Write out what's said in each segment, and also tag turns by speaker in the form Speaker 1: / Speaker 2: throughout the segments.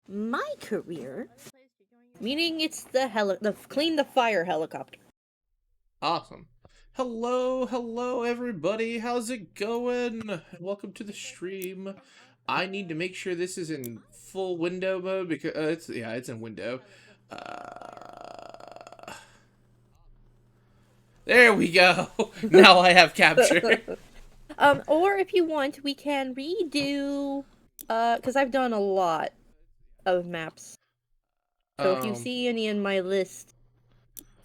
Speaker 1: My career? Meaning it's the clean the fire helicopter.
Speaker 2: Awesome. Hello, everybody. How's it going? Welcome to the stream. I need to make sure this is in full window mode because it's in window. Uh, there we go. Now I have capture.
Speaker 1: Or if you want, we can redo, because I've done a lot of maps. So if you
Speaker 2: Um,
Speaker 1: see any in my list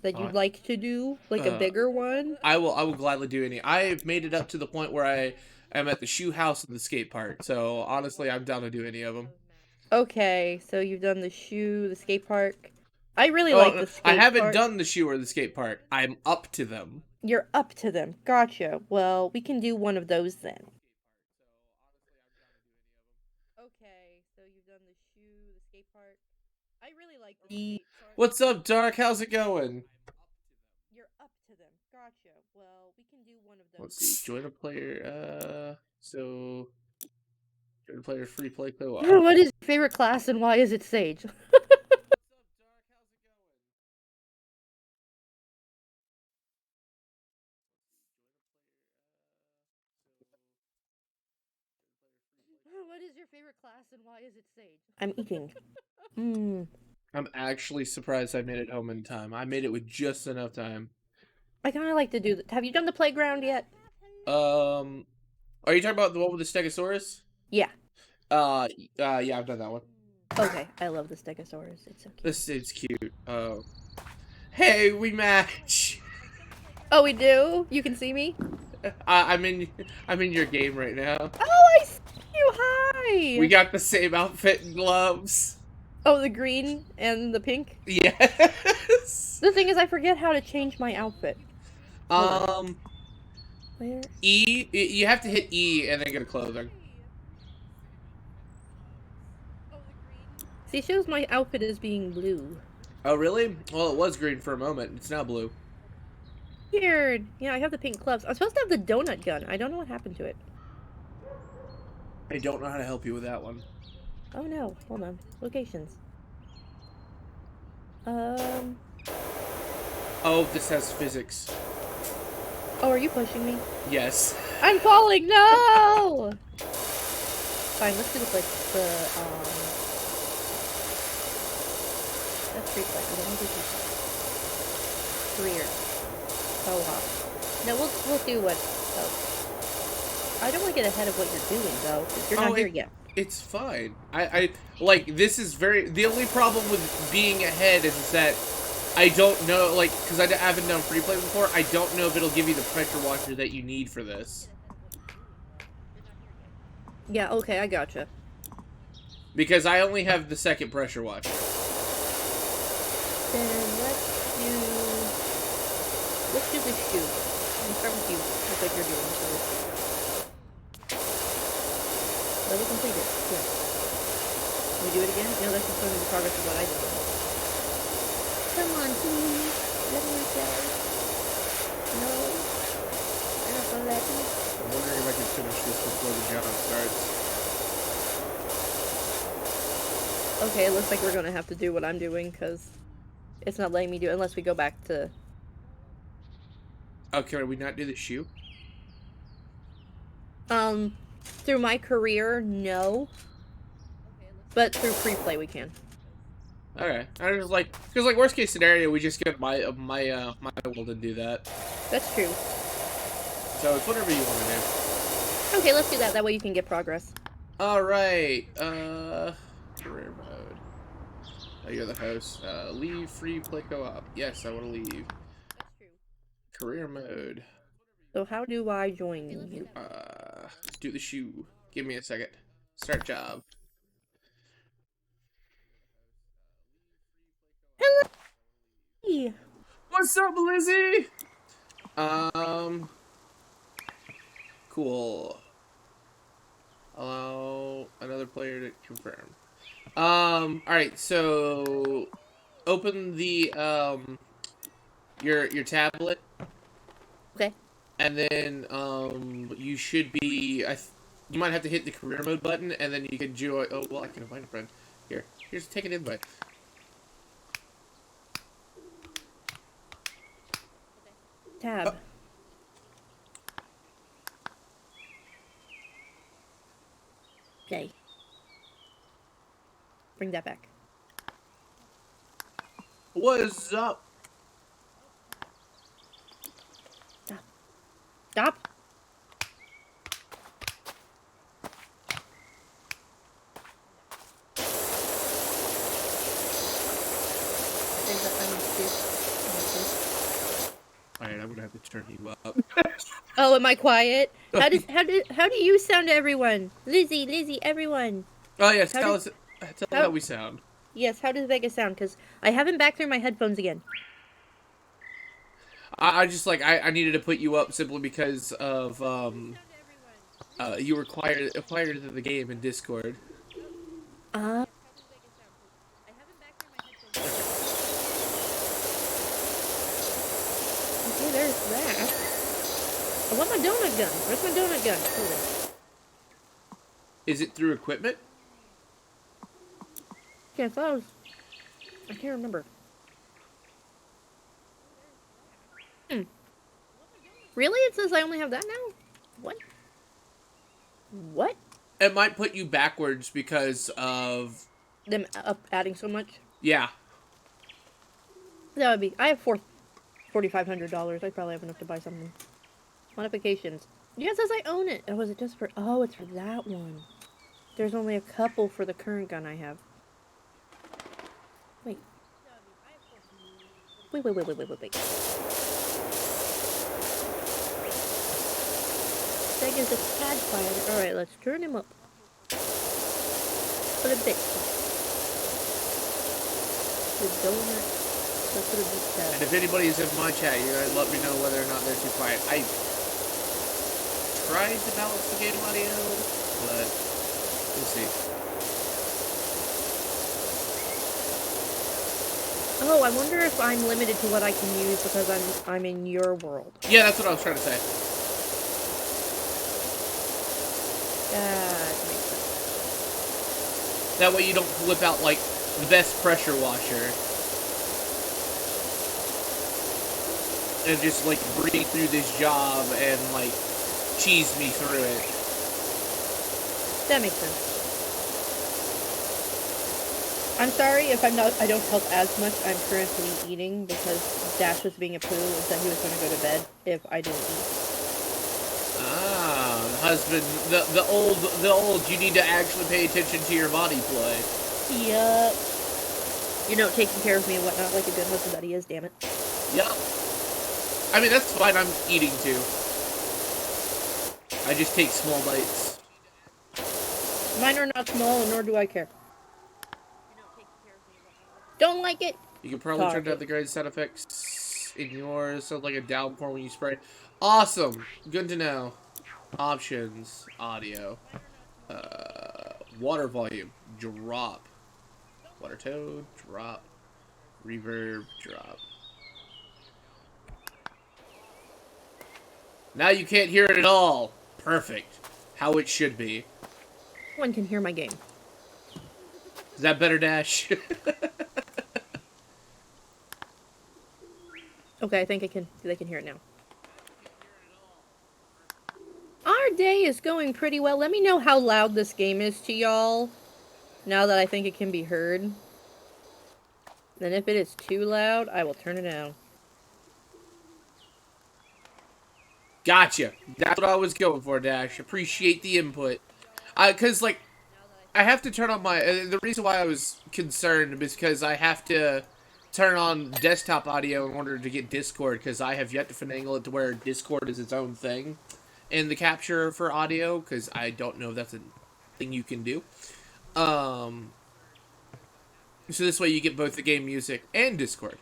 Speaker 1: that
Speaker 2: uh,
Speaker 1: you'd like to do, like a
Speaker 2: uh,
Speaker 1: bigger one.
Speaker 2: I will gladly do any. I've made it up to the point where I am at the shoe house and the skate park. So honestly, I'm down to do any of them.
Speaker 1: Okay, so you've done the shoe, the skate park. I really
Speaker 2: Oh,
Speaker 1: like
Speaker 2: no,
Speaker 1: the
Speaker 2: I
Speaker 1: skate
Speaker 2: haven't
Speaker 1: park.
Speaker 2: done the shoe or the skate park. I'm up to them.
Speaker 1: You're up to them. Gotcha. Well, we can do one of those then. Okay, so you've done the shoe, the skate park. I really like the skate park.
Speaker 2: What's up, Dark? How's it going?
Speaker 1: You're up to them. Gotcha. Well, we can do one of those.
Speaker 2: Let's see. Join a player. So join a player free play co-op.
Speaker 1: What is your favorite class and why is it Sage? What is your favorite class and why is it Sage? I'm eating. Mmm.
Speaker 2: I'm actually surprised I made it home in time. I made it with just enough time.
Speaker 1: I kind of like to do. Have you done the playground yet?
Speaker 2: Um, are you talking about the one with the Stegosaurus?
Speaker 1: Yeah.
Speaker 2: Yeah, I've done that one.
Speaker 1: Okay, I love the Stegosaurus. It's so cute.
Speaker 2: This is cute. Oh, hey, we match.
Speaker 1: Oh, we do. You can see me.
Speaker 2: I'm in your game right now.
Speaker 1: Oh, I see you. Hi.
Speaker 2: We got the same outfit and gloves.
Speaker 1: Oh, the green and the pink.
Speaker 2: Yes.
Speaker 1: The thing is, I forget how to change my outfit. Where?
Speaker 2: You have to hit E and then go to clothing.
Speaker 1: See, it shows my outfit as being blue.
Speaker 2: Oh, really? Well, it was green for a moment. It's now blue.
Speaker 1: Weird. Yeah, I have the pink gloves. I'm supposed to have the donut gun. I don't know what happened to it.
Speaker 2: I don't know how to help you with that one.
Speaker 1: Oh no. Hold on. Locations. Um.
Speaker 2: Oh, this has physics.
Speaker 1: Oh, are you pushing me?
Speaker 2: Yes.
Speaker 1: I'm falling. No. Fine. Let's do the That's free play. I don't want to do free play. Career. Co-op. No, we'll do what. Oh. I don't want to get ahead of what you're doing though, because you're not here yet.
Speaker 2: It's fine. I like this is very. The only problem with being ahead is that I don't know, like, because I haven't done free play before. I don't know if it'll give you the pressure washer that you need for this.
Speaker 1: Yeah. Okay, I gotcha.
Speaker 2: Because I only have the second pressure washer.
Speaker 1: Then let's do the shoe. We'll start with you. Looks like you're doing so. Level completed. Yeah. Can we do it again? No, that's just showing the progress of what I did. Come on, please. Let me go. No. You're not gonna let me.
Speaker 2: I'm wondering if I can finish this before the jump starts.
Speaker 1: Okay, it looks like we're gonna have to do what I'm doing, because it's not letting me do it unless we go back to...
Speaker 2: Oh, can we not do the shoe?
Speaker 1: Through my career, no. But through free play, we can.
Speaker 2: Okay, I was like, because like worst case scenario, we just get my world and do that.
Speaker 1: That's true.
Speaker 2: So it's whatever you want to do.
Speaker 1: Okay, let's do that. That way you can get progress.
Speaker 2: All right. Career mode. Oh, you're the host. Leave free play co-op. Yes, I want to leave.
Speaker 1: That's true.
Speaker 2: Career mode.
Speaker 1: So how do I join you?
Speaker 2: Let's do the shoe. Give me a second. Start job.
Speaker 1: Hello. Hey.
Speaker 2: What's up, Lizzie? Cool. Allow another player to confirm. Alright, so open the your tablet.
Speaker 1: Okay.
Speaker 2: And then you should be you might have to hit the career mode button and then you can join. Oh, well, I can invite a friend. Here. Here's take an invite.
Speaker 1: Tab. Okay. Bring that back.
Speaker 2: What's up?
Speaker 1: Stop. Stop.
Speaker 2: Alright, I'm gonna have to turn you up.
Speaker 1: Oh, am I quiet? How do you sound to everyone? Lizzie, everyone.
Speaker 2: Oh yes, tell them how we sound.
Speaker 1: Yes, how does Vega sound? Because I haven't back through my headphones again.
Speaker 2: I just like I needed to put you up simply because of you were acquired to the game in Discord.
Speaker 1: Okay, there's that. I want my donut gun. Where's my donut gun? Cool.
Speaker 2: Is it through equipment?
Speaker 1: Yeah, I thought I can't remember. Really? It says I only have that now? What? What?
Speaker 2: It might put you backwards because of
Speaker 1: Them adding so much?
Speaker 2: yeah.
Speaker 1: That would be. I have $4,500. I probably have enough to buy something. Modifications. Yeah, it says I own it. Or was it just for? Oh, it's for that one. There's only a couple for the current gun I have. Wait. Wait. Vega's a tad quieter. Alright, let's turn him up. Put a bit. The donut. Let's put a bit down.
Speaker 2: And if anybody's in my chat, you guys let me know whether or not they're too quiet. I tried to balance the game audio, but we'll see.
Speaker 1: Oh, I wonder if I'm limited to what I can use because I'm in your world.
Speaker 2: Yeah, that's what I was trying to say.
Speaker 1: That makes sense.
Speaker 2: That way you don't whip out like the best pressure washer and just like breathe through this job and like cheese me through it.
Speaker 1: That makes sense. I'm sorry if I don't help as much. I'm currently eating because Dash was being a poo and said he was going to go to bed if I didn't eat.
Speaker 2: Ah, husband, the old. You need to actually pay attention to your body play.
Speaker 1: Yup. You know, taking care of me and whatnot like a good husband that he is. Damn it.
Speaker 2: Yup. I mean, that's fine. I'm eating too. I just take small bites.
Speaker 1: Mine are not small, and nor do I care. Don't like it.
Speaker 2: You can probably turn down the great sound effects in yours. Sounds like a downpour when you spray. Awesome. Good to know. Options. Audio. Water volume. Drop. Water tone. Drop. Reverb. Drop. Now you can't hear it at all. Perfect. How it should be.
Speaker 1: No one can hear my game.
Speaker 2: Is that better, Dash?
Speaker 1: Okay, I think they can hear it now. Our day is going pretty well. Let me know how loud this game is to y'all. Now that I think it can be heard. Then if it is too loud, I will turn it down.
Speaker 2: Gotcha. That's what I was going for, Dash. Appreciate the input. Cause like, I have to turn on my. The reason why I was concerned is because I have to turn on desktop audio in order to get Discord, because I have yet to finagle it to where Discord is its own thing in the capture for audio, because I don't know if that's a thing you can do. So this way you get both the game music and Discord.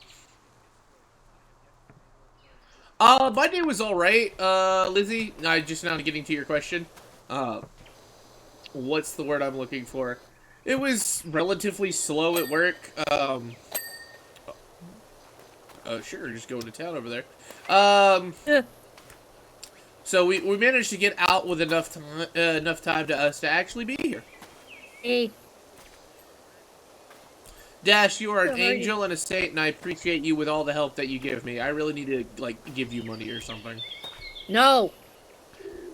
Speaker 2: My day was alright, Lizzie. I just now getting to your question. What's the word I'm looking for? It was relatively slow at work. Sure, just going to town over there. So we managed to get out with enough time to us to actually be here.
Speaker 1: Hey.
Speaker 2: Dash, you are an
Speaker 1: Sorry.
Speaker 2: angel and a saint, and I appreciate you with all the help that you give me. I really need to, like, give you money or something.
Speaker 1: No.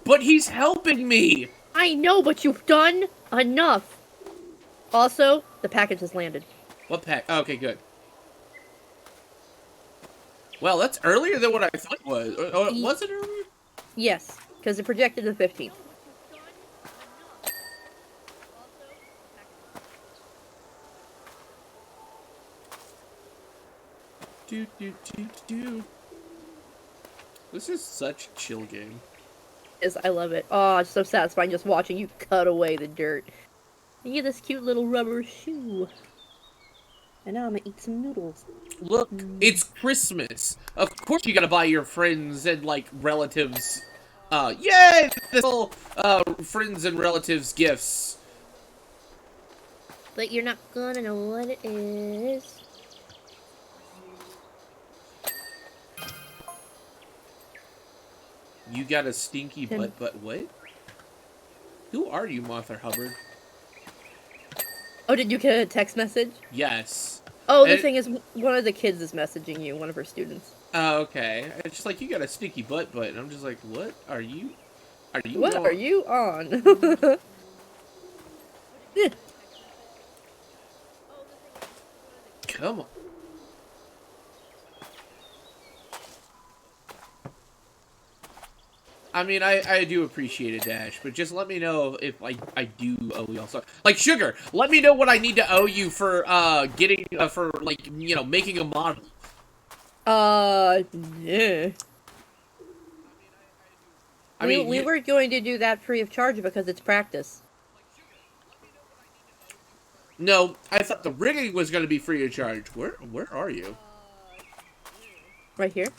Speaker 2: But he's helping me!
Speaker 1: I know, but you've done enough. Also, the package has landed.
Speaker 2: What pack? Oh, okay, good. Well, that's earlier than what I thought it was. Was it earlier?
Speaker 1: Yes, because it projected the 15th.
Speaker 2: Do. This is such a chill game.
Speaker 1: Yes, I love it. Oh, it's so satisfying just watching you cut away the dirt. You get this cute little rubber shoe. And now I'm gonna eat some noodles.
Speaker 2: Look, it's Christmas. Of course you gotta buy your friends and, like, relatives, yay! This little, friends and relatives gifts.
Speaker 1: But you're not gonna know what it is.
Speaker 2: You got a stinky butt, what? Who are you, Martha Hubbard?
Speaker 1: Oh, did you get a text message?
Speaker 2: Yes.
Speaker 1: Oh, the thing is, one of the kids is messaging you, one of her students.
Speaker 2: Oh, okay. It's just like, you got a stinky butt, and I'm just like, what are you?
Speaker 1: What are you on?
Speaker 2: Come on. I mean, I do appreciate it, Dash, but just let me know if I do owe you also. Like, Sugar, let me know what I need to owe you for, getting, for, like, you know, making a model.
Speaker 1: Yeah.
Speaker 2: I mean,
Speaker 1: we were going to do that free of charge because it's practice.
Speaker 2: No, I thought the rigging was going to be free of charge. Where are you?
Speaker 1: Right here.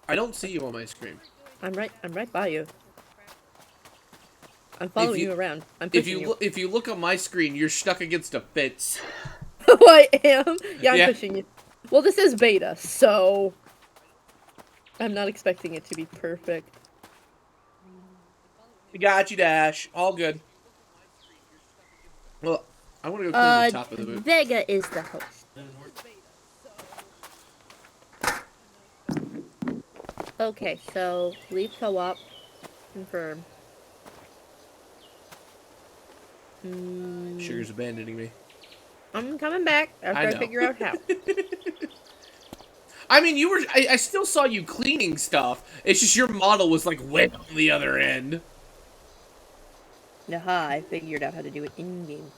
Speaker 2: I don't see you on my screen.
Speaker 1: I'm right by you. I'm following you around. I'm pushing you.
Speaker 2: If you look on my screen, you're stuck against a fence.
Speaker 1: Oh, I am? Yeah, I'm pushing you. Well, this is beta, so I'm not expecting it to be perfect.
Speaker 2: Got you, Dash. All good. Well, I want to go clean the top of the boot.
Speaker 1: Vega is the host. Okay, so leave co-op. Confirm.
Speaker 2: Sugar's abandoning me.
Speaker 1: I'm coming back after I figure out how.
Speaker 2: I mean, I still saw you cleaning stuff. It's just your model was like way on the other end.
Speaker 1: Aha, I figured out how to do it in-game.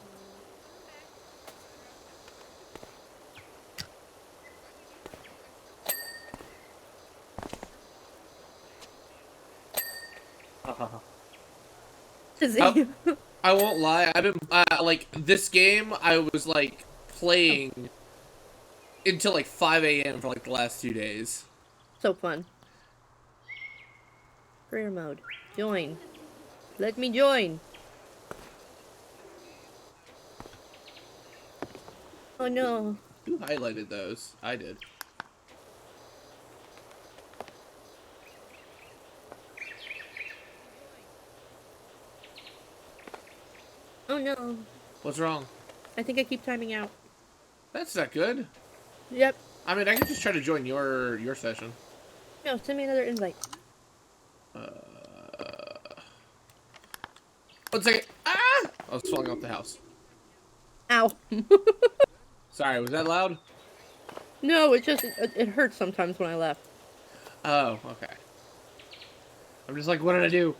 Speaker 2: I won't lie. I've been like this game. I was like playing until like 5 a.m. for like the last 2 days.
Speaker 1: So fun. Career mode. Join. Let me join. Oh no.
Speaker 2: Who highlighted those? I did.
Speaker 1: Oh no.
Speaker 2: What's wrong?
Speaker 1: I think I keep timing out.
Speaker 2: That's not good.
Speaker 1: Yep.
Speaker 2: I mean, I can just try to join your session.
Speaker 1: No, send me another invite.
Speaker 2: 1 second. Ah! I was falling off the house.
Speaker 1: Ow.
Speaker 2: Sorry, was that loud?
Speaker 1: No, it just, it hurts sometimes when I left.
Speaker 2: Oh, okay. I'm just like, what did I do?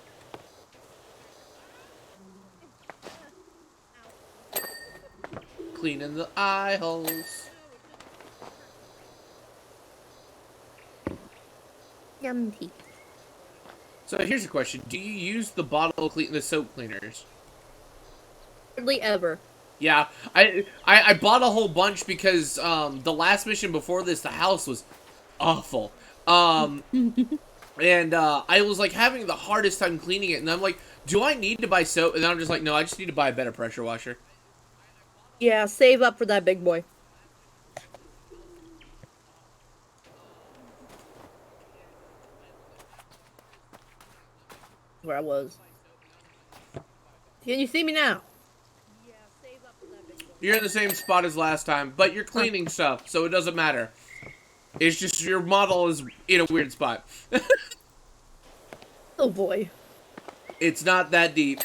Speaker 2: Cleaning the eye holes.
Speaker 1: Yum tea.
Speaker 2: So here's a question: do you use the the soap cleaners?
Speaker 1: Hardly ever.
Speaker 2: Yeah, I bought a whole bunch because the last mission before this, the house was awful. And I was like having the hardest time cleaning it, and I'm like, do I need to buy soap? And then I'm just like, no, I just need to buy a better pressure washer.
Speaker 1: Yeah, save up for that big boy. Where I was. Can you see me now?
Speaker 2: You're in the same spot as last time, but you're cleaning stuff, so it doesn't matter. It's just your model is in a weird spot.
Speaker 1: Oh boy.
Speaker 2: It's not that deep.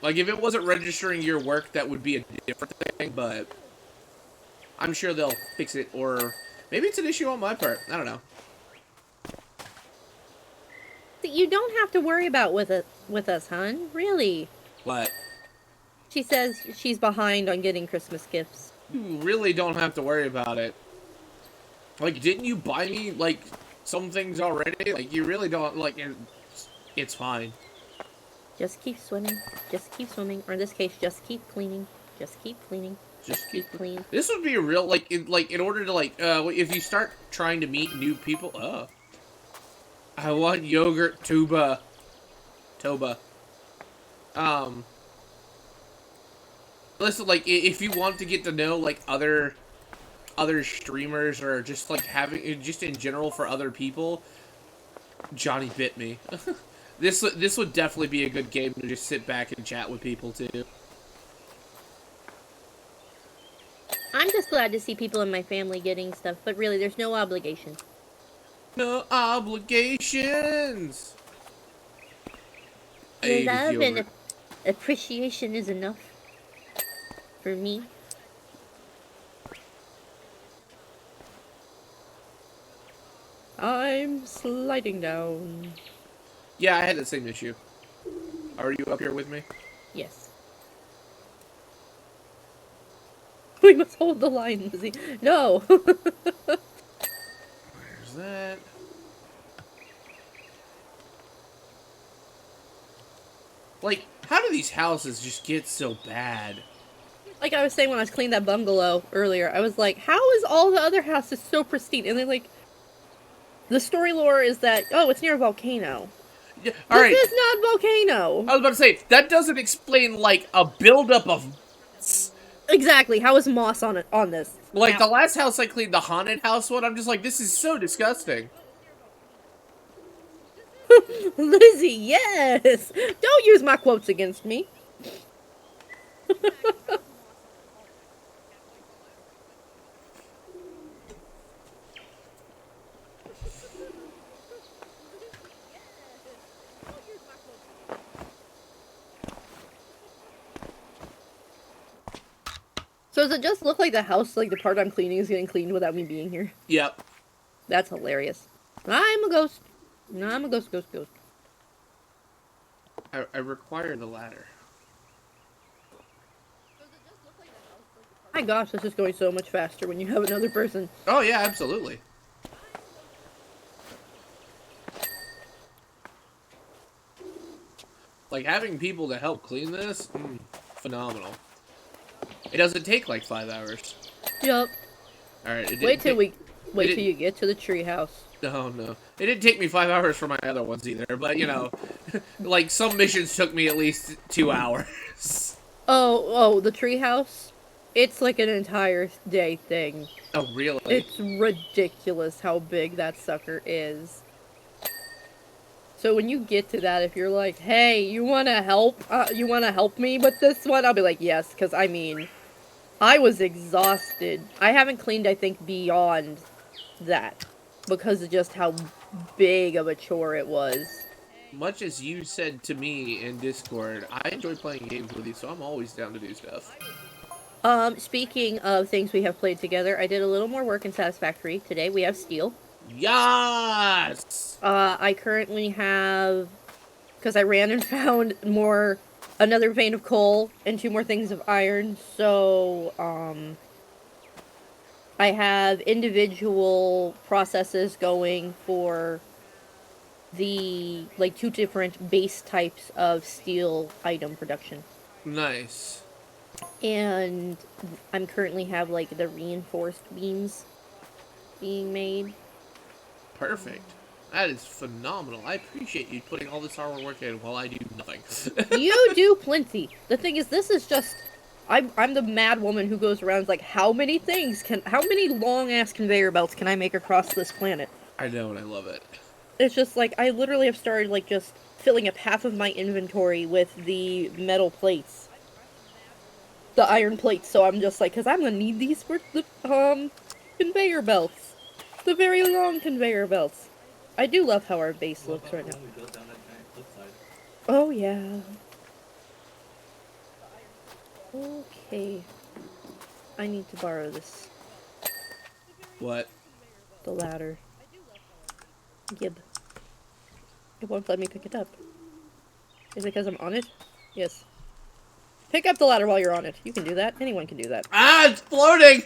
Speaker 2: Like, if it wasn't registering your work, that would be a different thing, but I'm sure they'll fix it, or maybe it's an issue on my part. I don't know.
Speaker 1: You don't have to worry about with us, hon. Really.
Speaker 2: What?
Speaker 1: She says she's behind on getting Christmas gifts.
Speaker 2: You really don't have to worry about it. Like, didn't you buy me, like, some things already? Like, you really don't, like, it's fine.
Speaker 1: Just keep swimming. Just keep swimming. Or in this case, just keep cleaning. Just keep cleaning.
Speaker 2: Just keep
Speaker 1: clean.
Speaker 2: This would be a real, like, in order to, like, if you start trying to meet new people, I want yogurt Toba. Listen, like, if you want to get to know, like, other streamers, or just, like, just in general for other people, Johnny bit me. This would definitely be a good game to just sit back and chat with people, too.
Speaker 1: I'm just glad to see people in my family getting stuff, but really, there's no obligation.
Speaker 2: No obligations!
Speaker 1: Your love and appreciation is enough for me. I'm sliding down.
Speaker 2: Yeah, I had the same issue. Are you up here with me?
Speaker 1: Yes. We must hold the line, Lizzie. No!
Speaker 2: Where's that? Like, how do these houses just get so bad?
Speaker 1: Like I was saying when I was cleaning that bungalow earlier, I was like, how is all the other houses so pristine? And then, like, the story lore is that, oh, it's near a volcano.
Speaker 2: Yeah, all right.
Speaker 1: This is not a volcano.
Speaker 2: I was about to say, that doesn't explain, like, a buildup of...
Speaker 1: Exactly. How is moss on this?
Speaker 2: Like, the last house I cleaned, the haunted house one, I'm just like, this is so disgusting.
Speaker 1: Lizzie, yes! Don't use my quotes against me. So does it just look like the house, like the part I'm cleaning, is getting cleaned without me being here?
Speaker 2: Yep.
Speaker 1: That's hilarious. I'm a ghost. No, I'm a ghost.
Speaker 2: I require the ladder.
Speaker 1: My gosh, this is going so much faster when you have another person.
Speaker 2: Oh, yeah, absolutely. Like, having people to help clean this, phenomenal. It doesn't take, like, 5 hours.
Speaker 1: Yup.
Speaker 2: Alright,
Speaker 1: Wait till you get to the treehouse.
Speaker 2: Oh, no. It didn't take me 5 hours for my other ones either, but, you know, like, some missions took me at least 2 hours.
Speaker 1: Oh, the treehouse? It's like an entire day thing.
Speaker 2: Oh, really?
Speaker 1: It's ridiculous how big that sucker is. So when you get to that, if you're like, hey, you wanna help? You wanna help me with this one? I'll be like, yes, because, I mean, I was exhausted. I haven't cleaned, I think, beyond that. Because of just how big of a chore it was.
Speaker 2: Much as you said to me in Discord, I enjoy playing games with you, so I'm always down to do stuff.
Speaker 1: Speaking of things we have played together, I did a little more work in Satisfactory. Today we have steel.
Speaker 2: Yes!
Speaker 1: I currently have... Because I ran and found another vein of coal and 2 more things of iron, so, I have individual processes going for the, like, 2 different base types of steel item production.
Speaker 2: Nice.
Speaker 1: And I'm currently have, like, the reinforced beams being made.
Speaker 2: Perfect. That is phenomenal. I appreciate you putting all this hard work in while I do nothing.
Speaker 1: You do plenty. The thing is, this is just... I'm the mad woman who goes around like, how many long-ass conveyor belts can I make across this planet?
Speaker 2: I know, and I love it.
Speaker 1: It's just like, I literally have started, like, just filling up half of my inventory with the metal plates. The iron plates, so I'm just like, because I'm gonna need these for the, conveyor belts. The very long conveyor belts. I do love how our base looks right now. Oh, yeah. Okay. I need to borrow this.
Speaker 2: What?
Speaker 1: The ladder. Gib. It won't let me pick it up. Is it because I'm on it? Yes. Pick up the ladder while you're on it. You can do that. Anyone can do that.
Speaker 2: Ah, it's floating!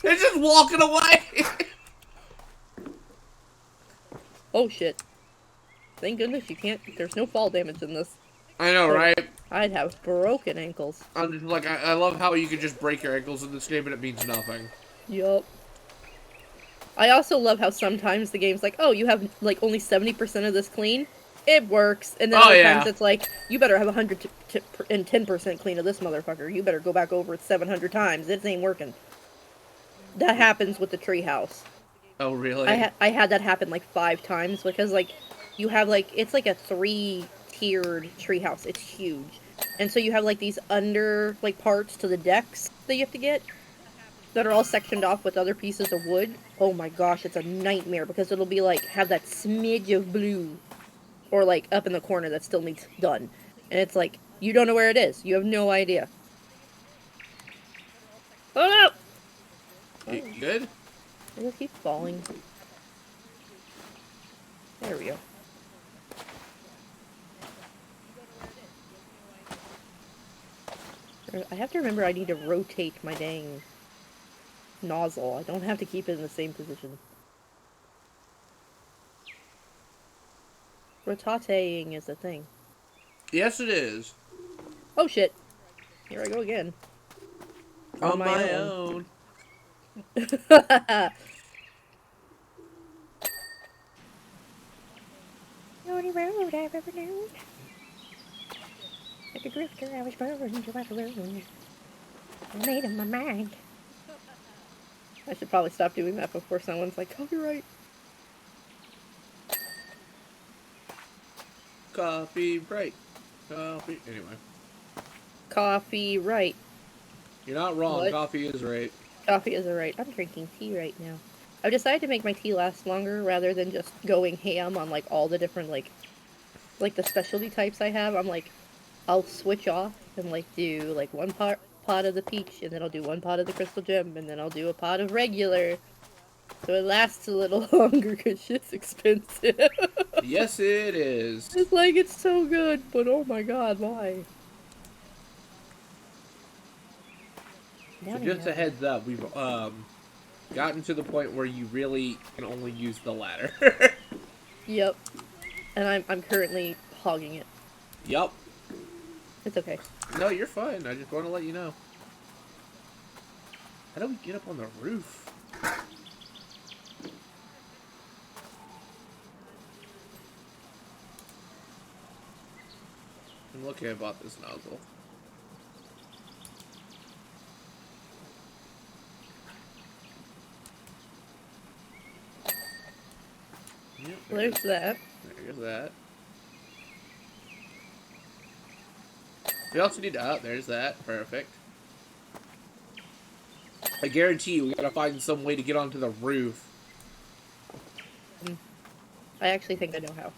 Speaker 2: It's just walking away!
Speaker 1: Oh, shit. Thank goodness you can't. There's no fall damage in this.
Speaker 2: I know, right?
Speaker 1: I'd have broken ankles.
Speaker 2: I'm just like, I love how you can just break your ankles in this game and it means nothing.
Speaker 1: Yup. I also love how sometimes the game's like, oh, you have, like, only 70% of this clean. It works. And then other times it's like, you better have 110% clean of this motherfucker. You better go back over it 700 times. It ain't working. That happens with the treehouse.
Speaker 2: Oh, really?
Speaker 1: I had that happen, like, 5 times. Because, like, you have, like, it's like a 3-tiered treehouse. It's huge. And so you have, like, these under, like, parts to the decks that you have to get that are all sectioned off with other pieces of wood. Oh my gosh, it's a nightmare because it'll be like, have that smidge of blue or like up in the corner that still needs done. And it's like, you don't know where it is. You have no idea. Oh no!
Speaker 2: You good?
Speaker 1: I just keep falling. There we go. I have to remember I need to rotate my dang nozzle. I don't have to keep it in the same position. Rotating is a thing.
Speaker 2: Yes, it is.
Speaker 1: Oh shit. Here I go again.
Speaker 2: On my own.
Speaker 1: The only road I've ever known. Like a grifter, I was born to my balloon. I made up my mind. I should probably stop doing that before someone's like, copyright.
Speaker 2: Copyright. Coffee. Anyway.
Speaker 1: Coffee right.
Speaker 2: You're not wrong.
Speaker 1: What?
Speaker 2: Coffee is right.
Speaker 1: Coffee is right. I'm drinking tea right now. I've decided to make my tea last longer rather than just going ham on like all the different like the specialty types I have. I'm like, I'll switch off and like do like one pot of the peach, and then I'll do one pot of the crystal gem, and then I'll do a pot of regular. So it lasts a little longer because shit's expensive.
Speaker 2: Yes, it is.
Speaker 1: It's like, it's so good, but oh my god, why?
Speaker 2: So just a heads up, we've gotten to the point where you really can only use the ladder.
Speaker 1: Yep. And I'm currently hogging it.
Speaker 2: Yup.
Speaker 1: It's okay.
Speaker 2: No, you're fine. I just want to let you know. How do we get up on the roof? I'm looking about this nozzle. Yep,
Speaker 1: There's that.
Speaker 2: There's that. We also need to... Oh, there's that. Perfect. I guarantee you we gotta find some way to get onto the roof.
Speaker 1: I actually think I know how.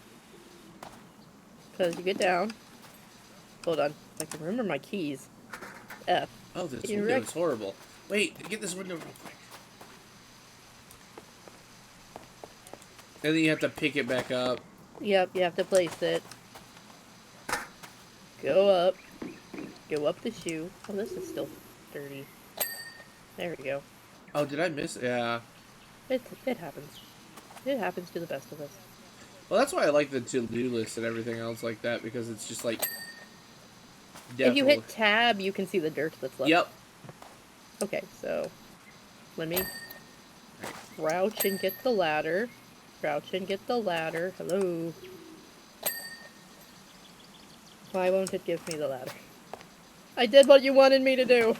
Speaker 1: Because you get down. Hold on. I can remember my keys. F.
Speaker 2: Oh, this window is horrible. Wait, get this window real quick. And then you have to pick it back up.
Speaker 1: Yep, you have to place it. Go up. Go up the shoe. Oh, this is still dirty. There we go.
Speaker 2: Oh, did I miss? Yeah.
Speaker 1: It happens. It happens to the best of us.
Speaker 2: Well, that's why I like the to-do list and everything else like that, because it's just like...
Speaker 1: If you hit tab, you can see the dirt that's left.
Speaker 2: Yep.
Speaker 1: Okay, so let me crouch and get the ladder. Crouch and get the ladder. Hello. Why won't it give me the ladder? I did what you wanted me to do.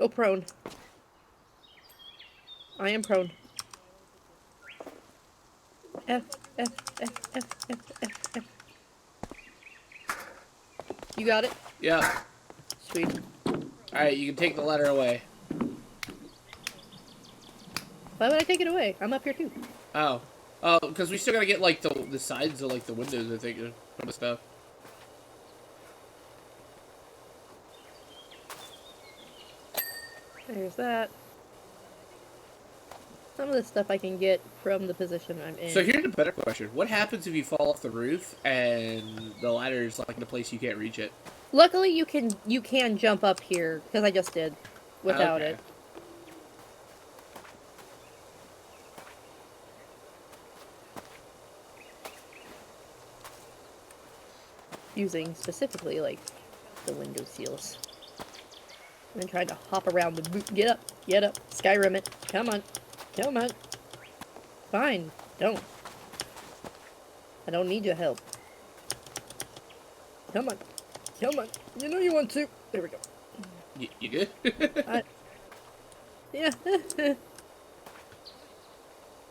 Speaker 1: Go prone. I am prone. F, F, F, F, F, F, F. You got it?
Speaker 2: Yeah.
Speaker 1: Sweet.
Speaker 2: Alright, you can take the ladder away.
Speaker 1: Why would I take it away? I'm up here too.
Speaker 2: Oh. Because we still gotta get, like, the sides of, like, the windows, I think, from the stuff.
Speaker 1: There's that. Some of this stuff I can get from the position I'm in.
Speaker 2: So here's a better question. What happens if you fall off the roof and the ladder is, like, in a place you can't reach it?
Speaker 1: Luckily, you can jump up here, because I just did, without it. Using specifically, like, the window seals. And then trying to hop around the boot. Get up, Skyrim it. Come on, come on. Fine, don't. I don't need your help. Come on, come on. You know you want to. There we go.
Speaker 2: You good?
Speaker 1: Yeah.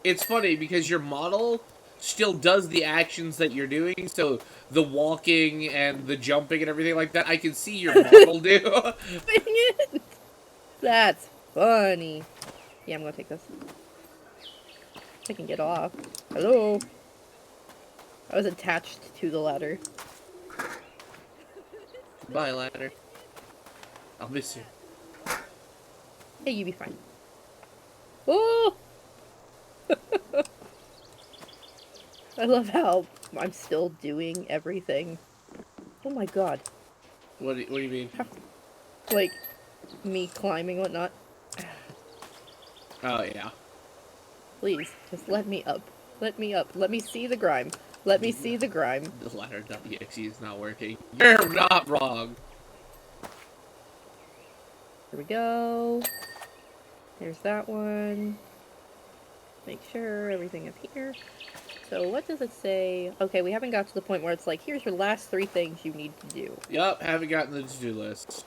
Speaker 2: It's funny because your model still does the actions that you're doing, so the walking and the jumping and everything like that, I can see your model do.
Speaker 1: Dang it! That's funny. Yeah, I'm gonna take this. I can get off. Hello? I was attached to the ladder.
Speaker 2: Bye, ladder. I'll miss you.
Speaker 1: Hey, you be fine. Oh! I love how I'm still doing everything. Oh my god.
Speaker 2: What do you mean?
Speaker 1: Like, me climbing and whatnot.
Speaker 2: Oh, yeah.
Speaker 1: Please, just let me up. Let me up. Let me see the grime. Let me see the grime.
Speaker 2: The ladder.exe is not working. You're not wrong.
Speaker 1: Here we go. There's that one. Make sure everything is here. So what does it say? Okay, we haven't got to the point where it's like, here's your last 3 things you need to do.
Speaker 2: Yup, haven't gotten the to-do list.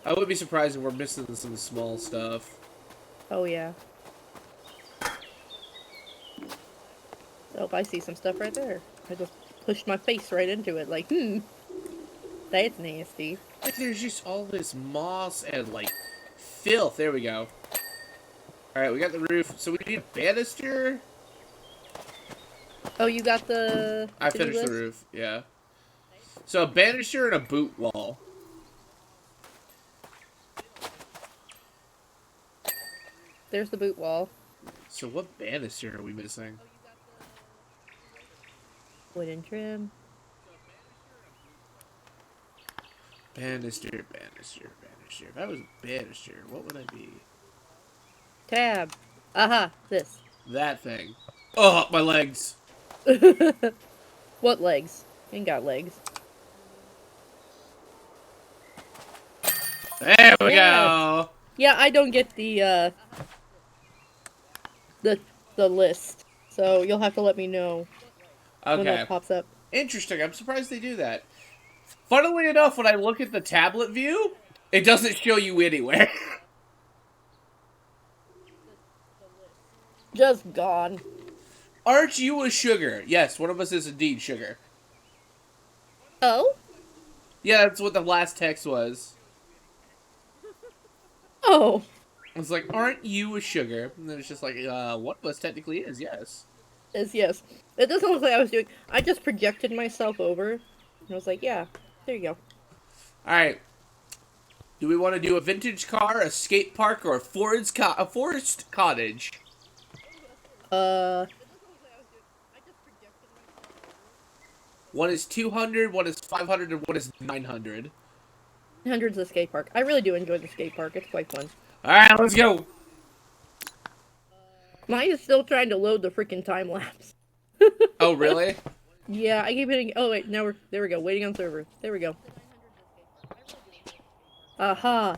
Speaker 2: I would be surprised if we're missing some small stuff.
Speaker 1: Oh yeah. Oh, I see some stuff right there. I just pushed my face right into it, like, that's nasty.
Speaker 2: Like, there's just all this moss and, like, filth. There we go. Alright, we got the roof. So we need a banister?
Speaker 1: Oh, you got the...
Speaker 2: I finished the roof, yeah. So a banister and a boot wall.
Speaker 1: There's the boot wall.
Speaker 2: So what banister are we missing?
Speaker 1: Wooden trim.
Speaker 2: Banister, banister, banister. If I was a banister, what would I be?
Speaker 1: Tab. Aha, this.
Speaker 2: That thing. Oh, my legs.
Speaker 1: What legs? Ain't got legs.
Speaker 2: There we go.
Speaker 1: Yeah, I don't get the list. So you'll have to let me know when that pops up.
Speaker 2: Interesting. I'm surprised they do that. Funnily enough, when I look at the tablet view, it doesn't show you anywhere.
Speaker 1: Just gone.
Speaker 2: Aren't you a sugar? Yes, one of us is indeed sugar.
Speaker 1: Oh?
Speaker 2: Yeah, that's what the last text was.
Speaker 1: Oh.
Speaker 2: It's like, aren't you a sugar? And then it's just like, one of us technically is, yes.
Speaker 1: Yes. It doesn't look like I was doing... I just projected myself over. And I was like, yeah, there you go.
Speaker 2: Alright. Do we want to do a vintage car, a skate park, or a forest cottage? One is 200, one is 500, and one is 900.
Speaker 1: 100's the skate park. I really do enjoy the skate park. It's quite fun.
Speaker 2: Alright, let's go.
Speaker 1: Mine is still trying to load the freaking time lapse.
Speaker 2: Oh, really?
Speaker 1: Yeah, I keep hitting... Oh, wait, now we're... There we go. Waiting on server. There we go. Aha.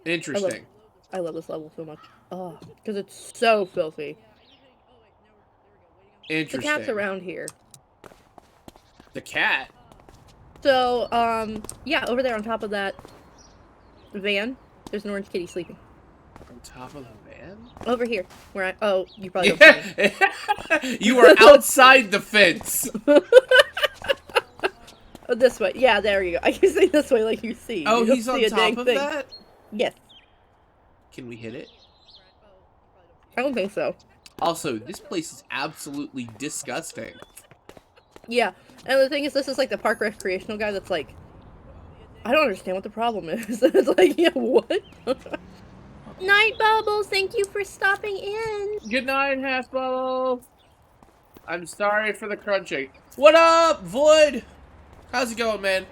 Speaker 2: Interesting.
Speaker 1: I love this level so much. Oh, because it's so filthy.
Speaker 2: Interesting.
Speaker 1: The cat's around here.
Speaker 2: The cat?
Speaker 1: So, yeah, over there on top of that van, there's an orange kitty sleeping.
Speaker 2: On top of the van?
Speaker 1: Over here, where I... Oh, you probably don't see me.
Speaker 2: Yeah. You are outside the fence.
Speaker 1: Oh, this way. Yeah, there you go. I can say this way like you see.
Speaker 2: Oh,
Speaker 1: You don't
Speaker 2: he's on
Speaker 1: see a
Speaker 2: top
Speaker 1: dang
Speaker 2: of
Speaker 1: thing.
Speaker 2: that?
Speaker 1: Yes.
Speaker 2: Can we hit it?
Speaker 1: I don't think so.
Speaker 2: Also, this place is absolutely disgusting.
Speaker 1: Yeah. And the thing is, this is like the park recreational guy that's like, I don't understand what the problem is. It's like, yeah, what? Night Bubbles, thank you for stopping in.
Speaker 2: Good night, Half Bubble. I'm sorry for the crunching. What up, Void? How's it going, man?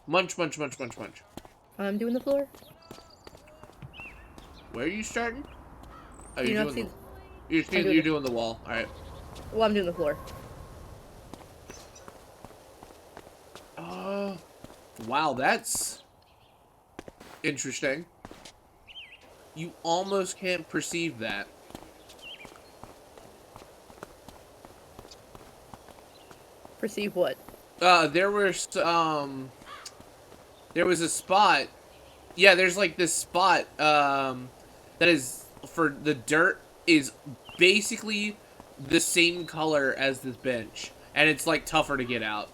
Speaker 2: Munch, munch, munch, munch, munch.
Speaker 1: I'm doing the floor.
Speaker 2: Where are you starting? Oh,
Speaker 1: Do you
Speaker 2: you're
Speaker 1: not
Speaker 2: doing
Speaker 1: see?
Speaker 2: you're doing the wall. All right.
Speaker 1: Well, I'm doing the floor.
Speaker 2: Wow, that's interesting. You almost can't perceive that.
Speaker 1: Perceive what?
Speaker 2: There was a spot. Yeah, there's like this spot, that is, for the dirt is basically the same color as this bench. And it's like tougher to get out.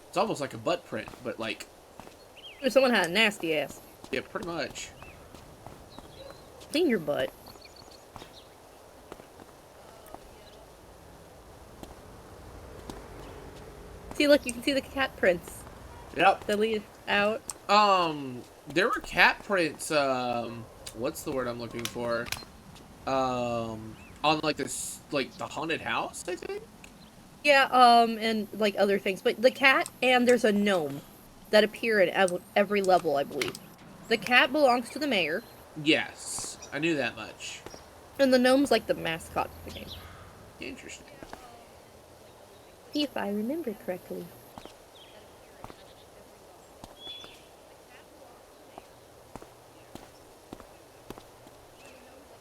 Speaker 2: It's almost like a butt print, but like...
Speaker 1: If someone had a nasty ass.
Speaker 2: Yeah, pretty much.
Speaker 1: Clean your butt. See, look, you can see the cat prints.
Speaker 2: Yep.
Speaker 1: That lead out.
Speaker 2: There were cat prints, what's the word I'm looking for? On like this, like the haunted house, I think?
Speaker 1: Yeah, and like other things. But the cat and there's a gnome that appear at every level, I believe. The cat belongs to the mayor.
Speaker 2: Yes, I knew that much.
Speaker 1: And the gnome's like the mascot of the game.
Speaker 2: Interesting.
Speaker 1: If I remember correctly.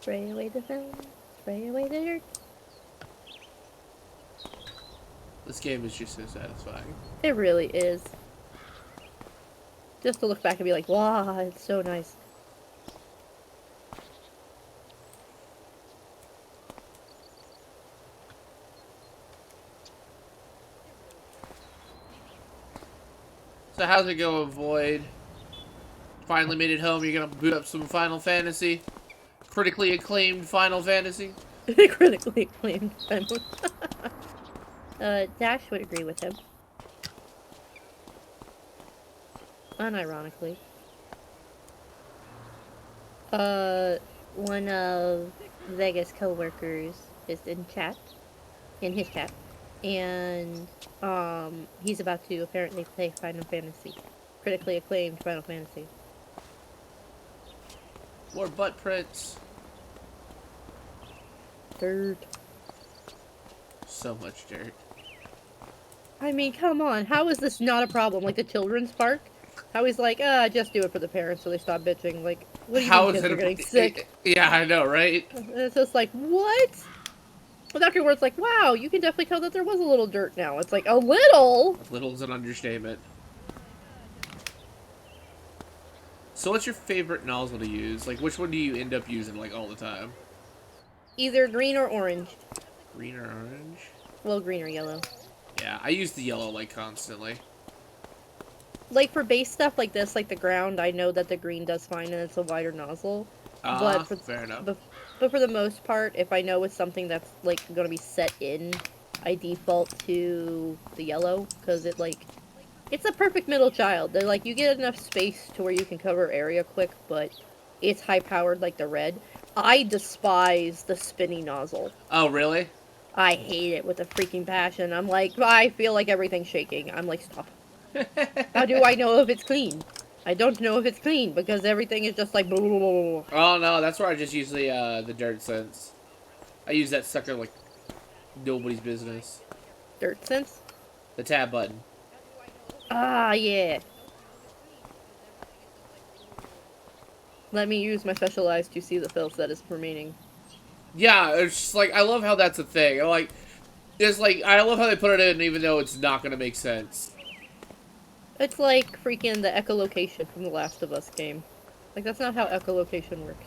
Speaker 1: Spray away the film. Spray away the dirt.
Speaker 2: This game is just so satisfying.
Speaker 1: It really is. Just to look back and be like, wow, it's so nice.
Speaker 2: So how's it going, Void? Finally made it home. You're gonna boot up some Final Fantasy? Critically acclaimed Final Fantasy?
Speaker 1: Critically acclaimed. Dash would agree with him. Unironically. One of Vega's co-workers is in his chat, and, he's about to apparently play Final Fantasy. Critically acclaimed Final Fantasy.
Speaker 2: More butt prints.
Speaker 1: Dirt.
Speaker 2: So much dirt.
Speaker 1: I mean, come on, how is this not a problem? Like the children's park? How he's like, just do it for the parents so they stop bitching. Like, what do you mean kids are getting sick?
Speaker 2: Yeah, I know, right?
Speaker 1: It's just like, what? But afterwards, like, wow, you can definitely tell that there was a little dirt now. It's like, a little?
Speaker 2: Little's an understatement. So what's your favorite nozzle to use? Like, which one do you end up using, like, all the time?
Speaker 1: Either green or orange.
Speaker 2: Green or orange?
Speaker 1: Well, green or yellow.
Speaker 2: Yeah, I use the yellow, like, constantly.
Speaker 1: Like, for base stuff like this, like the ground, I know that the green does fine and it's a wider nozzle. But
Speaker 2: fair enough.
Speaker 1: But for the most part, if I know it's something that's, like, gonna be set in, I default to the yellow, because it, like, it's a perfect middle child. They're like, you get enough space to where you can cover area quick, but it's high-powered like the red. I despise the spinny nozzle.
Speaker 2: Oh, really?
Speaker 1: I hate it with a freaking passion. I'm like, I feel like everything's shaking. I'm like, stop. How do I know if it's clean? I don't know if it's clean, because everything is just like, blah, blah, blah, blah.
Speaker 2: Oh, no, that's where I just use the dirt sense. I use that sucker like nobody's business.
Speaker 1: Dirt sense?
Speaker 2: The tab button.
Speaker 1: Ah, yeah. Let me use my special eyes to see the filth that is remaining.
Speaker 2: Yeah, it's just like, I love how that's a thing. Like, it's like, I love how they put it in even though it's not gonna make sense.
Speaker 1: It's like freaking the echolocation from the Last of Us game. Like, that's not how echolocation works.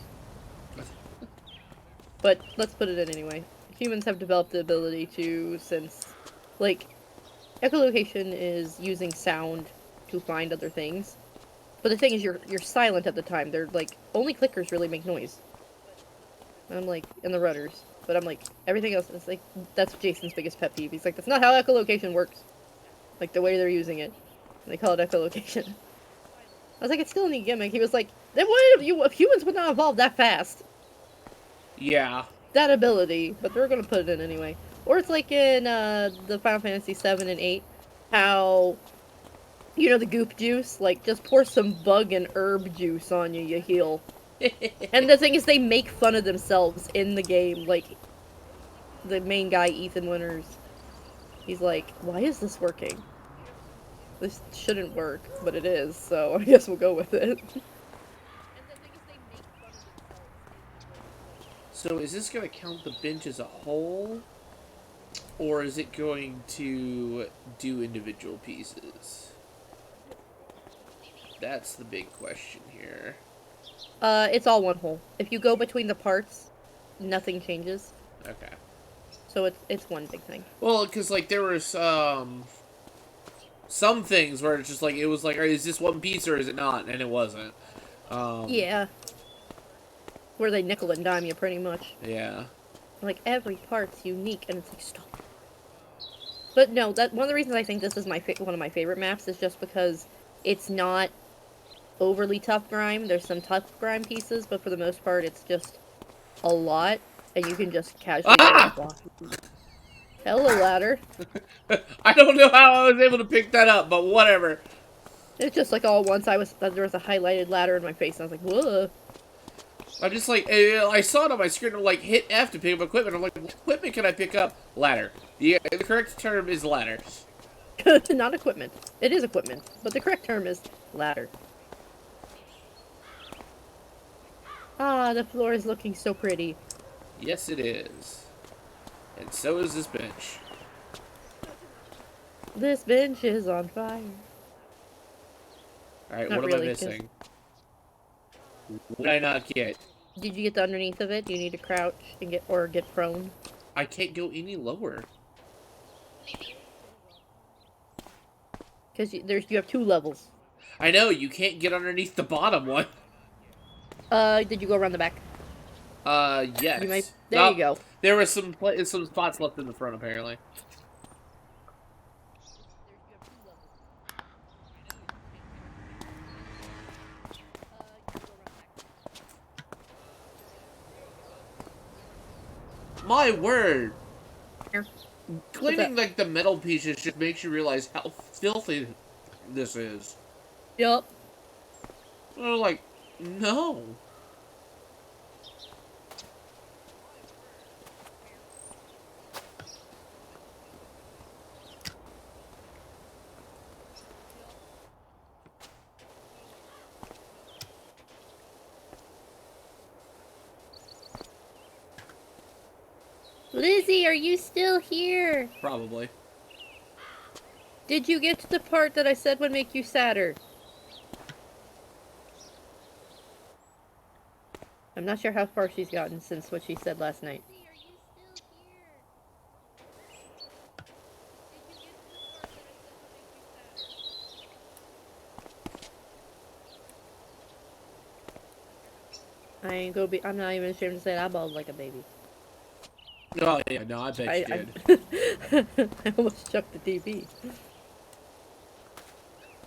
Speaker 1: But let's put it in anyway. Humans have developed the ability to sense, like, echolocation is using sound to find other things. But the thing is, you're silent at the time. They're like, only clickers really make noise. And I'm like, and the rudders. But I'm like, everything else is like, that's Jason's biggest pet peeve. He's like, that's not how echolocation works. Like, the way they're using it. And they call it echolocation. I was like, it's still a neat gimmick. He was like, then what if humans would not evolve that fast?
Speaker 2: Yeah.
Speaker 1: That ability, but they're gonna put it in anyway. Or it's like in the Final Fantasy 7 and 8, how, you know, the goop juice? Like, just pour some bug and herb juice on you, you heal. And the thing is, they make fun of themselves in the game. Like, the main guy, Ethan Winters, he's like, why is this working? This shouldn't work, but it is, so I guess we'll go with it.
Speaker 2: So is this going to count the bench as a whole? Or is it going to do individual pieces? That's the big question here.
Speaker 1: It's all one whole. If you go between the parts, nothing changes.
Speaker 2: Okay.
Speaker 1: So it's one big thing.
Speaker 2: Well, because, like, there was, some things where it's just, like, it was like, is this one piece or is it not? And it wasn't.
Speaker 1: Yeah. Where they nickel and dime you, pretty much.
Speaker 2: Yeah.
Speaker 1: Like, every part's unique, and it's like, stop. But no, that one of the reasons I think this is one of my favorite maps is just because it's not overly tough grime. There's some tough grime pieces, but for the most part, it's just a lot, and you can just casually walk. Hello, ladder.
Speaker 2: I don't know how I was able to pick that up, but whatever.
Speaker 1: It's just like all at once there was a highlighted ladder in my face, and I was like, whoa.
Speaker 2: I'm just like, I saw it on my screen, I'm like, hit F to pick up equipment. I'm like, what equipment can I pick up? Ladder. The correct term is ladder.
Speaker 1: Not equipment. It is equipment, but the correct term is ladder. Ah, the floor is looking so pretty.
Speaker 2: Yes, it is. And so is this bench.
Speaker 1: This bench is on fire.
Speaker 2: Alright,
Speaker 1: Not
Speaker 2: what
Speaker 1: really,
Speaker 2: am I missing? What did I not get?
Speaker 1: Did you get the underneath of it? Do you need to crouch and get prone?
Speaker 2: I can't go any lower.
Speaker 1: Because you have 2 levels.
Speaker 2: I know, you can't get underneath the bottom one.
Speaker 1: Did you go around the back?
Speaker 2: Yes.
Speaker 1: There you go.
Speaker 2: There was some spots left in the front, apparently. My word!
Speaker 1: Here.
Speaker 2: Cleaning, like, the metal pieces just makes you realize how filthy this is.
Speaker 1: Yup.
Speaker 2: I'm like, no.
Speaker 1: Lizzie, are you still here?
Speaker 2: Probably.
Speaker 1: Did you get to the part that I said would make you sadder? I'm not sure how far she's gotten since what she said last night. I'm not even ashamed to say it, I bawled like a baby.
Speaker 2: Oh, yeah, no, I bet you did.
Speaker 1: I almost chucked the TV.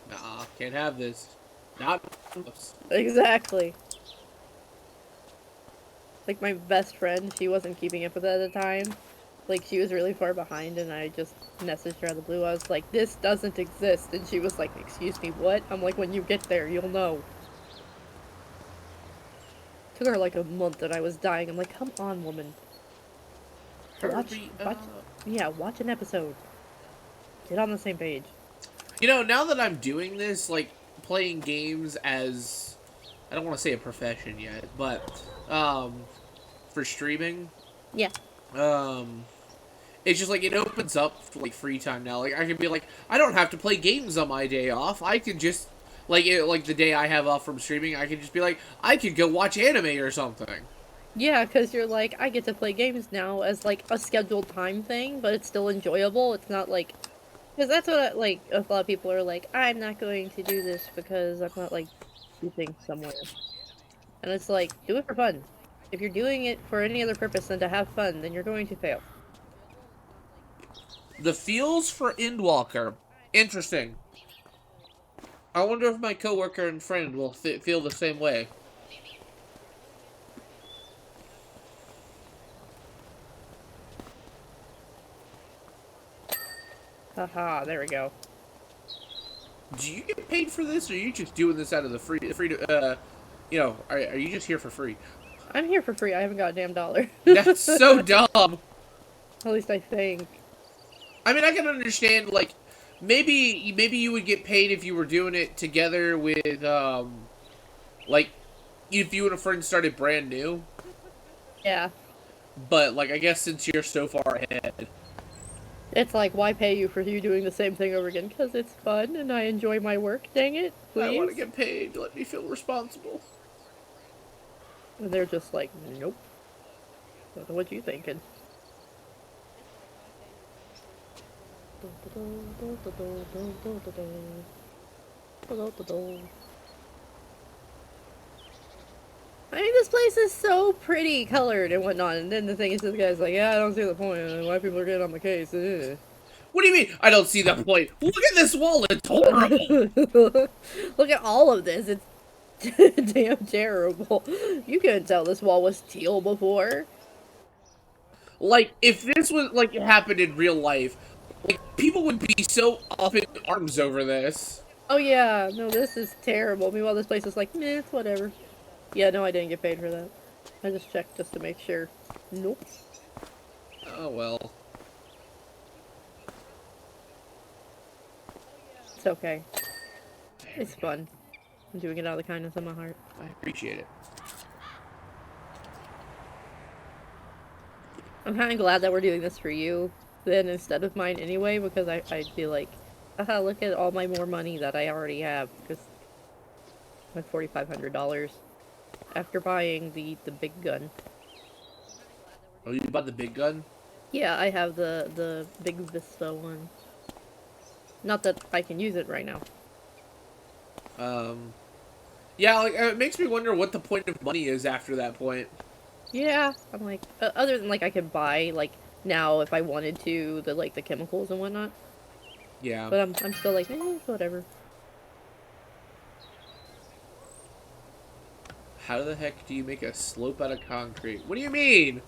Speaker 2: Nah, can't have this. Not.
Speaker 1: Exactly. Like, my best friend, she wasn't keeping up with it at the time. Like, she was really far behind, and I just messaged her out of the blue. I was like, this doesn't exist. And she was like, excuse me, what? I'm like, when you get there, you'll know. Took her like a month, and I was dying. I'm like, come on, woman. Watch an episode. Get on the same page.
Speaker 2: You know, now that I'm doing this, like, playing games as I don't want to say a profession yet, but for streaming,
Speaker 1: Yeah.
Speaker 2: it's just like it opens up for, like, free time now. Like I can be like, I don't have to play games on my day off. I could just like the day I have off from streaming, I could just be like, I could go watch anime or something.
Speaker 1: Yeah, because you're like, I get to play games now as like a scheduled time thing, but it's still enjoyable. It's not like, because that's what like a lot of people are like, I'm not going to do this because I'm not like sleeping somewhere, and it's like, do it for fun. If you're doing it for any other purpose than to have fun, then you're going to fail.
Speaker 2: The feels for Endwalker, interesting. I wonder if my coworker and friend will feel the same way.
Speaker 1: Haha, there we go.
Speaker 2: Do you get paid for this, or are you just doing this out of the free, you know, are you just here for free?
Speaker 1: I'm here for free. I haven't got a damn dollar.
Speaker 2: That's so dumb.
Speaker 1: At least I think.
Speaker 2: I mean, I can understand, like, maybe you would get paid if you were doing it together with, like, if you and a friend started brand new.
Speaker 1: Yeah.
Speaker 2: But, like, I guess since you're so far ahead.
Speaker 1: It's like, why pay you for you doing the same thing over again? Because it's fun and I enjoy my work, dang it, please.
Speaker 2: I want to get paid. Let me feel responsible.
Speaker 1: And they're just like, nope. Don't know what you thinking. I mean, this place is so pretty colored and whatnot, and then the thing is, this guy's like, yeah, I don't see the point, and why people are getting on my case. Ugh.
Speaker 2: What do you mean? I don't see the point. Look at this wall. It's horrible.
Speaker 1: Look at all of this. It's damn terrible. You couldn't tell this wall was teal before.
Speaker 2: Like, if this was, like, happened in real life, like, people would be so up in arms over this.
Speaker 1: Oh yeah, no, this is terrible. Meanwhile, this place is like, meh, it's whatever. Yeah, no, I didn't get paid for that. I just checked just to make sure. Nope.
Speaker 2: Oh, well.
Speaker 1: It's okay. It's fun. I'm doing it out of the kindness of my heart.
Speaker 2: I appreciate it.
Speaker 1: I'm kind of glad that we're doing this for you, then, instead of mine anyway, because I'd be like, haha, look at all my more money that I already have, because my $4,500 after buying the big gun.
Speaker 2: Oh, you bought the big gun?
Speaker 1: Yeah, I have the big Vista one. Not that I can use it right now.
Speaker 2: Yeah, like, it makes me wonder what the point of money is after that point.
Speaker 1: Yeah, I'm like, other than, like, I could buy, like, now if I wanted to, the chemicals and whatnot.
Speaker 2: Yeah.
Speaker 1: But I'm still like, whatever.
Speaker 2: How the heck do you make a slope out of concrete? What do you mean?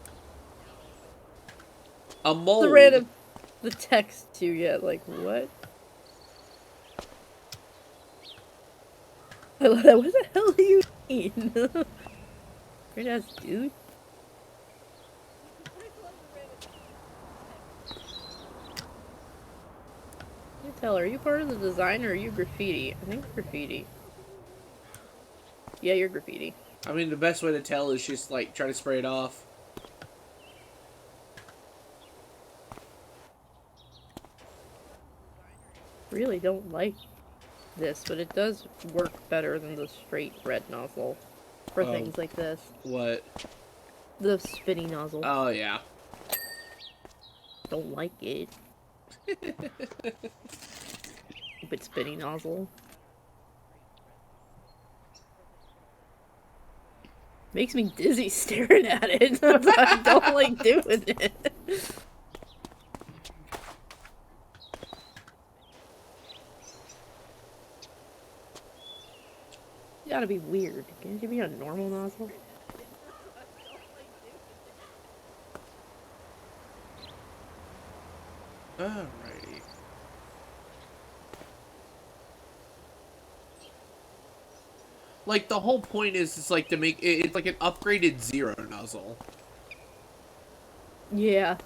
Speaker 2: A mold?
Speaker 1: The text you get, like, what? I love that. What the hell do you mean? Great ass dude. You tell her, are you part of the design or are you graffiti? I think graffiti. Yeah, you're graffiti.
Speaker 2: I mean, the best way to tell is just, like, try to spray it off.
Speaker 1: Really don't like this, but it does work better than the straight red nozzle for things like this.
Speaker 2: What?
Speaker 1: The spinny nozzle.
Speaker 2: Oh, yeah.
Speaker 1: Don't like it. Stupid spinny nozzle. Makes me dizzy staring at it. I don't like doing it. You gotta be weird. Can't you be a normal nozzle?
Speaker 2: Alrighty. Like, the whole point is, it's like to make it's like an upgraded zero nozzle.
Speaker 1: Yeah.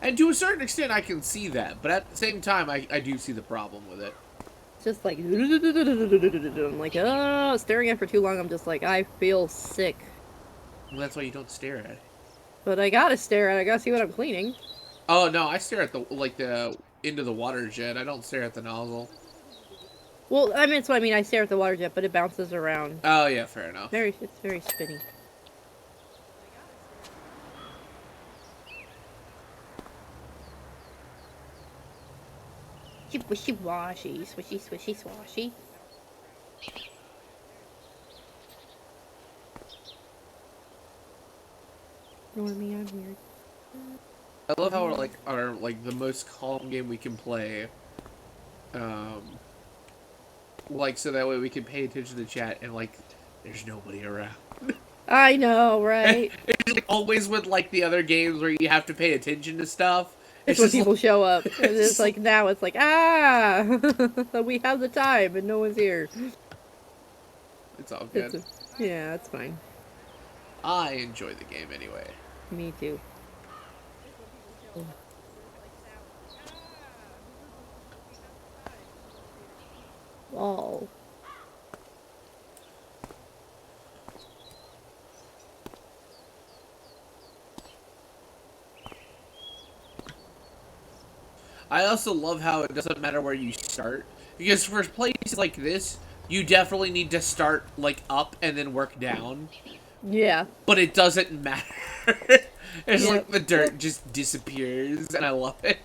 Speaker 2: And to a certain extent, I can see that, but at the same time, I do see the problem with it.
Speaker 1: just like, I'm like, oh, staring at it for too long. I'm just like, I feel sick.
Speaker 2: Well, that's why you don't stare at it.
Speaker 1: But I gotta stare at it. I gotta see what I'm cleaning.
Speaker 2: Oh no, I stare at the into the water jet. I don't stare at the nozzle.
Speaker 1: Well, I mean, that's what I mean. I stare at the water jet, but it bounces around.
Speaker 2: Oh yeah, fair enough.
Speaker 1: It's very spinny. Swishy washy, swishy swishy swashy. Normie, I'm weird.
Speaker 2: I love how our the most calm game we can play. So that way we can pay attention to the chat and there's nobody around.
Speaker 1: I know, right?
Speaker 2: It's like always with the other games where you have to pay attention to stuff.
Speaker 1: It's when people show up. And it's like now it's like we have the time and no one's here.
Speaker 2: It's all good.
Speaker 1: Yeah, it's fine.
Speaker 2: I enjoy the game anyway.
Speaker 1: Me too. Oh.
Speaker 2: I also love how it doesn't matter where you start, because for places like this, you definitely need to start up and then work down.
Speaker 1: Yeah.
Speaker 2: But it doesn't matter. It's like the dirt just disappears, and I love it.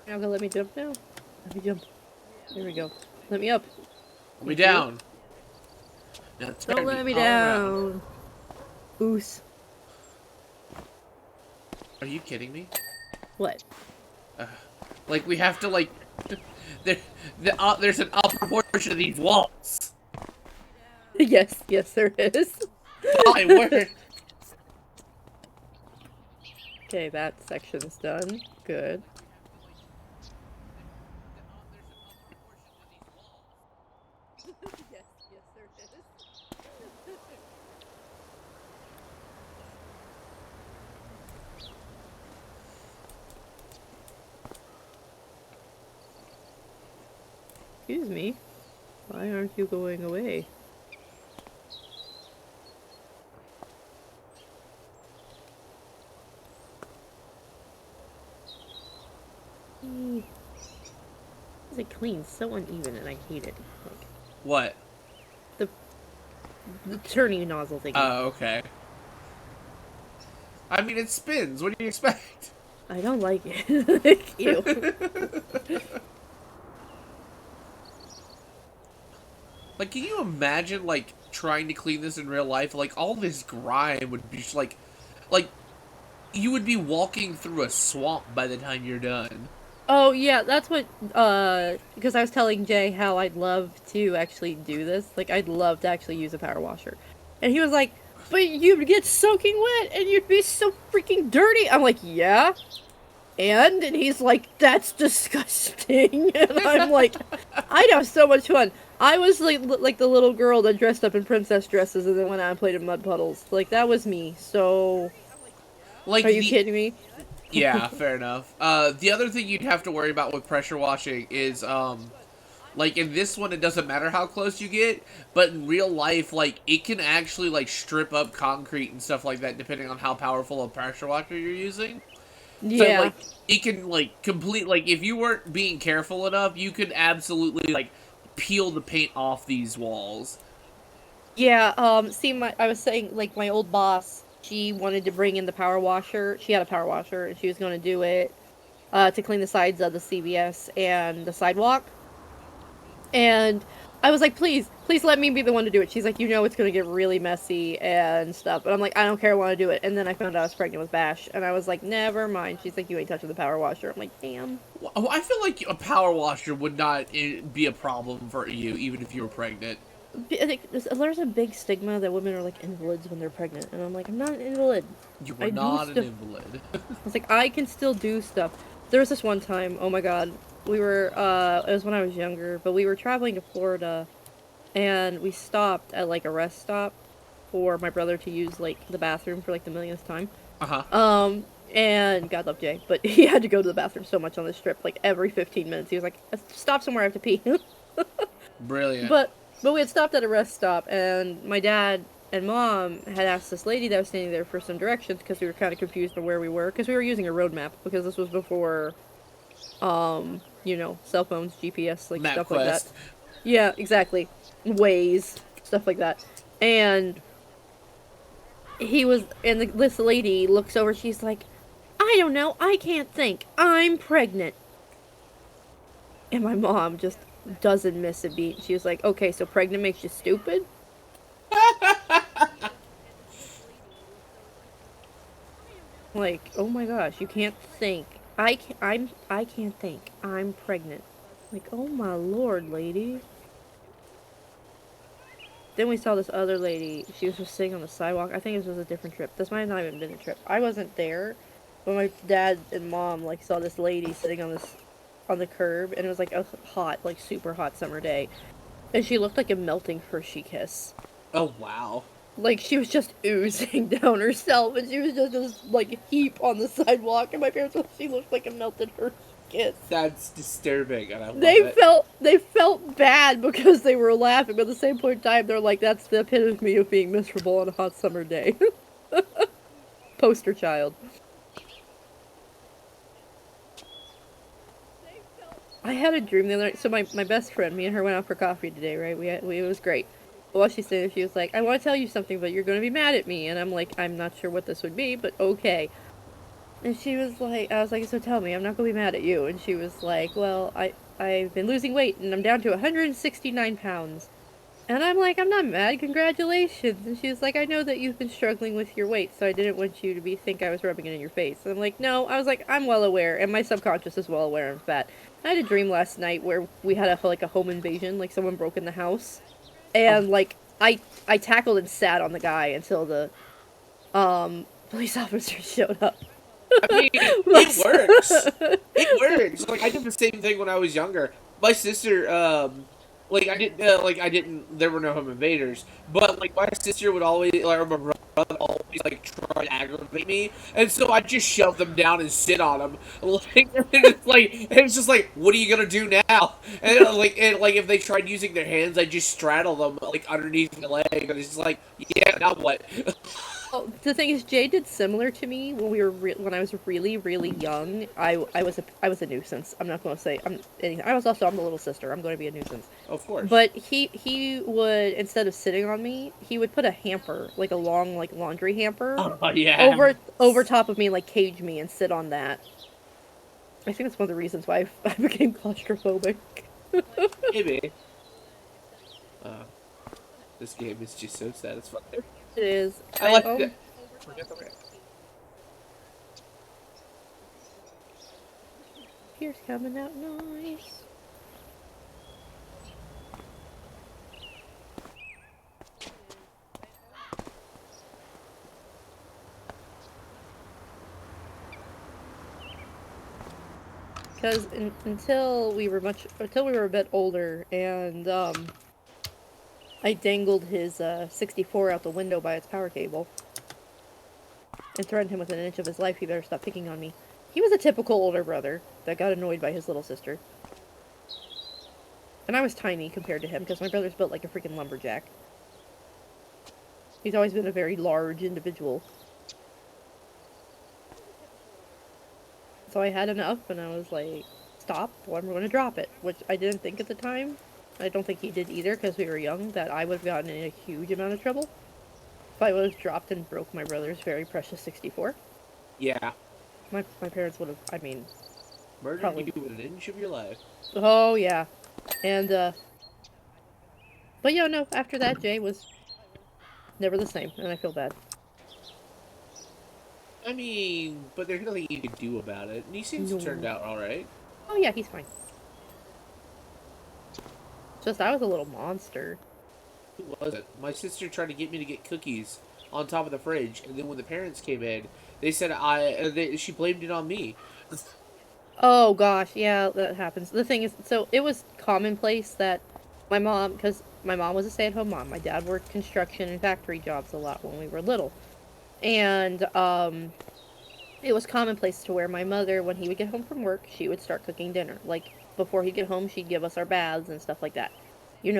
Speaker 1: Now go let me jump now. Let me jump. There we go. Let me up.
Speaker 2: Let me down.
Speaker 1: Don't let me down. Oos.
Speaker 2: Are you kidding me?
Speaker 1: What?
Speaker 2: We have to there's an upper portion of these walls.
Speaker 1: Yes, there is.
Speaker 2: My word.
Speaker 1: Okay, that section's done. Good. Yes, there is. Excuse me. Why aren't you going away? It cleans so uneven and I hate it.
Speaker 2: What?
Speaker 1: The turning nozzle thing.
Speaker 2: Oh, okay. I mean, it spins. What do you expect?
Speaker 1: I don't like it. Ew.
Speaker 2: Can you imagine, trying to clean this in real life? All this grime would be just, you would be walking through a swamp by the time you're done.
Speaker 1: Oh, yeah, that's what, because I was telling Jay how I'd love to actually do this. I'd love to actually use a power washer. And he was like, but you'd get soaking wet and you'd be so freaking dirty. I'm like, yeah. And he's like, that's disgusting. And I'm like, I'd have so much fun. I was like the little girl that dressed up in princess dresses and then went out and played in mud puddles. That was me. So, are you kidding me?
Speaker 2: Yeah, fair enough. The other thing you'd have to worry about with pressure washing is, in this one, it doesn't matter how close you get, but in real life, it can actually, strip up concrete and stuff like that, depending on how powerful a pressure washer you're using.
Speaker 1: Yeah.
Speaker 2: So, it can, if you weren't being careful enough, you could absolutely, peel the paint off these walls.
Speaker 1: Yeah, see, I was saying, my old boss, she wanted to bring in the power washer. She had a power washer, and she was going to do it, to clean the sides of the CVS and the sidewalk. And I was like, please let me be the one to do it. She's like, it's going to get really messy and stuff. But I'm like, I don't care, I want to do it. And then I found out I was pregnant with Bash, and I was like, never mind. She's like, you ain't touching the power washer. I'm like, damn.
Speaker 2: Well, I feel like a power washer would not be a problem for you, even if you were pregnant.
Speaker 1: There's a big stigma that women are invalids when they're pregnant, and I'm like, I'm not an invalid.
Speaker 2: You are not an invalid.
Speaker 1: I was like, I can still do stuff. There was this one time, oh my god, we were, it was when I was younger, but we were traveling to Florida, and we stopped at a rest stop for my brother to use the bathroom for the millionth time. And God love Jay, but he had to go to the bathroom so much on this trip, like every 15 minutes. He was like, "Stop somewhere, I have to pee."
Speaker 2: Brilliant.
Speaker 1: But we had stopped at a rest stop, and my dad and mom had asked this lady that was standing there for some directions because we were kind of confused on where we were because we were using a road map because this was before, you know, cell phones, GPS, like stuff like that. Yeah, exactly. Waze, stuff like that. And this lady looks over, she's like, "I don't know, I can't think. I'm pregnant." And my mom just doesn't miss a beat. She was like, "Okay, so pregnant makes you stupid?" Like, oh my gosh, you can't think. I can't think. I'm pregnant. Like, oh my lord, lady. Then we saw this other lady. She was just sitting on the sidewalk. I think this was a different trip. This might not even been a trip. I wasn't there, but my dad and mom like saw this lady sitting on the curb, and it was like a hot, like super hot summer day, and she looked like a melting Hershey kiss.
Speaker 2: Oh wow.
Speaker 1: Like she was just oozing down herself, and she was just this like heap on the sidewalk. And my parents, she looked like a melted Hershey kiss.
Speaker 2: That's disturbing, and I love it.
Speaker 1: They felt bad because they were laughing, but at the same point in time, they're like, "That's the epitome of being miserable on a hot summer day." Poster child. I had a dream the other night. So my best friend, me and her went out for coffee today, right? It was great. But while she's sitting there, she was like, "I want to tell you something, but you're going to be mad at me." And I'm like, "I'm not sure what this would be, but okay." And she was like, I was like, "So tell me, I'm not going to be mad at you." And she was like, "Well, I've been losing weight, and I'm down to 169 pounds." And I'm like, "I'm not mad, congratulations." And she was like, "I know that you've been struggling with your weight, so I didn't want you to think I was rubbing it in your face." And I'm like, "No," I was like, "I'm well aware, and my subconscious is well aware I'm fat." I had a dream last night where we had a home invasion, like someone broke in the house. And like I tackled and sat on the guy until the police officer showed up.
Speaker 2: I mean, it works. It works. Like I did the same thing when I was younger. My sister, I didn't. There were no home invaders, but like my sister would always, like, or my brother always like try to aggravate me, and so I just shove them down and sit on them. Like, it's just like, what are you gonna do now? And if they tried using their hands, I just straddle them like underneath my leg, and it's just like, yeah, now what?
Speaker 1: Oh, the thing is, Jay did similar to me when when I was really really young. I was a nuisance. I'm not going to say I'm anything. I'm the little sister. I'm going to be a nuisance.
Speaker 2: Of course.
Speaker 1: But he would, instead of sitting on me, he would put a hamper, like a long like laundry hamper,
Speaker 2: Oh yeah.
Speaker 1: over top of me, like cage me and sit on that. I think that's one of the reasons why I became claustrophobic.
Speaker 2: Maybe. This game is just so satisfying.
Speaker 1: It is.
Speaker 2: I like it.
Speaker 1: Here's coming out nice. Because until we were a bit older, and I dangled his 64 out the window by its power cable and threatened him with an inch of his life. He better stop picking on me. He was a typical older brother that got annoyed by his little sister. And I was tiny compared to him because my brother's built like a freaking lumberjack. He's always been a very large individual. So I had enough, and I was like, "Stop, or I'm going to drop it," which I didn't think at the time. I don't think he did either, because we were young, that I would have gotten in a huge amount of trouble if I would have dropped and broke my brother's very precious 64.
Speaker 2: Yeah.
Speaker 1: My parents would have, I mean...
Speaker 2: Murdered
Speaker 1: probably.
Speaker 2: you with an inch of your life.
Speaker 1: Oh, yeah. And, but yeah, no, after that, Jay was never the same, and I feel bad.
Speaker 2: I mean, but there's nothing you can do about it. And he seems to have turned out alright.
Speaker 1: Oh, yeah, he's fine. Just, I was a little monster.
Speaker 2: Who was it? My sister tried to get me to get cookies on top of the fridge, and then when the parents came in, they said she blamed it on me.
Speaker 1: Oh, gosh, yeah, that happens. The thing is, so, it was commonplace that my mom, because my mom was a stay-at-home mom. My dad worked construction and factory jobs a lot when we were little. And, it was commonplace to where my mother, when he would get home from work, she would start cooking dinner. Like, before he'd get home, she'd give us our baths and stuff like that.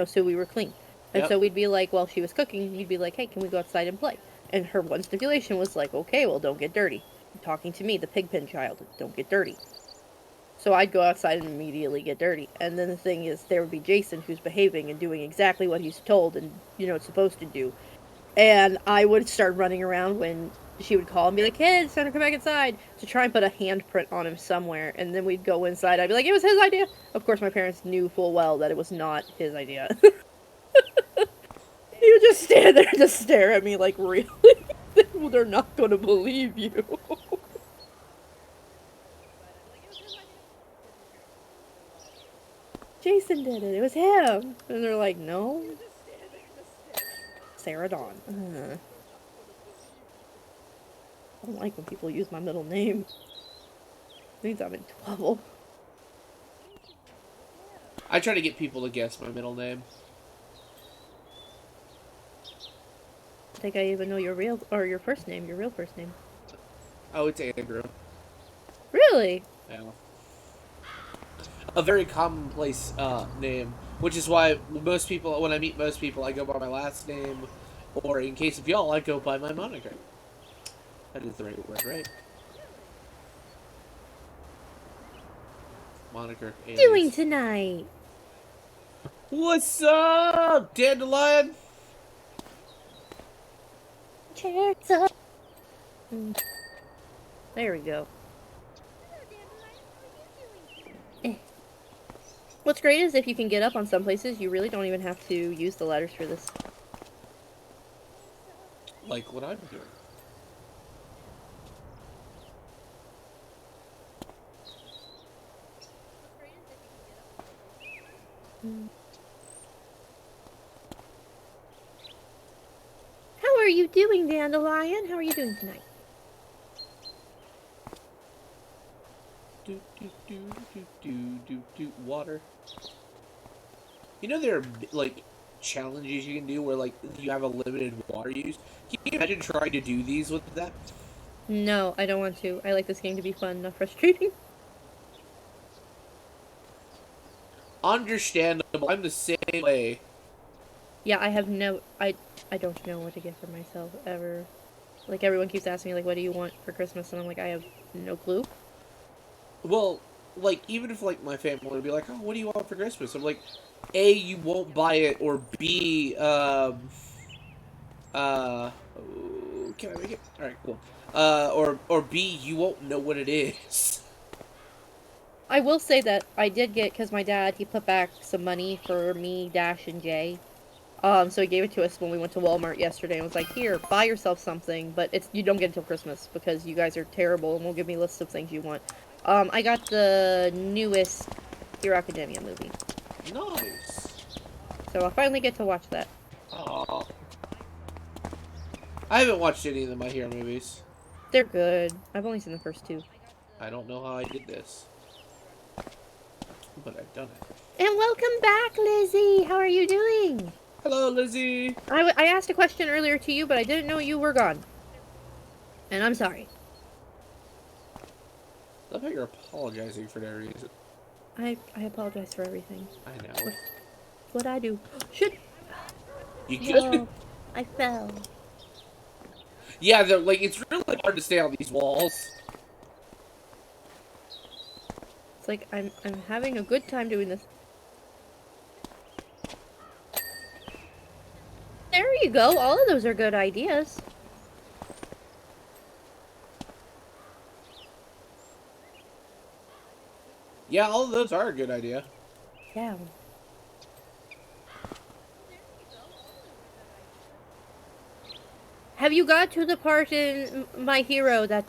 Speaker 1: So we were clean. And
Speaker 2: Yep.
Speaker 1: so we'd be like, while she was cooking, we'd be like, hey, can we go outside and play? And her one stipulation was like, okay, well, don't get dirty. Talking to me, the pigpen child, don't get dirty. So I'd go outside and immediately get dirty. And then the thing is, there would be Jason who's behaving and doing exactly what he's told and, it's supposed to do. And I would start running around when she would call and be like, hey, it's time to come back inside, to try and put a handprint on him somewhere. And then we'd go inside. I'd be like, it was his idea. Of course, my parents knew full well that it was not his idea. He would just stand there and just stare at me like, really? They're not going to believe you. Jason did it. It was him. And they're like, no. Sarah Dawn. I don't like when people use my middle name. It means I'm in trouble.
Speaker 2: I try to get people to guess my middle name.
Speaker 1: I think I even know your real first name. Your real first name.
Speaker 2: Oh, it's Andrew.
Speaker 1: Really?
Speaker 2: Yeah. A very commonplace name, which is why most people, when I meet most people, I go by my last name, or in case of y'all, I go by my moniker. That is the right word, right? Moniker. Alias.
Speaker 1: Doing tonight.
Speaker 2: What's up, Dandelion?
Speaker 1: Cheers up. There we go. What's great is if you can get up on some places, you really don't even have to use the ladders for this.
Speaker 2: Like what I'm doing.
Speaker 1: How are you doing, Dandelion? How are you doing tonight?
Speaker 2: Water. You know there are like challenges you can do where like you have a limited water use. Can you imagine trying to do these with that?
Speaker 1: No, I don't want to. I like this game to be fun, not frustrating.
Speaker 2: Understandable. I'm the same way.
Speaker 1: Yeah, I don't know what to get for myself ever. Like, everyone keeps asking me, like, what do you want for Christmas? And I'm like, I have no clue.
Speaker 2: Well, like, even if, like, my family would be like, oh, what do you want for Christmas? I'm like, A, you won't buy it, or B, oh, can I make it? Alright, cool. Or B, you won't know what it is.
Speaker 1: I will say that I did get, because my dad, he put back some money for me, Dash, and Jay. So he gave it to us when we went to Walmart yesterday and was like, here, buy yourself something, but you don't get it until Christmas because you guys are terrible and won't give me lists of things you want. I got the newest Hero Academia movie.
Speaker 2: Nice.
Speaker 1: So I'll finally get to watch that.
Speaker 2: Aww. I haven't watched any of the My Hero movies.
Speaker 1: They're good. I've only seen the first two.
Speaker 2: I don't know how I did this. But I've done it.
Speaker 1: And welcome back, Lizzie! How are you doing?
Speaker 2: Hello, Lizzie!
Speaker 1: I asked a question earlier to you, but I didn't know you were gone. And I'm sorry.
Speaker 2: I love how you're apologizing for no reason.
Speaker 1: I apologize for everything.
Speaker 2: I know.
Speaker 1: What'd I do? Shit!
Speaker 2: You good?
Speaker 1: No, I fell.
Speaker 2: Yeah, like, it's really hard to stay on these walls.
Speaker 1: It's like, I'm having a good time doing this. There you go. All of those are good ideas.
Speaker 2: Yeah, all of those are a good idea.
Speaker 1: Yeah. Have you got to the part in My Hero that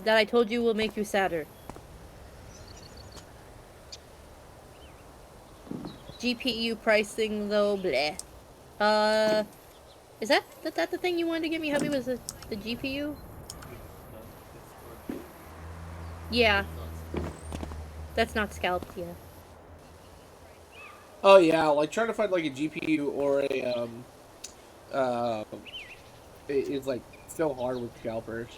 Speaker 1: I told you will make you sadder? GPU pricing though, bleh. Is that the thing you wanted to get me, hubby, was the GPU? Yeah. That's not scalped yet.
Speaker 2: Oh yeah, like trying to find like a GPU or a it's like so hard with scalpers.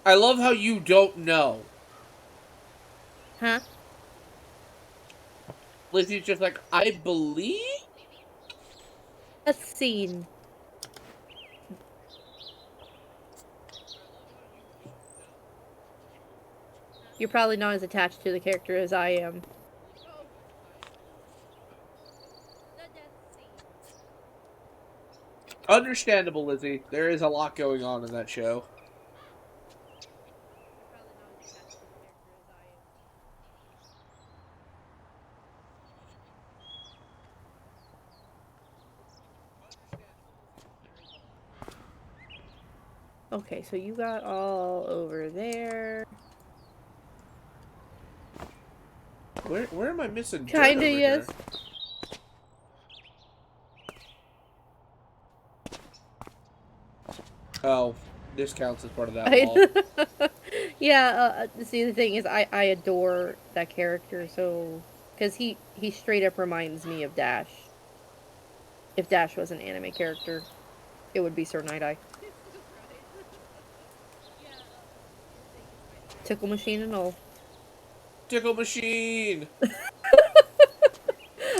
Speaker 2: I love how you don't know.
Speaker 1: Huh?
Speaker 2: Lizzie's just like, I believe?
Speaker 1: A scene. You're probably not as attached to the character as I am.
Speaker 2: Understandable, Lizzie. There is a lot going on in that show.
Speaker 1: Okay, so you got all over there.
Speaker 2: Where am I missing?
Speaker 1: Kinda, yes.
Speaker 2: Oh, this counts as part of that wall.
Speaker 1: Yeah, see, the thing is, I adore that character, so... Because he straight up reminds me of Dash. If Dash was an anime character, it would be Sir Night-Eye. Tickle machine and all.
Speaker 2: Tickle machine!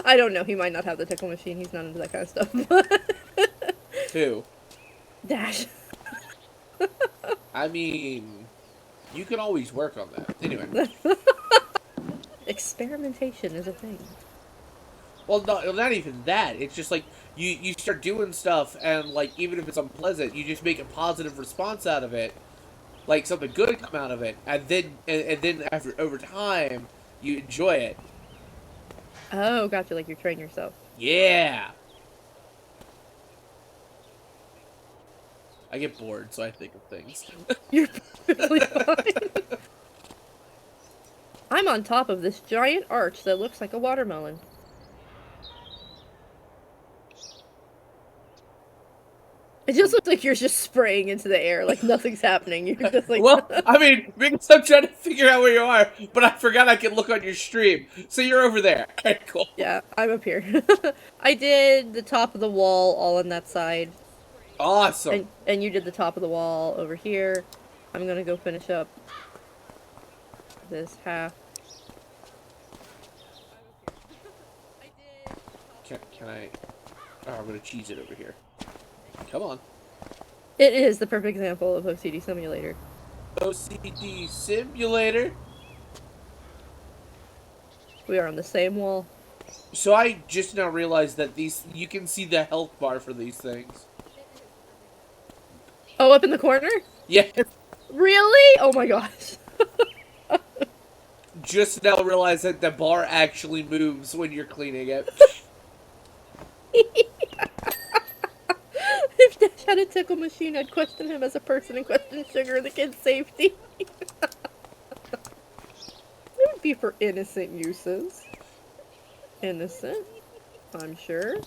Speaker 1: I don't know, he might not have the tickle machine, he's not into that kind of stuff.
Speaker 2: Who?
Speaker 1: Dash.
Speaker 2: I mean, you can always work on that. Anyway.
Speaker 1: Experimentation is a thing.
Speaker 2: Well, not even that. It's just like, you start doing stuff, and, like, even if it's unpleasant, you just make a positive response out of it. Like, something good come out of it. And then over time, you enjoy it.
Speaker 1: Oh, gotcha, like you're training yourself.
Speaker 2: Yeah! I get bored, so I think of things.
Speaker 1: You're perfectly fine. I'm on top of this giant arch that looks like a watermelon. It just looks like you're just spraying into the air, like nothing's happening. You're just like...
Speaker 2: Well, I mean, because I'm trying to figure out where you are, but I forgot I can look on your stream. So you're over there. Okay, cool.
Speaker 1: Yeah, I'm up here. I did the top of the wall all on that side.
Speaker 2: Awesome.
Speaker 1: And you did the top of the wall over here. I'm gonna go finish up this half.
Speaker 2: Can I... Oh, I'm gonna cheese it over here. Come on.
Speaker 1: It is the perfect example of OCD Simulator.
Speaker 2: OCD Simulator?
Speaker 1: We are on the same wall.
Speaker 2: So I just now realized that you can see the health bar for these things.
Speaker 1: Oh, up in the corner?
Speaker 2: Yeah.
Speaker 1: Really? Oh my gosh.
Speaker 2: Just now realized that the bar actually moves when you're cleaning it.
Speaker 1: If Dash had a tickle machine, I'd question him as a person and question Sugar and the kid's safety. It would be for innocent uses. Innocent, I'm sure.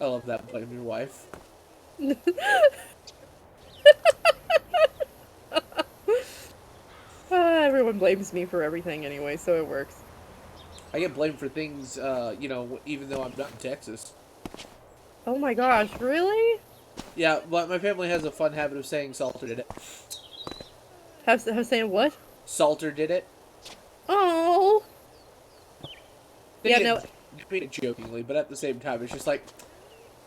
Speaker 2: I love that. Blame your wife.
Speaker 1: Everyone blames me for everything anyway, so it works.
Speaker 2: I get blamed for things, you know, even though I'm not in Texas.
Speaker 1: Oh my gosh, really?
Speaker 2: Yeah, but my family has a fun habit of saying Salter did it.
Speaker 1: Have saying what?
Speaker 2: Salter did it.
Speaker 1: Oh. Yeah, no.
Speaker 2: I mean it jokingly, but at the same time, it's just like,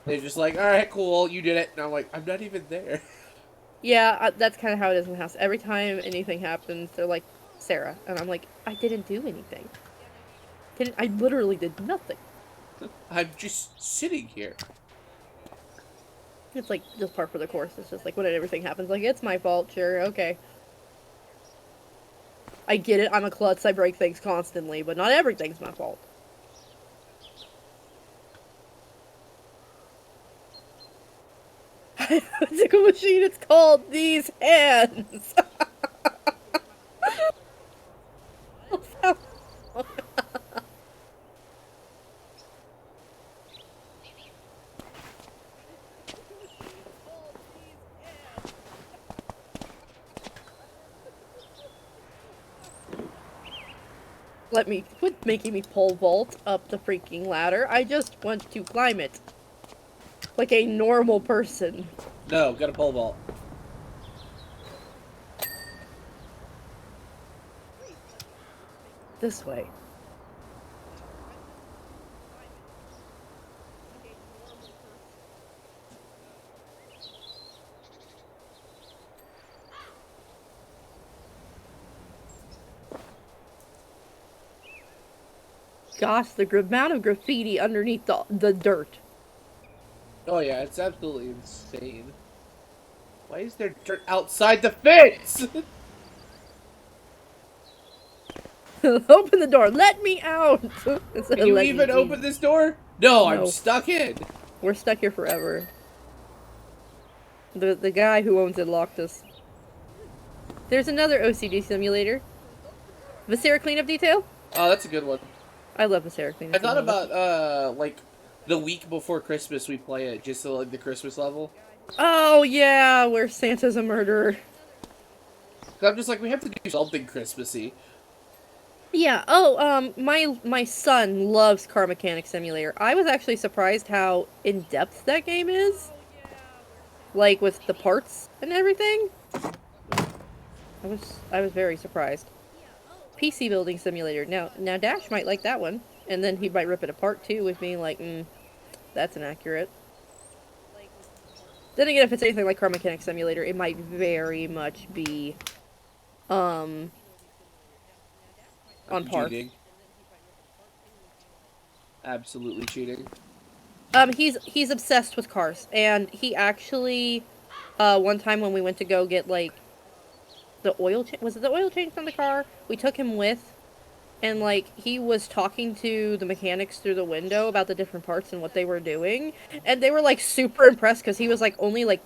Speaker 2: they're just like, alright, cool, you did it. And I'm like, I'm not even there.
Speaker 1: Yeah, that's kind of how it is in the house. Every time anything happens, they're like, Sarah. And I'm like, I didn't do anything. I literally did nothing.
Speaker 2: I'm just sitting here.
Speaker 1: It's like, just par for the course. It's just like, when everything happens, like, it's my fault, sure, okay. I get it, I'm a klutz, I break things constantly, but not everything's my fault. I have a tickle machine, it's called These Hands! Quit making me pole vault up the freaking ladder. I just want to climb it. Like a normal person.
Speaker 2: No, got a pole vault.
Speaker 1: this way. Gosh, the amount of graffiti underneath the dirt.
Speaker 2: Oh yeah, it's absolutely insane. Why is there dirt outside the fence?
Speaker 1: Open the door. Let me out.
Speaker 2: Can you even open this door? No, I'm stuck in.
Speaker 1: We're stuck here forever. The guy who owns it locked us. There's another OCD simulator. Viscera cleanup detail?
Speaker 2: Oh, that's a good one.
Speaker 1: I love Viscera cleanup.
Speaker 2: I thought about, like, the week before Christmas we play it, just to, like, the Christmas level.
Speaker 1: Oh, yeah, where Santa's a murderer.
Speaker 2: I'm just like, we have to do something Christmassy.
Speaker 1: Yeah, oh, my son loves Car Mechanic Simulator. I was actually surprised how in-depth that game is. Like, with the parts and everything. I was very surprised. PC Building Simulator. Now Dash might like that one. And then he might rip it apart, too, with being like, that's inaccurate. Then again, if it's anything like Car Mechanic Simulator, it might very much be, on par.
Speaker 2: Cheating. Absolutely cheating.
Speaker 1: He's obsessed with cars, and he actually, one time when we went to go get, like, the oil was it the oil change on the car? We took him with, and, like, he was talking to the mechanics through the window about the different parts and what they were doing, and they were, like, super impressed, because he was, like, only, like,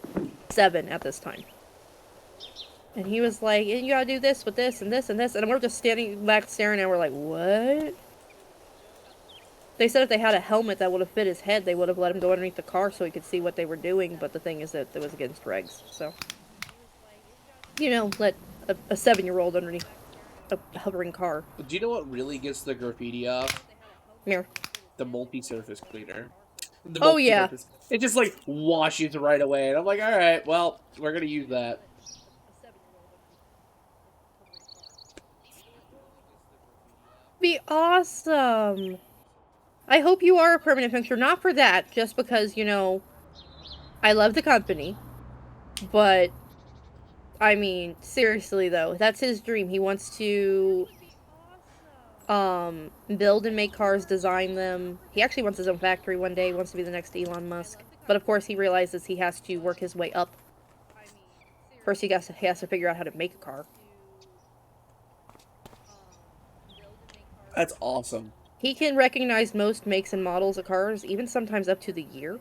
Speaker 1: 7 at this time. And he was like, you gotta do this with this and this and this, and we're just standing back staring, and we're like, what? They said if they had a helmet that would have fit his head, they would have let him go underneath the car so he could see what they were doing, but the thing is that it was against regs, so. You know, let a 7-year-old underneath a hovering car.
Speaker 2: Do you know what really gets the graffiti off?
Speaker 1: Here.
Speaker 2: The multi-surface cleaner.
Speaker 1: Oh, yeah.
Speaker 2: It just, like, washes right away, and I'm like, alright, well, we're gonna use that.
Speaker 1: Be awesome! I hope you are a permanent fixture, not for that, just because, you know, I love the company, but, I mean, seriously though, that's his dream. He wants to, build and make cars, design them. He actually wants his own factory one day, he wants to be the next Elon Musk. But of course he realizes he has to work his way up. First he has to figure out how to make a car.
Speaker 2: That's awesome.
Speaker 1: He can recognize most makes and models of cars, even sometimes up to the year.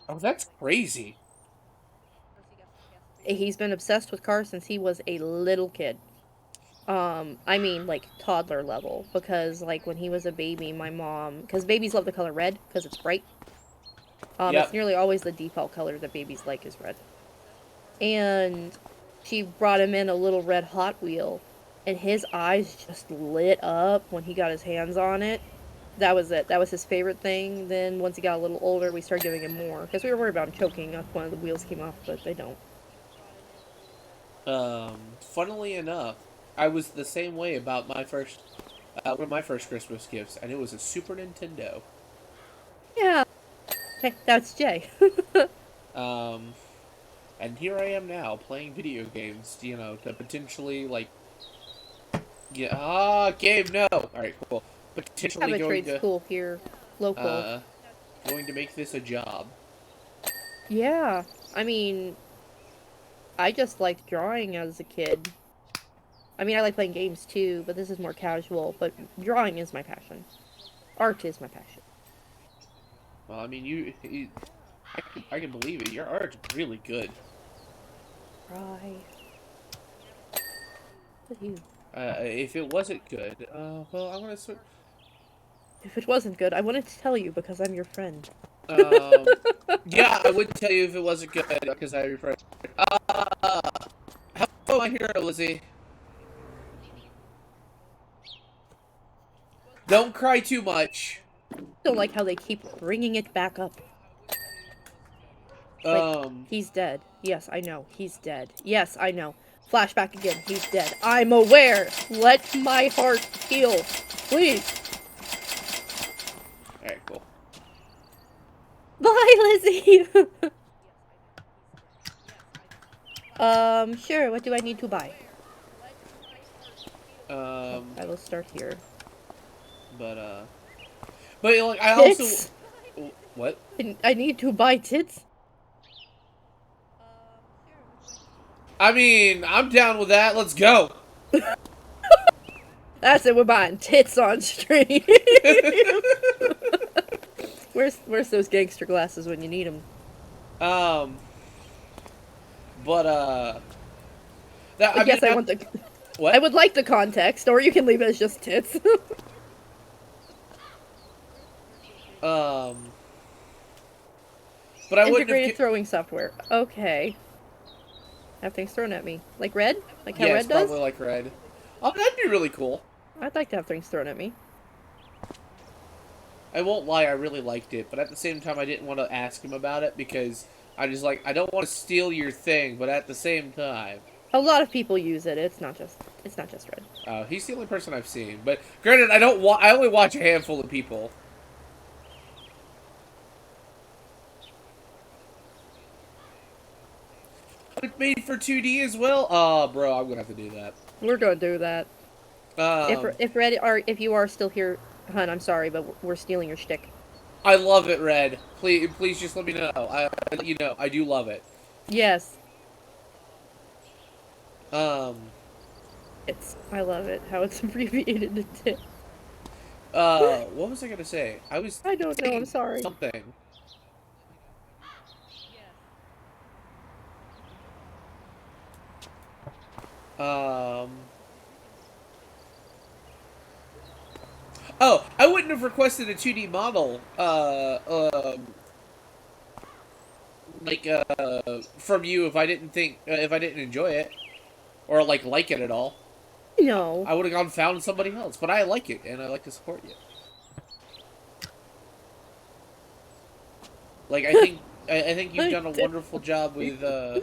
Speaker 2: Oh, that's crazy.
Speaker 1: He's been obsessed with cars since he was a little kid. I mean, like, toddler level. Because, like, when he was a baby, my mom... Because babies love the color red, because it's bright.
Speaker 2: Yep.
Speaker 1: It's nearly always the default color that babies like is red. And she brought him in a little red Hot Wheel, and his eyes just lit up when he got his hands on it. That was it. That was his favorite thing. Then, once he got a little older, we started giving him more. Because we were worried about him choking if one of the wheels came off, but they don't.
Speaker 2: Funnily enough, I was the same way about my first, one of my first Christmas gifts, and it was a Super Nintendo.
Speaker 1: Yeah. Hey, that's Jay.
Speaker 2: And here I am now, playing video games, you know, to potentially, like, Gabe, no! Alright, cool. Potentially
Speaker 1: Have a
Speaker 2: going
Speaker 1: trade
Speaker 2: to,
Speaker 1: school here, local.
Speaker 2: going to make this a job.
Speaker 1: Yeah, I mean, I just liked drawing as a kid. I mean, I like playing games too, but this is more casual, but drawing is my passion. Art is my passion.
Speaker 2: Well, I mean, I can believe it. Your art's really good.
Speaker 1: Right. What are you?
Speaker 2: If it wasn't good, well, I want to...
Speaker 1: If it wasn't good, I wanted to tell you because I'm your friend.
Speaker 2: Yeah, I wouldn't tell you if it wasn't good because I'm your friend. Hello, my hero, Lizzie. Don't cry too much.
Speaker 1: Don't like how they keep bringing it back up. Like, he's dead. Yes, I know. He's dead. Yes, I know. Flashback again. He's dead. I'm aware. Let my heart heal. Please.
Speaker 2: Alright, cool.
Speaker 1: Bye, Lizzie. Sure. What do I need to buy? I will start here.
Speaker 2: But like, I also...
Speaker 1: Tits?
Speaker 2: What?
Speaker 1: I need to buy tits?
Speaker 2: I mean, I'm down with that. Let's go.
Speaker 1: That's it, we're buying tits on stream. Where's those gangster glasses when you need them?
Speaker 2: But
Speaker 1: I guess I want the...
Speaker 2: What?
Speaker 1: I would like the context, or you can leave it as just tits.
Speaker 2: But I wouldn't
Speaker 1: Integrated throwing software. Okay. Have things thrown at me. Like red? Like how red does?
Speaker 2: Probably like red. Oh, that'd be really cool.
Speaker 1: I'd like to have things thrown at me.
Speaker 2: I won't lie, I really liked it, but at the same time I didn't want to ask him about it because I just like, I don't want to steal your thing, but at the same time...
Speaker 1: A lot of people use it. It's not just red.
Speaker 2: He's the only person I've seen. But granted, I only watch a handful of people. It's made for 2D as well? Oh, bro, I'm gonna have to do that.
Speaker 1: We're gonna do that. If you are still here, hun, I'm sorry, but we're stealing your shtick.
Speaker 2: I love it, Red. Please just let me know. You know, I do love it.
Speaker 1: Yes.
Speaker 2: I
Speaker 1: love it, how it's abbreviated to tip.
Speaker 2: What was I gonna say? I
Speaker 1: don't know, I'm sorry.
Speaker 2: Something. Oh, I wouldn't have requested a 2D model, from you if I didn't enjoy it. Or, like it at all.
Speaker 1: No.
Speaker 2: I would have gone and found somebody else, but I like it, and I like to support you. Like, I think you've done a wonderful job with,
Speaker 1: I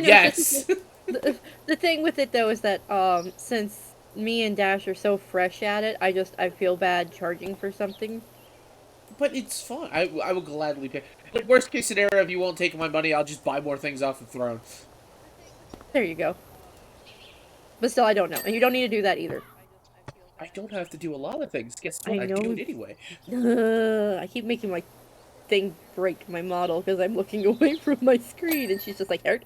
Speaker 1: know.
Speaker 2: Yes!
Speaker 1: The thing with it, though, is that, since me and Dash are so fresh at it, I feel bad charging for something.
Speaker 2: But it's fun. I will gladly pay. Like, worst case scenario, if you won't take my money, I'll just buy more things off the throne.
Speaker 1: There you go. But still, I don't know. And you don't need to do that either.
Speaker 2: I don't have to do a lot of things. Guess what? I do it anyway.
Speaker 1: I keep making my thing break my model because I'm looking away from my screen and she's just like, hurt.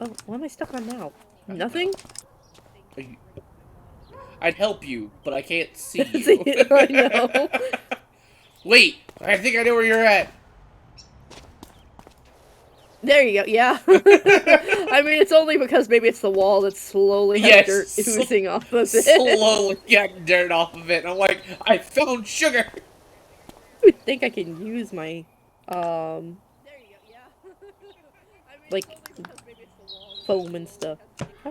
Speaker 1: Oh, what am I stuck on now? Nothing?
Speaker 2: I'd help you, but I can't see you.
Speaker 1: I know.
Speaker 2: Wait, I think I know where you're at.
Speaker 1: There you go, yeah. I mean, it's only because maybe it's the wall that's slowly dirt oozing off of it.
Speaker 2: Slowly getting dirt off of it. And I'm like, I found sugar.
Speaker 1: I think I can use my, like, foam and stuff.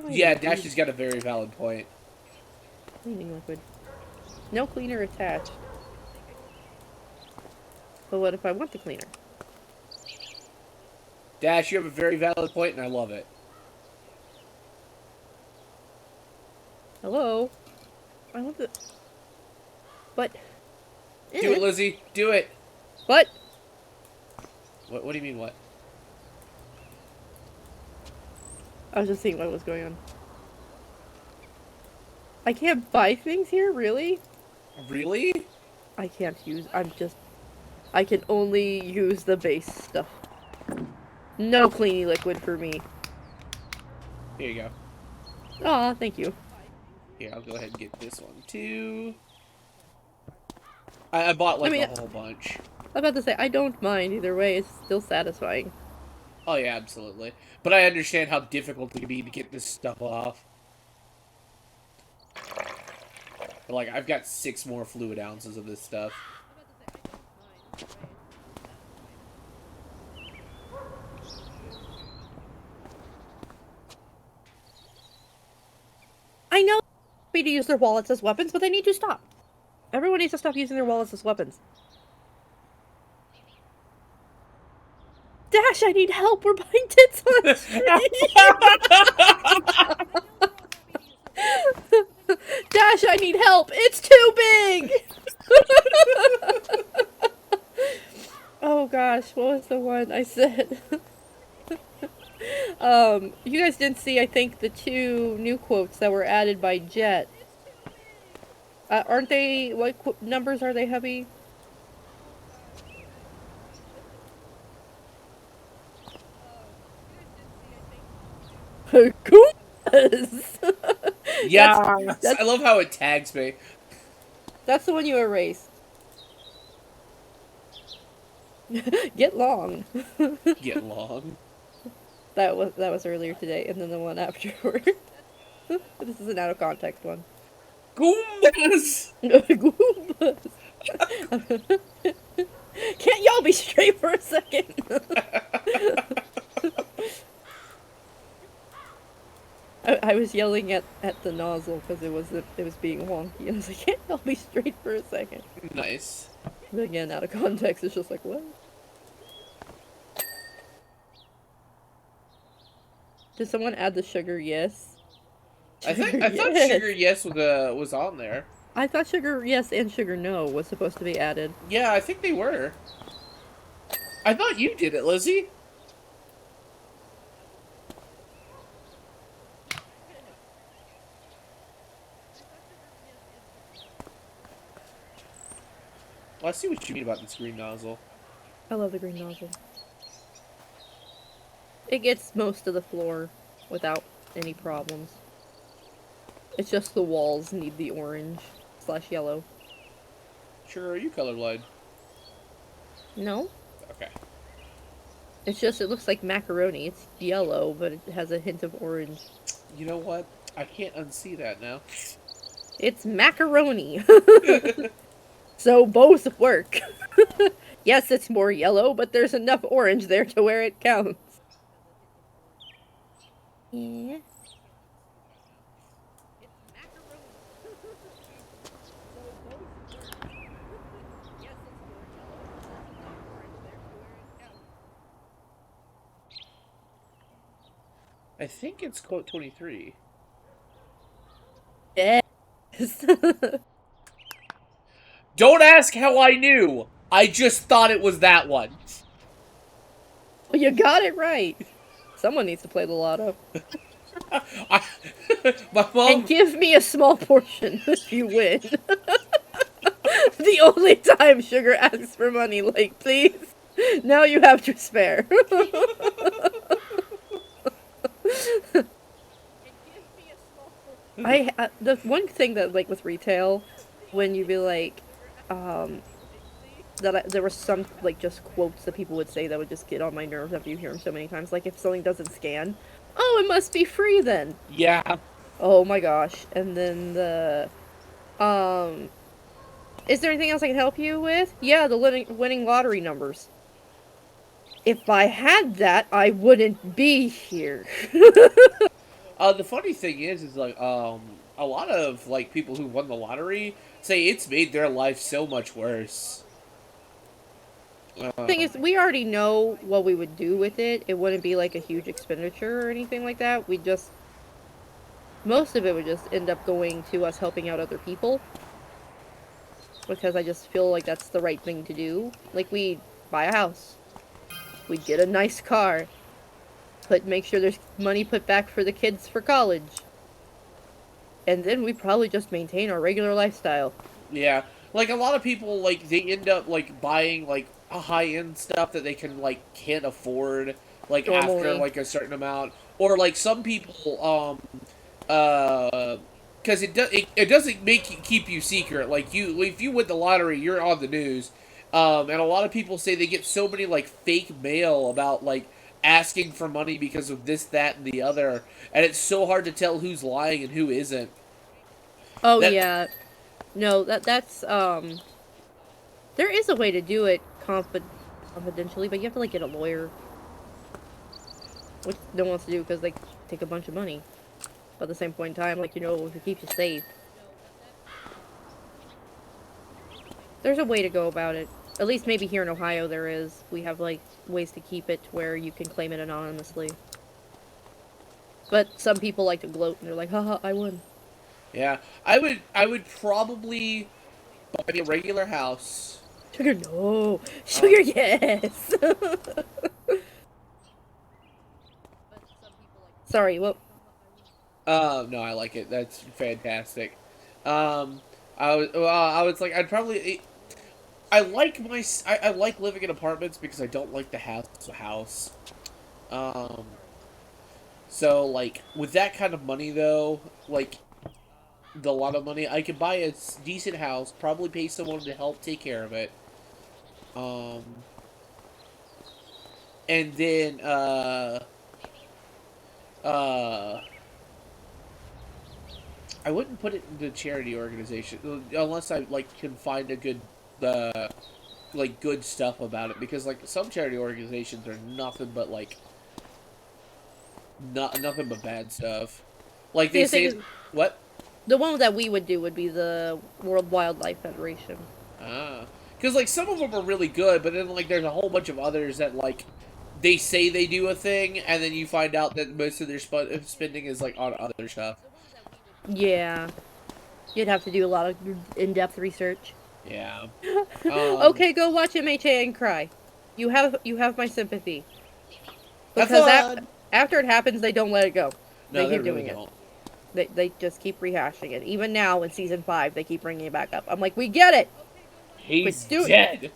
Speaker 2: Yeah, Dash has got a very valid point.
Speaker 1: Cleaning liquid. No cleaner attached. But what if I want the cleaner?
Speaker 2: Dash, you have a very valid point, and I love it.
Speaker 1: Hello? I want the... What?
Speaker 2: Do it, Lizzie. Do it.
Speaker 1: What?
Speaker 2: What do you mean, what?
Speaker 1: I was just seeing what was going on. I can't buy things here? Really?
Speaker 2: Really?
Speaker 1: I can't use... I can only use the base stuff. No cleaning liquid for me.
Speaker 2: Here you go.
Speaker 1: Aw, thank you.
Speaker 2: Here, I'll go ahead and get this one, too. I bought, like, a whole bunch.
Speaker 1: I'm about to say, I don't mind either way. It's still satisfying.
Speaker 2: Oh, yeah, absolutely. But I understand how difficult it can be to get this stuff off. But, like, I've got 6 more fluid ounces of this stuff.
Speaker 1: I know to use their wallets as weapons, but they need to stop. Everyone needs to stop using their wallets as weapons. Dash, I need help. We're buying tits on stream. Dash, I need help. It's too big. Oh gosh, what was the one I said? You guys didn't see, I think, the 2 new quotes that were added by Jet. Aren't they, what numbers are they, hubby? Goombas!
Speaker 2: Yeah, I love how it tags me.
Speaker 1: That's the one you erased. Get long.
Speaker 2: Get long.
Speaker 1: That was earlier today, and then the one afterward. This is an out of context one.
Speaker 2: Goombas!
Speaker 1: Goombas! Can't y'all be straight for a second? I was yelling at the nozzle because it was being wonky. I was like, can't y'all be straight for a second?
Speaker 2: Nice.
Speaker 1: But again, out of context, it's just like, what? Did someone add the sugar yes?
Speaker 2: I thought sugar yes was on there.
Speaker 1: I thought sugar yes and sugar no was supposed to be added.
Speaker 2: Yeah, I think they were. I thought you did it, Lizzie. Well, I see what you mean about this green nozzle.
Speaker 1: I love the green nozzle. It gets most of the floor without any problems. It's just the walls need the orange/yellow.
Speaker 2: Sure, are you colorblind?
Speaker 1: No.
Speaker 2: Okay.
Speaker 1: It's just, it looks like macaroni. It's yellow, but it has a hint of orange.
Speaker 2: You know what? I can't unsee that now.
Speaker 1: It's macaroni. So both work. Yes, it's more yellow, but there's enough orange there to where it counts. Yeah.
Speaker 2: I think it's quote 23.
Speaker 1: Yes.
Speaker 2: Don't ask how I knew. I just thought it was that one.
Speaker 1: You got it right. Someone needs to play the lotto.
Speaker 2: My mom...
Speaker 1: And give me a small portion if you win. The only time Sugar asks for money, like, please. Now you have to spare. The one thing that, like, with retail, when you be like, there were some, like, just quotes that people would say that would just get on my nerves after you hear them so many times. Like, if something doesn't scan, oh, it must be free then.
Speaker 2: Yeah.
Speaker 1: Oh my gosh. And then the, is there anything else I can help you with? Yeah, the winning lottery numbers. If I had that, I wouldn't be here.
Speaker 2: The funny thing is like, a lot of, like, people who won the lottery say it's made their life so much worse.
Speaker 1: The thing is, we already know what we would do with it. It wouldn't be, like, a huge expenditure or anything like that. Most of it would just end up going to us helping out other people. Because I just feel like that's the right thing to do. Like, we'd buy a house. We'd get a nice car. Make sure there's money put back for the kids for college. And then we probably just maintain our regular lifestyle.
Speaker 2: Yeah. Like, a lot of people, like, they end up, like, buying, like, a high-end stuff that they can, like, can't afford, like,
Speaker 1: Normally.
Speaker 2: after, like, a certain amount. Or, like, some people, because it doesn't keep you secret. Like, if you win the lottery, you're on the news. And a lot of people say they get so many, like, fake mail about, like, asking for money because of this, that, and the other. And it's so hard to tell who's lying and who isn't.
Speaker 1: Oh, yeah. No, that's, there is a way to do it confidentially, but you have to, like, get a lawyer. Which no one wants to do because they take a bunch of money. But at the same point in time, like, you know, if it keeps you safe. There's a way to go about it. At least maybe here in Ohio there is. We have, like, ways to keep it where you can claim it anonymously. But some people like to gloat and they're like, haha, I won.
Speaker 2: Yeah, I would probably buy me a regular house.
Speaker 1: Sugar, no. Sugar, yes. Sorry, what?
Speaker 2: No, I like it. That's fantastic. I was like, I'd probably. I like I like living in apartments because I don't like the house. Um, so like with that kind of money though, like the lot of money, I could buy a decent house, probably pay someone to help take care of it. Um, and then uh, I wouldn't put it into charity organization unless I like can find a good like good stuff about it, because like some charity organizations are nothing but like nothing but bad stuff. Like they say what?
Speaker 1: The one that we would do would be the World Wildlife Federation.
Speaker 2: Ah, because like some of them are really good, but then like there's a whole bunch of others that like they say they do a thing, and then you find out that most of their spending is like on other stuff.
Speaker 1: Yeah. You'd have to do a lot of in-depth research.
Speaker 2: Yeah.
Speaker 1: Okay, go watch MHA and cry. You have my sympathy.
Speaker 2: Because
Speaker 1: after it happens, they don't let it go.
Speaker 2: No,
Speaker 1: they keep
Speaker 2: really
Speaker 1: doing
Speaker 2: don't.
Speaker 1: it. They just keep rehashing it. Even now in season 5, they keep bringing it back up. I'm like, we get it.
Speaker 2: He's dead.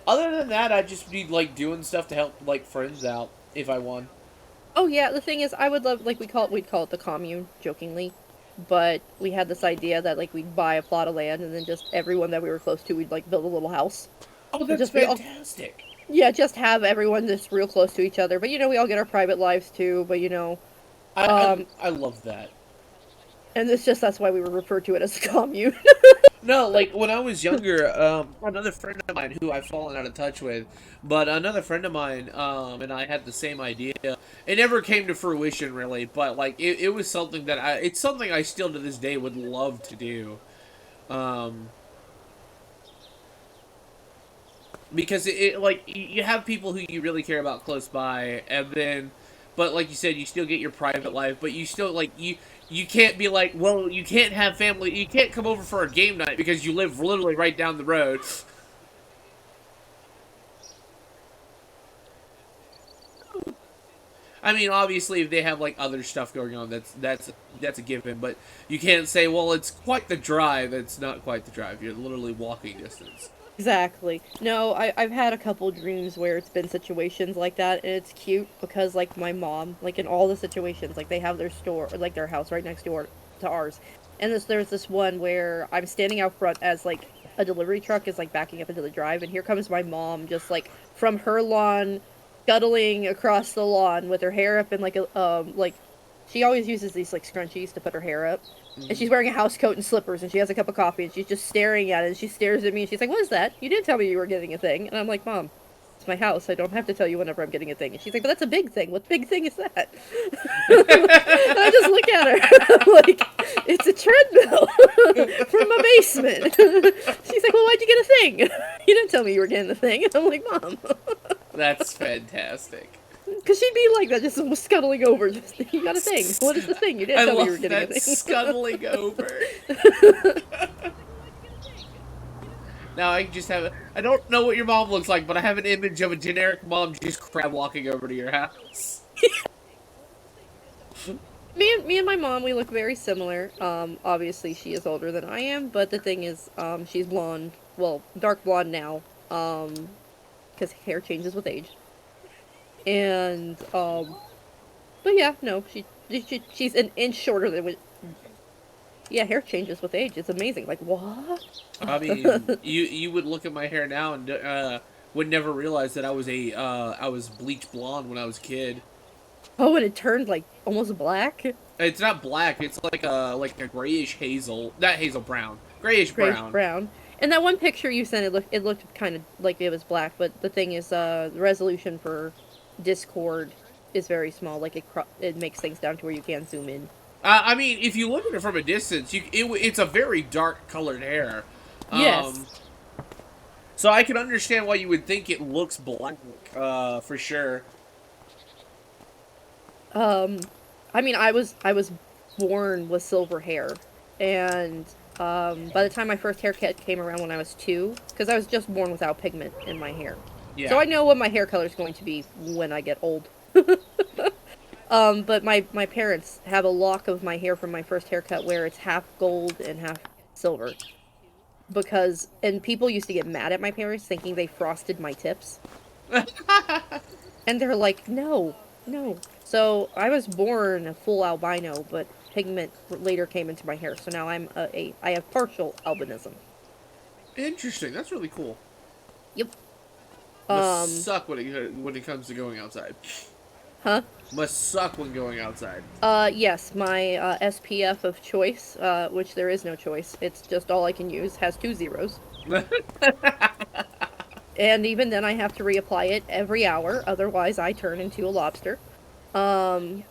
Speaker 2: Other than that, I'd just be like doing stuff to help like friends out if I won.
Speaker 1: Oh yeah, the thing is, I would love, like, we'd call it the commune, jokingly, but we had this idea that like we'd buy a plot of land and then just everyone that we were close to, we'd like build a little house.
Speaker 2: Oh, that's just fantastic.
Speaker 1: Yeah, just have everyone just real close to each other, but we all get our private lives too. But
Speaker 2: I love that.
Speaker 1: And it's just that's why we were referred to it as a commune.
Speaker 2: No, like when I was younger, another friend of mine who I've fallen out of touch with, but another friend of mine, and I had the same idea. It never came to fruition really, but like it was something that it's something I still to this day would love to do. Because it like you have people who you really care about close by, and then, but like you said, you still get your private life, but you still like you can't be like, well, you can't have family, you can't come over for a game night because you live literally right down the road. I mean, obviously, if they have like other stuff going on, that's a given. But you can't say, well, it's quite the drive. It's not quite the drive. You're literally walking distance.
Speaker 1: Exactly. No, I've had a couple dreams where it's been situations like that, and it's cute because, like, my mom, like, in all the situations, like, they have their store, like, their house right next door to ours. And there's this one where I'm standing out front as, like, a delivery truck is, like, backing up into the drive, and here comes my mom just, like, from her lawn, scuttling across the lawn with her hair up in, like, like, she always uses these, like, scrunchies to put her hair up. And she's wearing a house coat and slippers, and she has a cup of coffee, and she's just staring at it, and she stares at me, and she's like, what is that? You didn't tell me you were getting a thing. And I'm like, Mom, it's my house. I don't have to tell you whenever I'm getting a thing. And she's like, but that's a big thing. What big thing is that? And I just look at her, I'm like, it's a treadmill from my basement. She's like, well, why'd you get a thing? You didn't tell me you were getting a thing. And I'm like, Mom.
Speaker 2: That's fantastic.
Speaker 1: Because she'd be like that, just scuttling over. Just, you got a thing. What is the thing? You didn't tell me you were getting a thing.
Speaker 2: Scuttling over. Now I just have I don't know what your mom looks like, but I have an image of a generic mom just crab walking over to your house.
Speaker 1: Me and my mom, we look very similar. Obviously she is older than I am, but the thing is, she's blonde. Well, dark blonde now. Because hair changes with age. And, but yeah, no, she's an inch shorter than yeah, hair changes with age. It's amazing. Like, what?
Speaker 2: I mean, you would look at my hair now and would never realize that I was bleach blonde when I was a kid.
Speaker 1: Oh, and it turned like almost black.
Speaker 2: It's not black. It's like a grayish hazel, not hazel brown, grayish brown.
Speaker 1: Brown. And that one picture you sent, it looked kind of like it was black. But the thing is, the resolution for Discord is very small. Like it makes things down to where you can't zoom in.
Speaker 2: I mean, if you look at it from a distance, it's a very dark colored hair.
Speaker 1: Yes.
Speaker 2: So I can understand why you would think it looks black, for sure.
Speaker 1: I mean, I was born with silver hair, and by the time my first haircut came around when I was 2, because I was just born without pigment in my hair,
Speaker 2: Yeah.
Speaker 1: so I know what my hair color is going to be when I get old. But my parents have a lock of my hair from my first haircut where it's half gold and half silver. And people used to get mad at my parents thinking they frosted my tips. And they're like, no, no. So I was born a full albino, but pigment later came into my hair. So now I have partial albinism.
Speaker 2: Interesting. That's really cool.
Speaker 1: Yep.
Speaker 2: Must suck when it comes to going outside.
Speaker 1: Huh?
Speaker 2: Must suck when going outside.
Speaker 1: Yes, my SPF of choice, which there is no choice. It's just all I can use, has 2 zeros. And even then I have to reapply it every hour, otherwise I turn into a lobster. I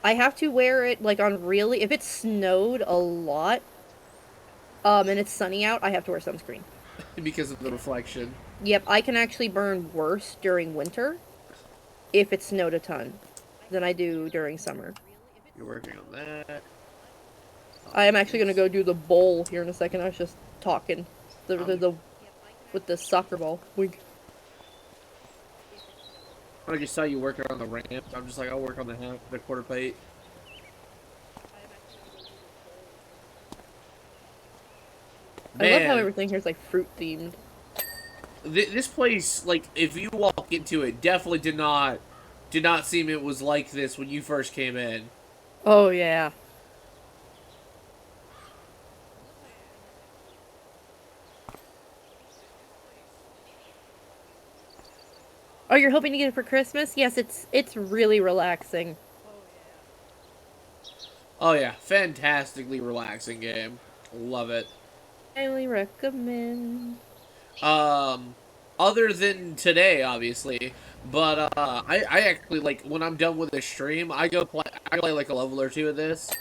Speaker 1: have to wear it, like, if it snowed a lot, and it's sunny out, I have to wear sunscreen.
Speaker 2: Because of the reflection.
Speaker 1: Yep, I can actually burn worse during winter if it snowed a ton than I do during summer.
Speaker 2: You're working on that.
Speaker 1: I am actually gonna go do the bowl here in a second. I was just talking with the soccer ball. Wink.
Speaker 2: I just saw you working on the ramp. I'm just like, I'll work on the quarter plate.
Speaker 1: I love how everything here is like fruit themed.
Speaker 2: This place, like, if you walk into it, definitely did not seem it was like this when you first came in.
Speaker 1: Oh yeah. Oh, you're hoping to get it for Christmas? Yes, it's really relaxing.
Speaker 2: Oh yeah, fantastically relaxing game. Love it.
Speaker 1: Highly recommend.
Speaker 2: Other than today, obviously, but I actually, like, when I'm done with the stream, I play like a level or 2 of this,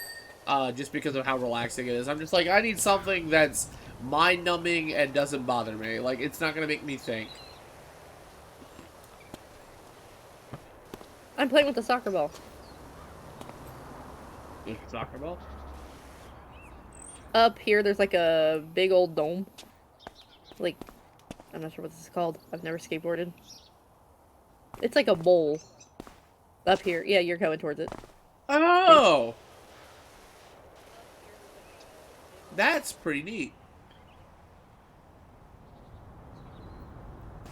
Speaker 2: just because of how relaxing it is. I'm just like, I need something that's mind-numbing and doesn't bother me. Like, it's not gonna make me think.
Speaker 1: I'm playing with the soccer ball.
Speaker 2: Soccer ball?
Speaker 1: Up here, there's like a big old dome. Like, I'm not sure what this is called. I've never skateboarded. It's like a bowl. Up here. Yeah, you're going towards it.
Speaker 2: Oh! That's pretty neat.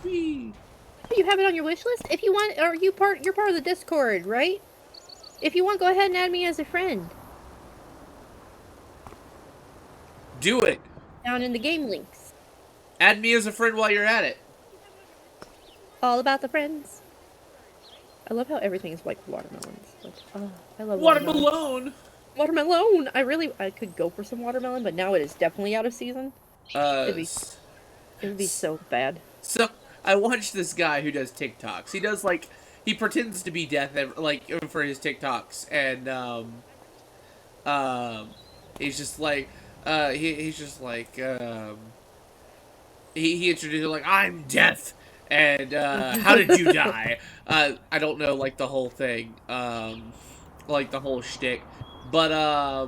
Speaker 2: Whee!
Speaker 1: You have it on your wish list? If you want, you're part of the Discord, right? If you want, go ahead and add me as a friend.
Speaker 2: Do it!
Speaker 1: Down in the game links.
Speaker 2: Add me as a friend while you're at it.
Speaker 1: All about the friends. I love how everything is like watermelons. Like, oh, I love
Speaker 2: Watermelon!
Speaker 1: Watermelon! I could go for some watermelon, but now it is definitely out of season. It would be so bad.
Speaker 2: So, I watched this guy who does TikToks. He does, like, he pretends to be deaf, like, for his TikToks, and, he's just like, he introduced it like, I'm deaf, and, how did you die? I don't know, like, the whole thing, like, the whole shtick, but,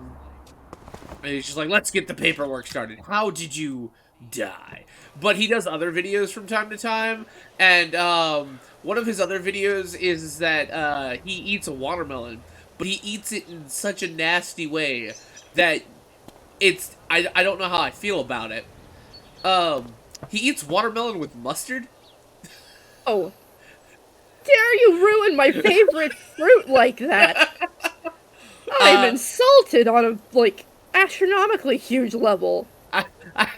Speaker 2: he's just like, let's get the paperwork started. How did you die? But he does other videos from time to time, and, one of his other videos is that, he eats a watermelon, but he eats it in such a nasty way that I don't know how I feel about it. He eats watermelon with mustard?
Speaker 1: Oh. Dare you ruin my favorite fruit like that? I'm insulted on a, like, astronomically huge level.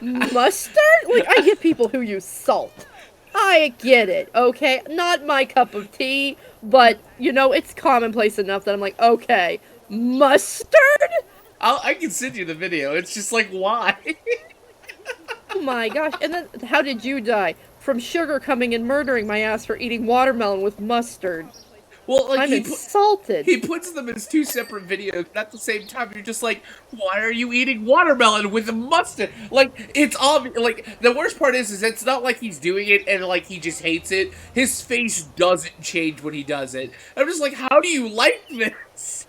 Speaker 1: Mustard? Like, I get people who use salt. I get it, okay? Not my cup of tea, but, you know, it's commonplace enough that I'm like, okay, mustard?
Speaker 2: I can send you the video. It's just like, why?
Speaker 1: Oh my gosh. And then, how did you die? From sugar coming and murdering my ass for eating watermelon with mustard.
Speaker 2: Well, like
Speaker 1: I'm insulted.
Speaker 2: he puts them as two separate videos, but at the same time, you're just like, why are you eating watermelon with mustard? Like, it's obvious. Like, the worst part is it's not like he's doing it and, like, he just hates it. His face doesn't change when he does it. I'm just like, how do you like this?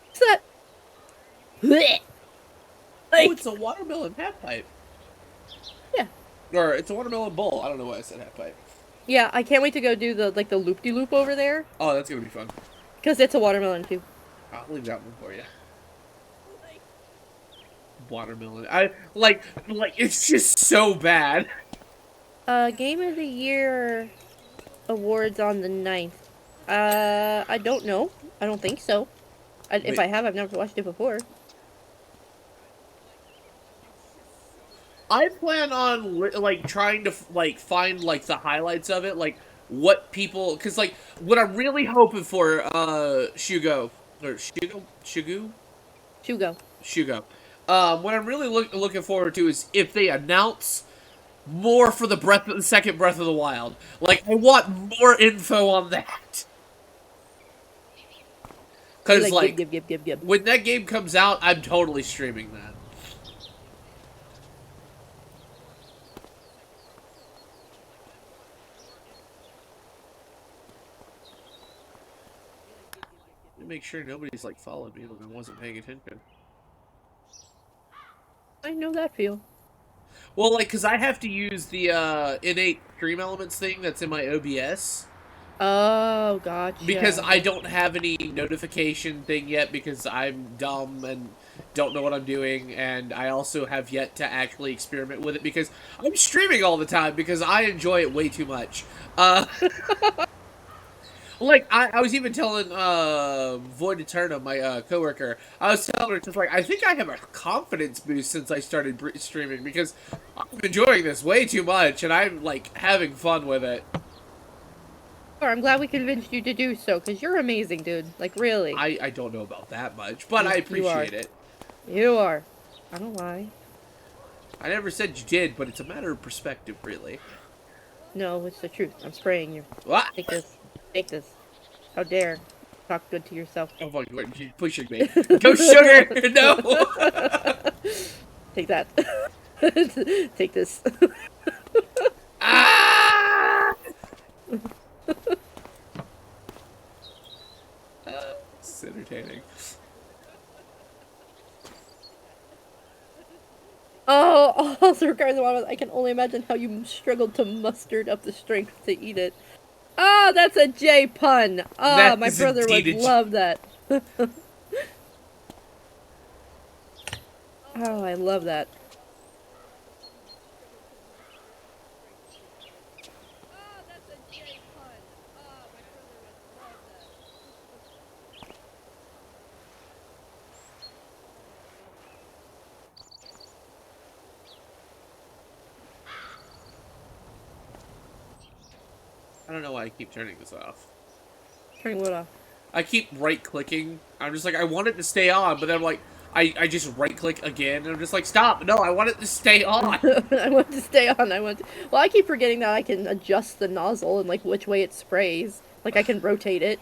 Speaker 1: What's that? Blech.
Speaker 2: Oh, it's a watermelon half pipe.
Speaker 1: Yeah.
Speaker 2: Or it's a watermelon bowl. I don't know why I said half pipe.
Speaker 1: Yeah, I can't wait to go do the loop-de-loop over there.
Speaker 2: Oh, that's gonna be fun.
Speaker 1: Because it's a watermelon too.
Speaker 2: I'll leave that one for you. Watermelon. I like it's just so bad.
Speaker 1: Game of the Year awards on the 9th. I don't know. I don't think so. If I have, I've never watched it before.
Speaker 2: I plan on like trying to like find like the highlights of it, like what people, because like what I'm really hoping for, Shugo or Shugo. What I'm really looking forward to is if they announce more for the second Breath of the Wild. Like, I want more info on that. Because like when that game comes out, I'm totally streaming that. Make sure nobody's like following me when I wasn't paying attention.
Speaker 1: I know that feel.
Speaker 2: Well, like, cause I have to use the innate stream elements thing that's in my OBS.
Speaker 1: Oh, gotcha.
Speaker 2: Because I don't have any notification thing yet because I'm dumb and don't know what I'm doing, and I also have yet to actually experiment with it because I'm streaming all the time because I enjoy it way too much. Like, I was even telling, Void Eterna, my, coworker, I was telling her, just like, I think I have a confidence boost since I started streaming, because I'm enjoying this way too much, and I'm, like, having fun with it.
Speaker 1: I'm glad we convinced you to do so, because you're amazing, dude. Like, really.
Speaker 2: I don't know about that much, but I appreciate it.
Speaker 1: You are. I don't lie.
Speaker 2: I never said you did, but it's a matter of perspective, really.
Speaker 1: No, it's the truth. I'm spraying you.
Speaker 2: What?
Speaker 1: Take this. Take this. How dare. Talk good to yourself.
Speaker 2: Oh my god, you're pushing me. Go sugar! No!
Speaker 1: Take that. Take this.
Speaker 2: Ah! It's entertaining.
Speaker 1: Oh, also regarding the one, I can only imagine how you struggled to muster up the strength to eat it. Ah, that's a J pun. Ah, my brother would love that. Oh, I love that.
Speaker 2: I don't know why I keep turning this off.
Speaker 1: Turning what off?
Speaker 2: I keep right-clicking. I'm just like, I want it to stay on, but then I'm like, I just right-click again, and I'm just like, stop! No, I want it to stay on!
Speaker 1: I want it to stay on, Well, I keep forgetting that I can adjust the nozzle and, like, which way it sprays. Like, I can rotate it.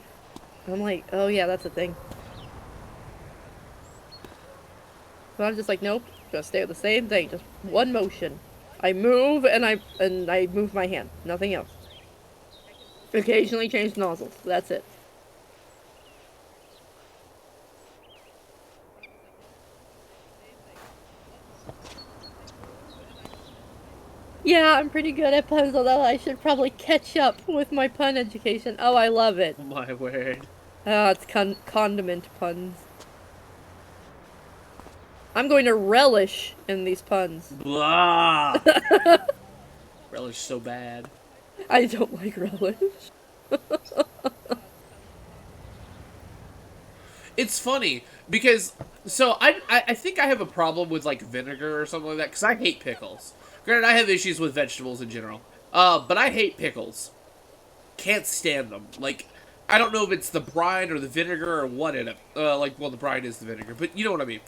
Speaker 1: And I'm like, oh yeah, that's a thing. But I'm just like, nope, just stay with the same thing, just one motion. I move, and I move my hand. Nothing else. Occasionally change nozzles. That's it. Yeah, I'm pretty good at puns, although I should probably catch up with my pun education. Oh, I love it.
Speaker 2: My word.
Speaker 1: Ah, it's condiment puns. I'm going to relish in these puns.
Speaker 2: Blah! Relish so bad.
Speaker 1: I don't like relish.
Speaker 2: It's funny, because, so, I think I have a problem with, like, vinegar or something like that, because I hate pickles. Granted, I have issues with vegetables in general. But I hate pickles. Can't stand them. Like, I don't know if it's the brine or the vinegar or what in it. Like, well, the brine is the vinegar, but you know what I mean.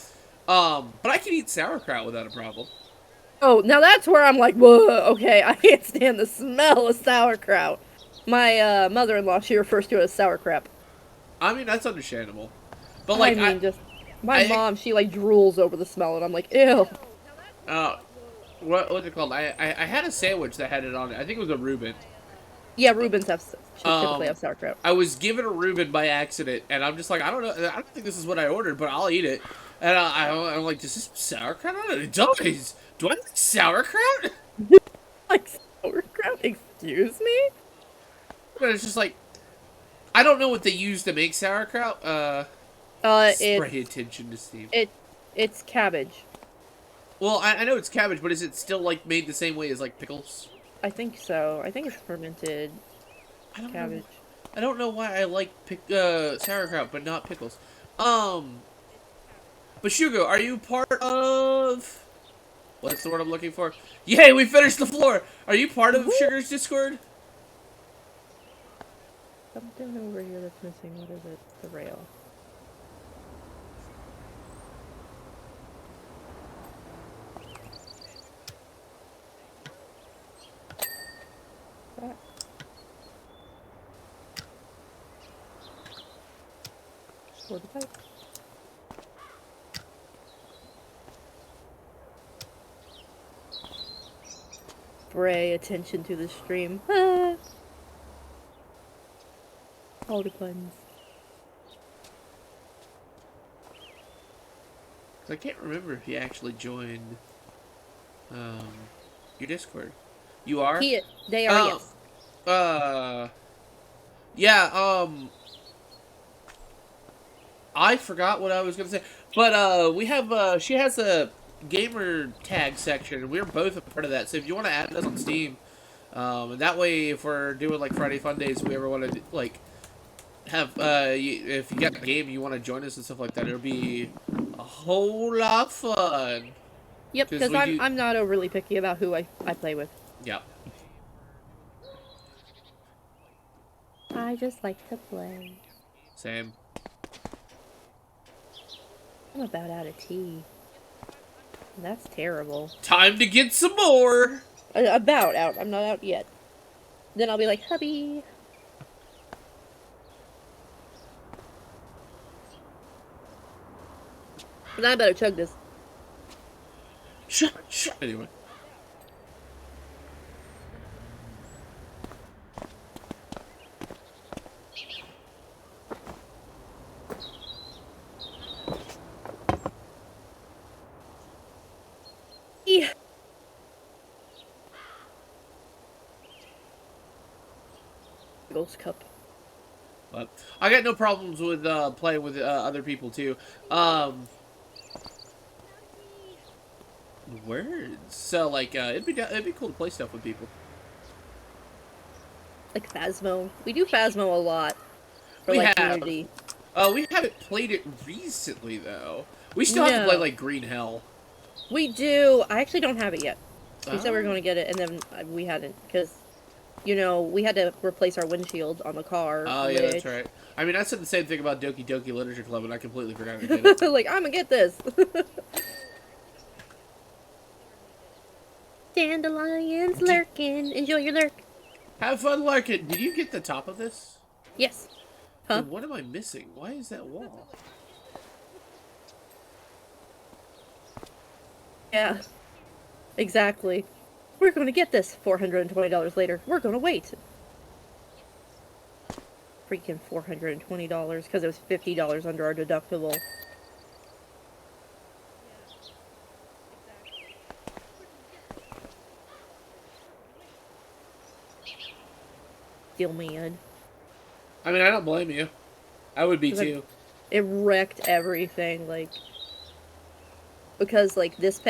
Speaker 2: But I can eat sauerkraut without a problem.
Speaker 1: Oh, now that's where I'm like, whoa, okay, I can't stand the smell of sauerkraut. My, mother-in-law, she refers to it as sauerkraut.
Speaker 2: I mean, that's understandable. But, like,
Speaker 1: I mean, just... My mom, she, like, drools over the smell, and I'm like, ew.
Speaker 2: What's it called? I had a sandwich that had it on it. I think it was a Reuben.
Speaker 1: Yeah, Reubens typically have sauerkraut.
Speaker 2: I was given a Reuben by accident, and I'm just like, I don't know. I don't think this is what I ordered, but I'll eat it. And I'm like, does this have sauerkraut on it? It does. Do I like sauerkraut?
Speaker 1: Like, sauerkraut? Excuse me?
Speaker 2: But it's just like, I don't know what they use to make sauerkraut. Spray attention to Steve.
Speaker 1: It's cabbage.
Speaker 2: Well, I know it's cabbage, but is it still, like, made the same way as, like, pickles?
Speaker 1: I think so. I think it's fermented cabbage.
Speaker 2: I don't know why I like sauerkraut, but not pickles. But Shugo, are you part of... What's the word I'm looking for? Yay, we finished the floor! Are you part of Sugar's Discord?
Speaker 1: Something over here that's missing. What is it? The rail. For the pipe. Pay attention to the stream. Ah. All the puns.
Speaker 2: I can't remember if you actually joined your Discord. You are?
Speaker 1: They are, yes.
Speaker 2: Yeah, I forgot what I was gonna say. But we have she has a gamer tag section, and we're both a part of that. So if you want to add us on Steam, and that way, if we're doing like Friday Fun Days, if we ever want to like have if you got a game you want to join us and stuff like that, it'll be a whole lot of fun.
Speaker 1: Yep, because I'm not overly picky about who I play with.
Speaker 2: Yep.
Speaker 1: I just like to play.
Speaker 2: Same.
Speaker 1: I'm about out of tea. That's terrible.
Speaker 2: Time to get some more!
Speaker 1: About out. I'm not out yet. Then I'll be like, hubby. But I better chug this.
Speaker 2: Shut. Anyway.
Speaker 1: Yeah. Ghost cup.
Speaker 2: But I got no problems with playing with other people too. Words. So like it'd be cool to play stuff with people.
Speaker 1: Like Phasmo. We do Phasmo a lot. For
Speaker 2: We
Speaker 1: like
Speaker 2: have.
Speaker 1: community.
Speaker 2: We haven't played it recently though. We still have to play like Green Hell.
Speaker 1: We do. I actually don't have it yet. We said we were going to get it, and then we hadn't, because, you know, we had to replace our windshield on the car.
Speaker 2: Oh, yeah, that's right. I mean, I said the same thing about Doki Doki Literature Club, and I completely forgot to get it.
Speaker 1: Like, I'm going to get this. Dandelions lurking. Enjoy your lurk.
Speaker 2: Have fun lurking. Did you get the top of this?
Speaker 1: Yes. Huh?
Speaker 2: Dude, what am I missing? Why is that wall?
Speaker 1: Yeah. Exactly. We're going to get this $420 later. We're going to wait. Freaking $420 because it was $50 under our deductible. Still mad.
Speaker 2: I mean, I don't blame you. I would be too.
Speaker 1: It wrecked everything, like... Because, like, this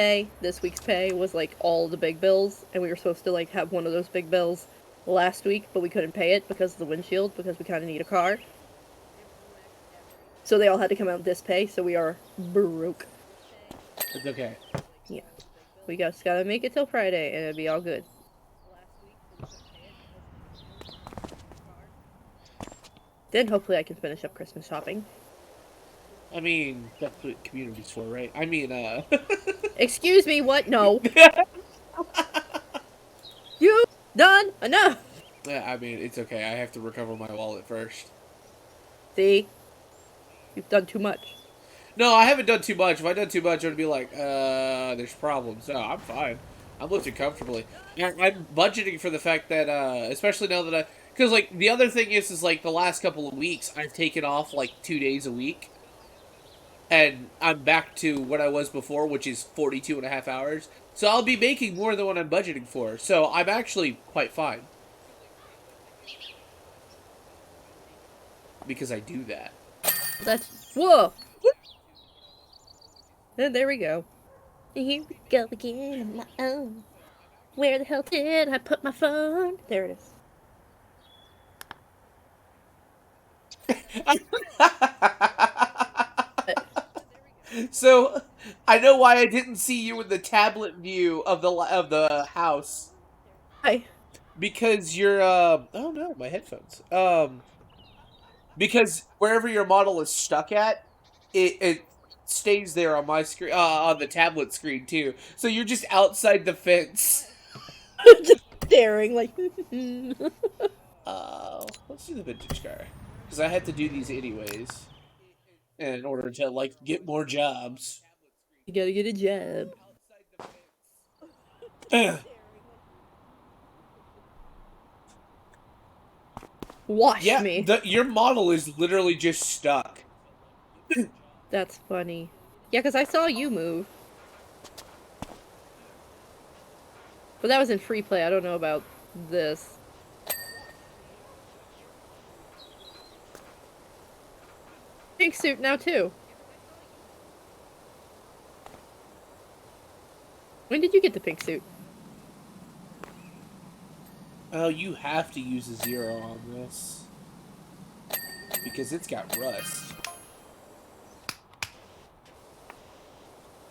Speaker 1: week's pay was, like, all the big bills, and we were supposed to, like, have one of those big bills last week, but we couldn't pay it because of the windshield, because we kind of need a car. So they all had to come out this pay, so we are broke.
Speaker 2: It's okay.
Speaker 1: Yeah. We just gotta make it till Friday, and it'll be all good. Then hopefully I can finish up Christmas shopping. I
Speaker 2: mean, that's what community's for, right? I mean,
Speaker 1: Excuse me, what? No. You done enough.
Speaker 2: Yeah, I mean, it's okay. I have to recover my wallet first.
Speaker 1: See? You've done too much.
Speaker 2: No, I haven't done too much. If I done too much, I'd be like, there's problems. No, I'm fine. I'm lifting comfortably. I'm budgeting for the fact that, especially now that because like the other thing is like the last couple of weeks I've taken off like 2 days a week, and I'm back to what I was before, which is 42 and a half hours. So I'll be making more than what I'm budgeting for. So I'm actually quite fine because I do that.
Speaker 1: That's whoa. And there we go. Here we go again on my own. Where the hell did I put my phone? There it is.
Speaker 2: So I know why I didn't see you in the tablet view of the house.
Speaker 1: Hi.
Speaker 2: Because you're oh no, my headphones. Because wherever your model is stuck at, it stays there on my screen, on the tablet screen too. So you're just outside the fence.
Speaker 1: Just staring like.
Speaker 2: Let's do the vintage car because I had to do these anyways in order to like get more jobs.
Speaker 1: You gotta get a job. Wash me.
Speaker 2: Your model is literally just stuck.
Speaker 1: That's funny. Yeah, because I saw you move. But that was in free play. I don't know about this. Pink suit now, too. When did you get the pink suit?
Speaker 2: Oh, you have to use a 0 on this. Because it's got rust.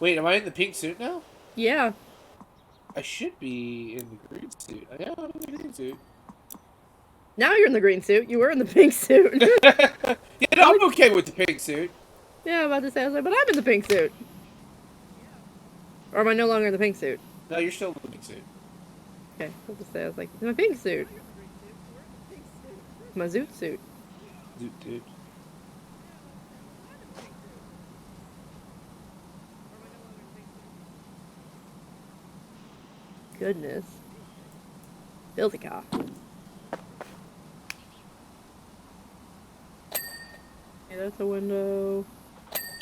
Speaker 2: Wait, am I in the pink suit now?
Speaker 1: Yeah.
Speaker 2: I should be in the green suit. Yeah, I'm in the green suit.
Speaker 1: Now you're in the green suit. You were in the pink suit.
Speaker 2: Yeah, no, I'm okay with the pink suit.
Speaker 1: Yeah, I'm about to say, I was like, but I'm in the pink suit. Or am I no longer in the pink suit?
Speaker 2: No, you're still in the pink suit.
Speaker 1: Okay, I'll just say, I was like, in my pink suit. My zoot suit.
Speaker 2: Zoot dude.
Speaker 1: Goodness. Build a car. Okay, that's a window.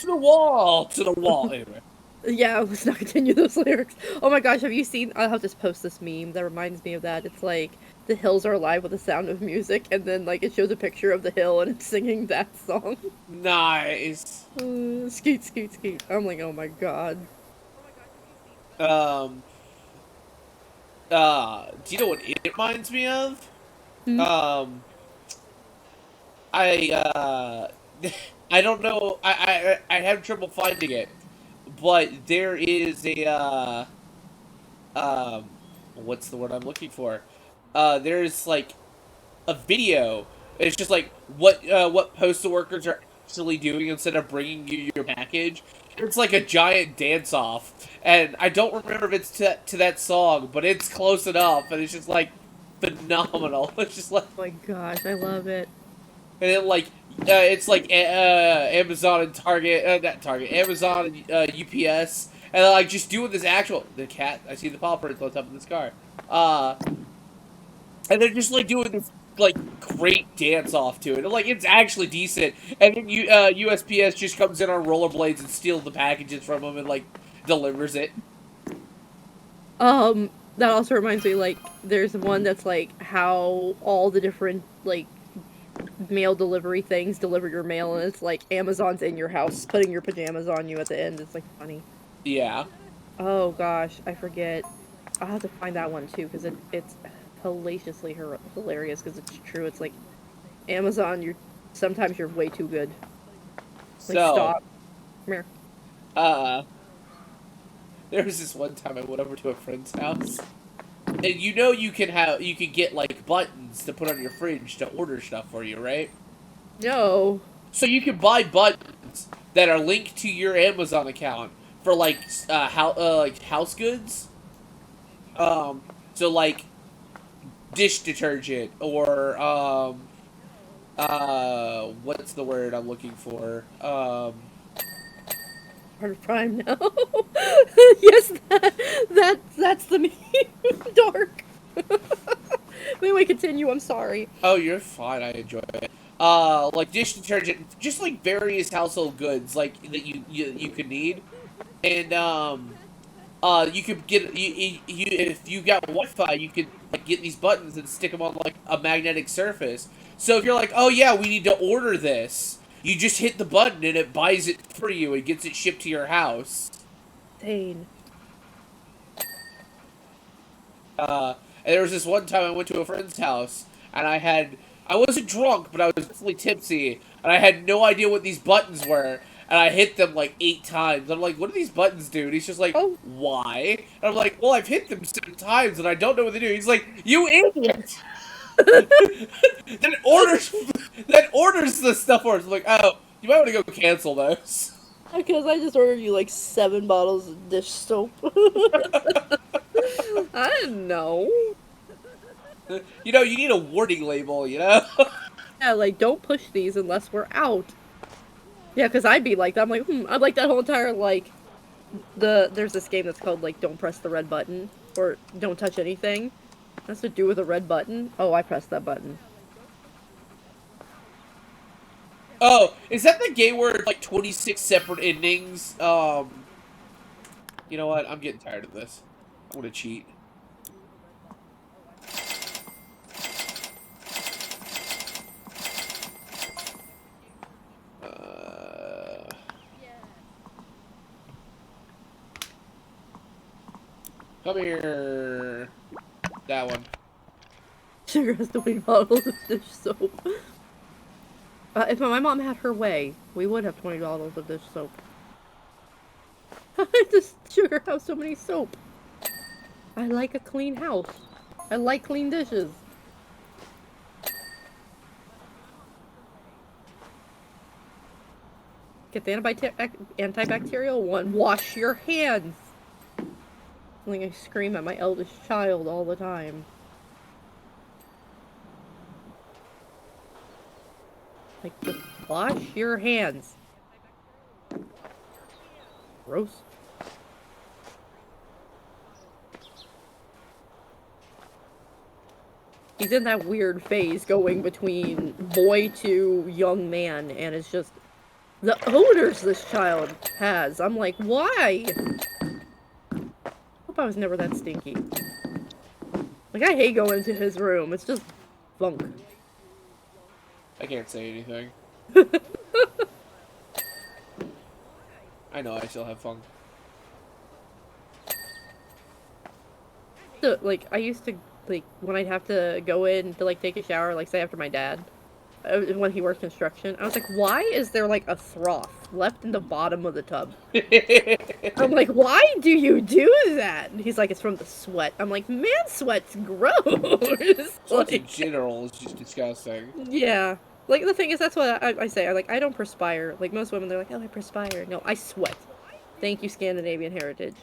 Speaker 2: To the wall! To the wall! Anyway.
Speaker 1: Yeah, let's not continue those lyrics. Oh my gosh, have you seen? I'll have to post this meme that reminds me of that. It's like, the hills are alive with the sound of music, and then like it shows a picture of the hill and it's singing that song.
Speaker 2: Nice.
Speaker 1: Skeet, skeet, skeet. I'm like, oh my god.
Speaker 2: Do you know what it reminds me of?
Speaker 1: Hmm?
Speaker 2: I don't know. I have trouble finding it, but there is a what's the word I'm looking for? There's like a video. It's just like what postal workers are actually doing instead of bringing you your package. It's like a giant dance off, and I don't remember if it's to that song, but it's close enough, and it's just like phenomenal. It's just like,
Speaker 1: Oh my gosh, I love it.
Speaker 2: and then like it's like Amazon and Target, not Target, Amazon and UPS, and like just doing this actual the cat. I see the paw prints on top of this car, and they're just like doing this like great dance off to it. And, like it's actually decent, and then USPS just comes in on rollerblades and steals the packages from them and like delivers it.
Speaker 1: That also reminds me, like, there's one that's like how all the different like mail delivery things deliver your mail, and it's like Amazon's in your house putting your pajamas on you at the end. It's like funny.
Speaker 2: Yeah.
Speaker 1: Oh gosh, I forget. I'll have to find that one too, because it's hellaciously hilarious, because it's true. It's like, Amazon, sometimes you're way too good. Like,
Speaker 2: So,
Speaker 1: stop. Come here.
Speaker 2: there was this one time I went over to a friend's house, and you can get like buttons to put on your fridge to order stuff for you, right?
Speaker 1: No.
Speaker 2: So you can buy buttons that are linked to your Amazon account for like house goods. So like dish detergent or What's the word I'm looking for?
Speaker 1: Part of Prime now. Yes, that's the meme. Dark. Anyway, continue. I'm sorry.
Speaker 2: Oh, you're fine. I enjoy it. Like dish detergent, just like various household goods, like that you could need, and you could get you if you got Wi-Fi, you could like get these buttons and stick them on like a magnetic surface. So if you're like, oh yeah, we need to order this, you just hit the button and it buys it for you and gets it shipped to your house.
Speaker 1: Dane.
Speaker 2: And there was this one time I went to a friend's house and I wasn't drunk, but I was definitely tipsy, and I had no idea what these buttons were. And I hit them like 8 times. I'm like, what do these buttons do? And he's just like,
Speaker 1: Oh.
Speaker 2: why? And I'm like, well, I've hit them 7 times and I don't know what they do. He's like, you idiot! then orders then orders the stuff for us. I'm like, oh, you might want to go cancel those.
Speaker 1: Because I just ordered you like 7 bottles of dish soap. I didn't know.
Speaker 2: You know, you need a warning label, you know?
Speaker 1: Yeah, like, don't push these unless we're out. Yeah, because I'd be like that. I'm like, I'd like that whole entire, like, there's this game that's called, like, don't press the red button, or don't touch anything. That's to do with a red button. Oh, I pressed that button.
Speaker 2: Oh, is that the game where it's like 26 separate endings? You know what? I'm getting tired of this. I want to cheat. Come here. That one.
Speaker 1: Sugar has 20 bottles of dish soap. If my mom had her way, we would have 20 bottles of dish soap. Does Sugar have so many soap? I like a clean house. I like clean dishes. Get the antibacterial one. Wash your hands. Something I scream at my eldest child all the time. Like, just wash your hands. Gross. He's in that weird phase going between boy to young man, and it's just the odors this child has. I'm like, why? Hope I was never that stinky. Like, I hate going into his room. It's just funk.
Speaker 2: I can't say anything. I know, I still have fun.
Speaker 1: So, like, I used to, like, when I'd have to go in to, like, take a shower, like, say after my dad, when he worked construction, I was like, why is there, like, a froth left in the bottom of the tub? I'm like, why do you do that? And he's like, it's from the sweat. I'm like, man, sweat's gross.
Speaker 2: Sweat
Speaker 1: Like,
Speaker 2: in general is just disgusting.
Speaker 1: yeah. Like, the thing is, that's what I say. I don't perspire. Like, most women, they're like, oh, I perspire. No, I sweat. Thank you, Scandinavian heritage.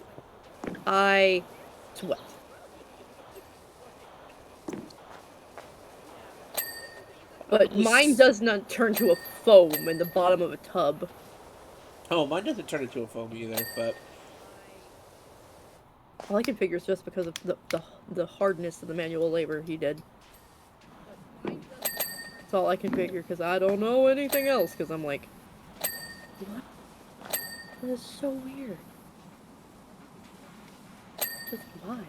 Speaker 1: I sweat. But mine does not turn to a foam in the bottom of a tub.
Speaker 2: Oh, mine doesn't turn into a foam either, but...
Speaker 1: All I can figure is just because of the hardness of the manual labor he did. That's all I can figure, because I don't know anything else, because I'm like, what? That is so weird. Just why?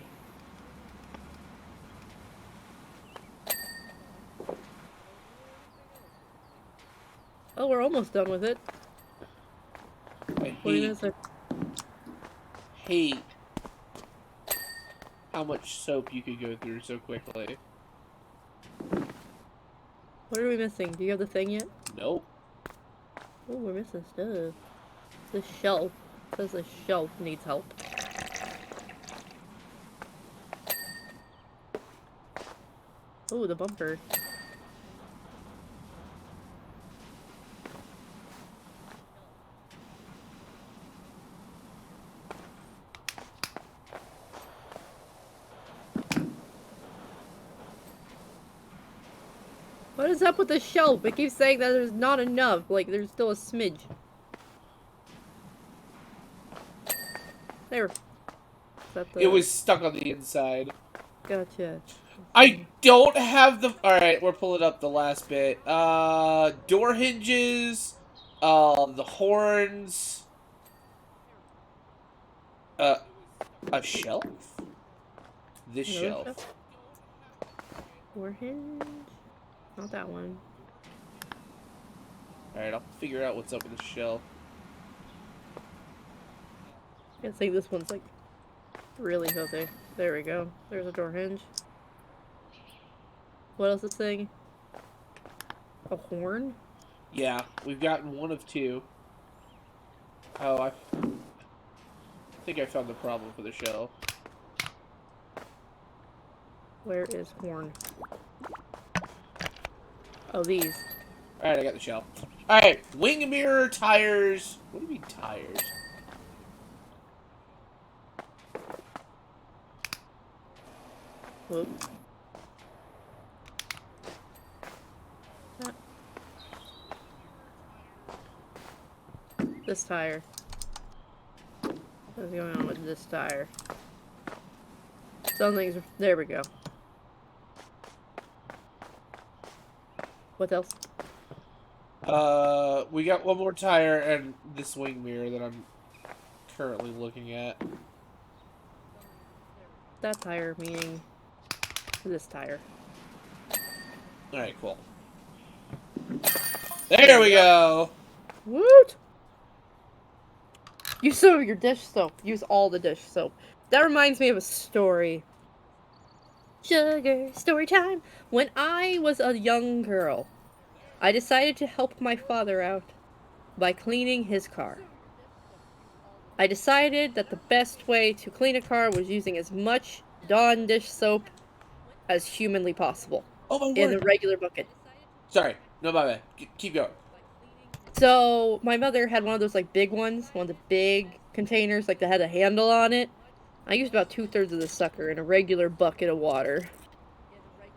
Speaker 1: Oh, we're almost done with it.
Speaker 2: I
Speaker 1: What
Speaker 2: hate how much soap you could go through so quickly.
Speaker 1: What are we missing? Do you have the thing yet?
Speaker 2: Nope.
Speaker 1: Oh, we're missing stuff. The shelf. It says the shelf needs help. Oh, the bumper. What What is up with the shelf? It keeps saying that there's not enough. Like, there's still a smidge. There. Is that the...
Speaker 2: It was stuck on the inside.
Speaker 1: Gotcha.
Speaker 2: I don't have the... Alright, we're pulling up the last bit. Door hinges. The horns. A shelf? This shelf.
Speaker 1: Door hinge? Not that one.
Speaker 2: Alright, I'll figure out what's up with the shelf.
Speaker 1: I think this one's like really healthy. There we go. There's a door hinge. What else is saying? A horn?
Speaker 2: Yeah, we've gotten one of two. Oh, I think I found the problem for the shelf.
Speaker 1: Where is horn? Oh, these.
Speaker 2: Alright, I got the shelf. Alright, wing mirror, tires. What do you mean tires?
Speaker 1: Whoop. This tire. What's going on with this tire? Something's... There we go. What else?
Speaker 2: We got one more tire and this wing mirror that I'm currently looking at.
Speaker 1: That tire meaning this tire.
Speaker 2: Alright, cool. There we go!
Speaker 1: Woot! Use some of your dish soap. Use all the dish soap. That reminds me of a story. Sugar story time. When I was a young girl, I decided to help my father out by cleaning his car. I decided that the best way to clean a car was using as much Dawn dish soap as humanly possible.
Speaker 2: Oh my word!
Speaker 1: In the regular bucket.
Speaker 2: Sorry, no, my bad. Keep going.
Speaker 1: So, my mother had one of those, like, big ones. One of the big containers, like, that had a handle on it. I used about 2/3 of the sucker in a regular bucket of water.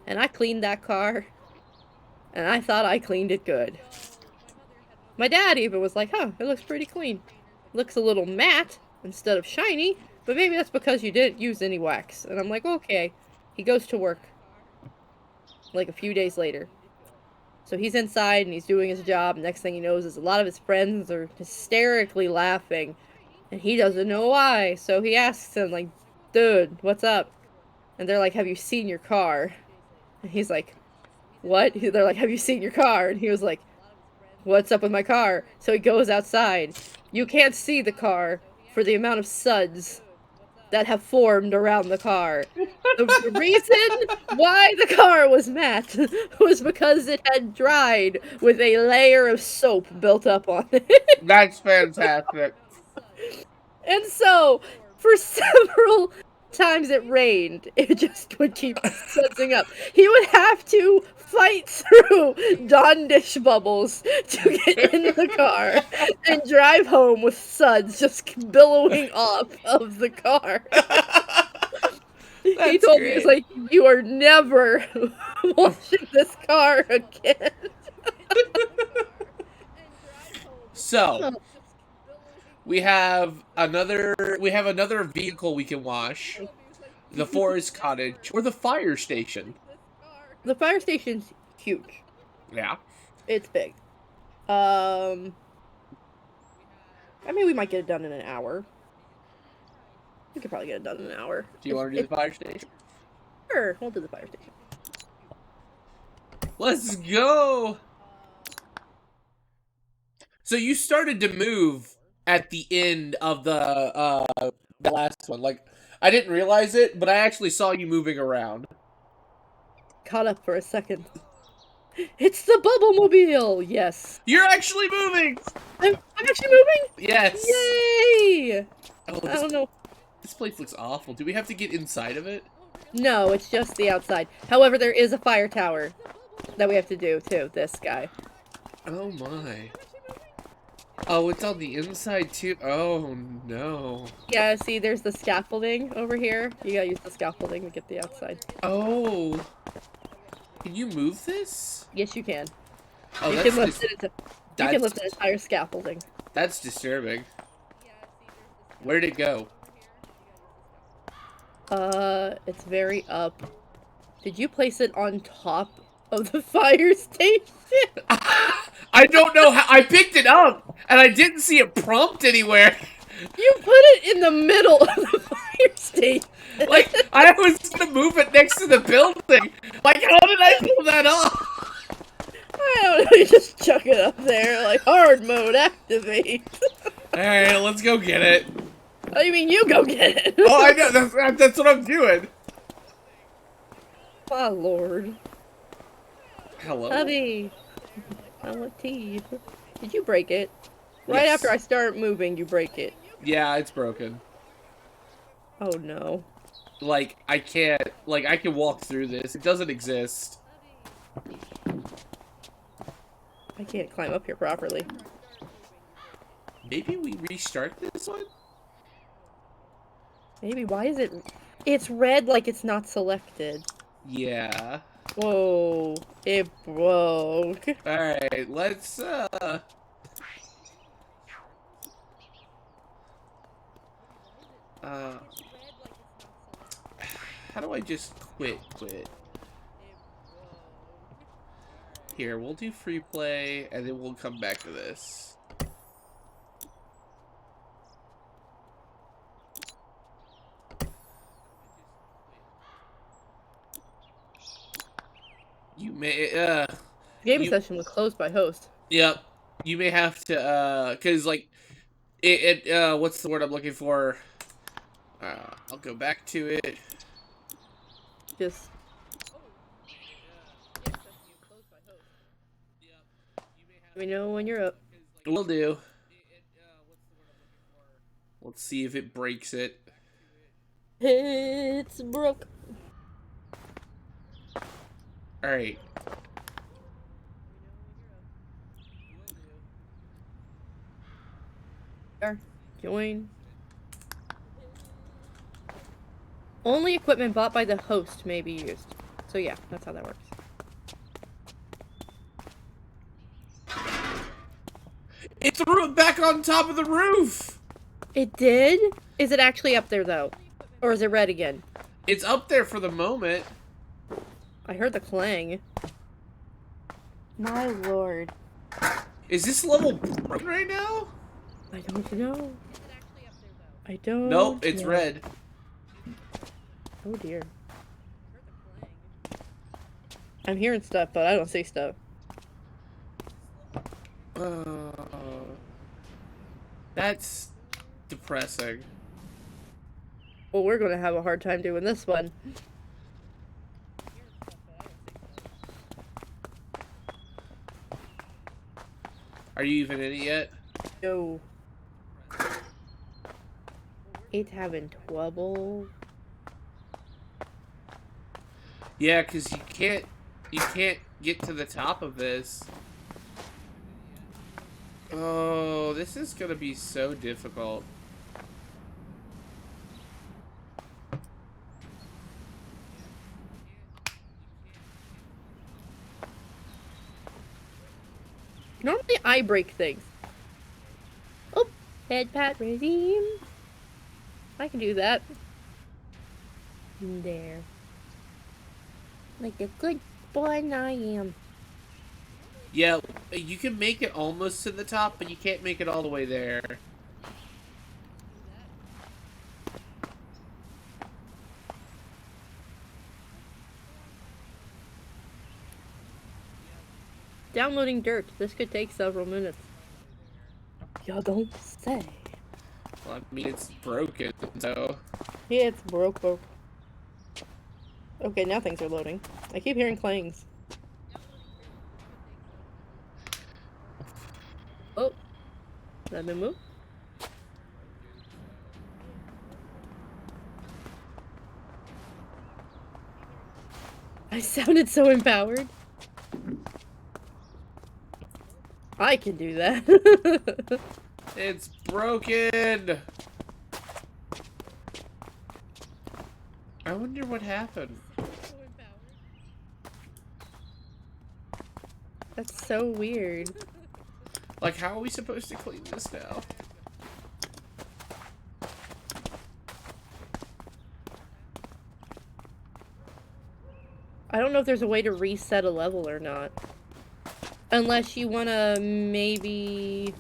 Speaker 1: And I cleaned that car. And I thought I cleaned it good. My dad even was like, huh, it looks pretty clean. Looks a little matte instead of shiny, but maybe that's because you didn't use any wax. And I'm like, okay. He goes to work. Like, a few days later. So he's inside and he's doing his job. Next thing he knows is a lot of his friends are hysterically laughing. And he doesn't know why. So he asks them, like, dude, what's up? And they're like, have you seen your car? And he's like, what? They're like, have you seen your car? And he was like, what's up with my car? So he goes outside. You can't see the car for the amount of suds that have formed around the car. The reason why the car was matte was because it had dried with a layer of soap built up on it.
Speaker 2: That's fantastic.
Speaker 1: And so, for several times it rained, it just would keep sudsing up. He would have to fight through Dawn dish bubbles to get in the car and drive home with suds just billowing off of the car. He told me, he was like, you are never washing this car again.
Speaker 2: So, we have another vehicle we can wash. The forest cottage or the fire station.
Speaker 1: The fire station's huge.
Speaker 2: Yeah.
Speaker 1: It's big. I mean, we might get it done in an hour. We could probably get it done in an hour.
Speaker 2: Do you want to do the fire station?
Speaker 1: Sure, we'll do the fire station.
Speaker 2: Let's go! So you started to move at the end of the last one. Like, I didn't realize it, but I actually saw you moving around.
Speaker 1: Caught up for a second. It's the Bubble Mobile! Yes.
Speaker 2: You're actually moving!
Speaker 1: I'm actually moving?
Speaker 2: Yes!
Speaker 1: Yay!
Speaker 2: Oh,
Speaker 1: I don't know.
Speaker 2: This place looks awful. Do we have to get inside of it?
Speaker 1: No, it's just the outside. However, there is a fire tower that we have to do, too. This guy.
Speaker 2: Oh, my. Oh, it's on the inside, too? Oh, no.
Speaker 1: Yeah, see, there's the scaffolding over here. You gotta use the scaffolding to get the outside.
Speaker 2: Oh. Can you move this?
Speaker 1: Yes, you can.
Speaker 2: Oh,
Speaker 1: You
Speaker 2: that's
Speaker 1: can lift it. You can lift an entire scaffolding.
Speaker 2: That's disturbing. Where'd it go?
Speaker 1: It's very up. Did you place it on top of the fire station?
Speaker 2: I don't know how. I picked it up and I didn't see a prompt anywhere.
Speaker 1: You put it in the middle of the fire station.
Speaker 2: Like, I was gonna move it next to the building. Like, how did I pull that off?
Speaker 1: I don't know, you just chuck it up there, like, hard mode activate.
Speaker 2: Alright, let's go get it.
Speaker 1: Oh, you mean you go get it?
Speaker 2: Oh, I know, that's what I'm doing.
Speaker 1: My lord.
Speaker 2: Hello?
Speaker 1: Hubby. I want tea. Did you break it? Right
Speaker 2: Yes.
Speaker 1: after I start moving, you break it.
Speaker 2: Yeah, it's broken.
Speaker 1: Oh no.
Speaker 2: Like, I can't, like, I can walk through this. It doesn't exist.
Speaker 1: I can't climb up here properly.
Speaker 2: Maybe we restart this one?
Speaker 1: Maybe, why is it... It's red like it's not selected.
Speaker 2: Yeah.
Speaker 1: Whoa. It broke.
Speaker 2: Alright, let's, how do I just quit? Here, we'll do free play, and then we'll come back to this. You may,
Speaker 1: Game session was closed by host.
Speaker 2: Yep. You may have to, cause, like, what's the word I'm looking for? I'll go back to it.
Speaker 1: Just... Let me know when you're up.
Speaker 2: Will do. Let's see if it breaks it.
Speaker 1: It's broke.
Speaker 2: Alright.
Speaker 1: Join. Only equipment bought by the host may be used. So yeah, that's how that works.
Speaker 2: It threw it back on top of the roof!
Speaker 1: It did? Is it actually up there though? Or is it red again?
Speaker 2: It's up there for the moment.
Speaker 1: I heard the clang. My lord.
Speaker 2: Is this level broken right now?
Speaker 1: I don't know. I don't
Speaker 2: Nope, it's
Speaker 1: know.
Speaker 2: red.
Speaker 1: Oh dear. I'm hearing stuff, but I don't see stuff.
Speaker 2: That's depressing.
Speaker 1: Well, we're gonna have a hard time doing this one.
Speaker 2: Are you even in it yet?
Speaker 1: No. It's having trouble.
Speaker 2: Yeah, because you can't get to the top of this. Oh, this is gonna be so difficult.
Speaker 1: Normally I break things. Oh, head pat regime. I can do that. There. Like the good boy I am.
Speaker 2: Yeah, you can make it almost to the top, but you can't make it all the way there.
Speaker 1: Downloading dirt. This could take several minutes. Y'all don't say.
Speaker 2: Well, I mean, it's broken, so...
Speaker 1: Yeah, it's broke. Okay, now things are loading. I keep hearing clangs. Oh. Let me move. I sounded so empowered. I can do that.
Speaker 2: It's broken! I wonder what happened.
Speaker 1: That's so weird.
Speaker 2: Like, how are we supposed to clean this now?
Speaker 1: I don't know if there's a way to reset a level or not. Unless you want to maybe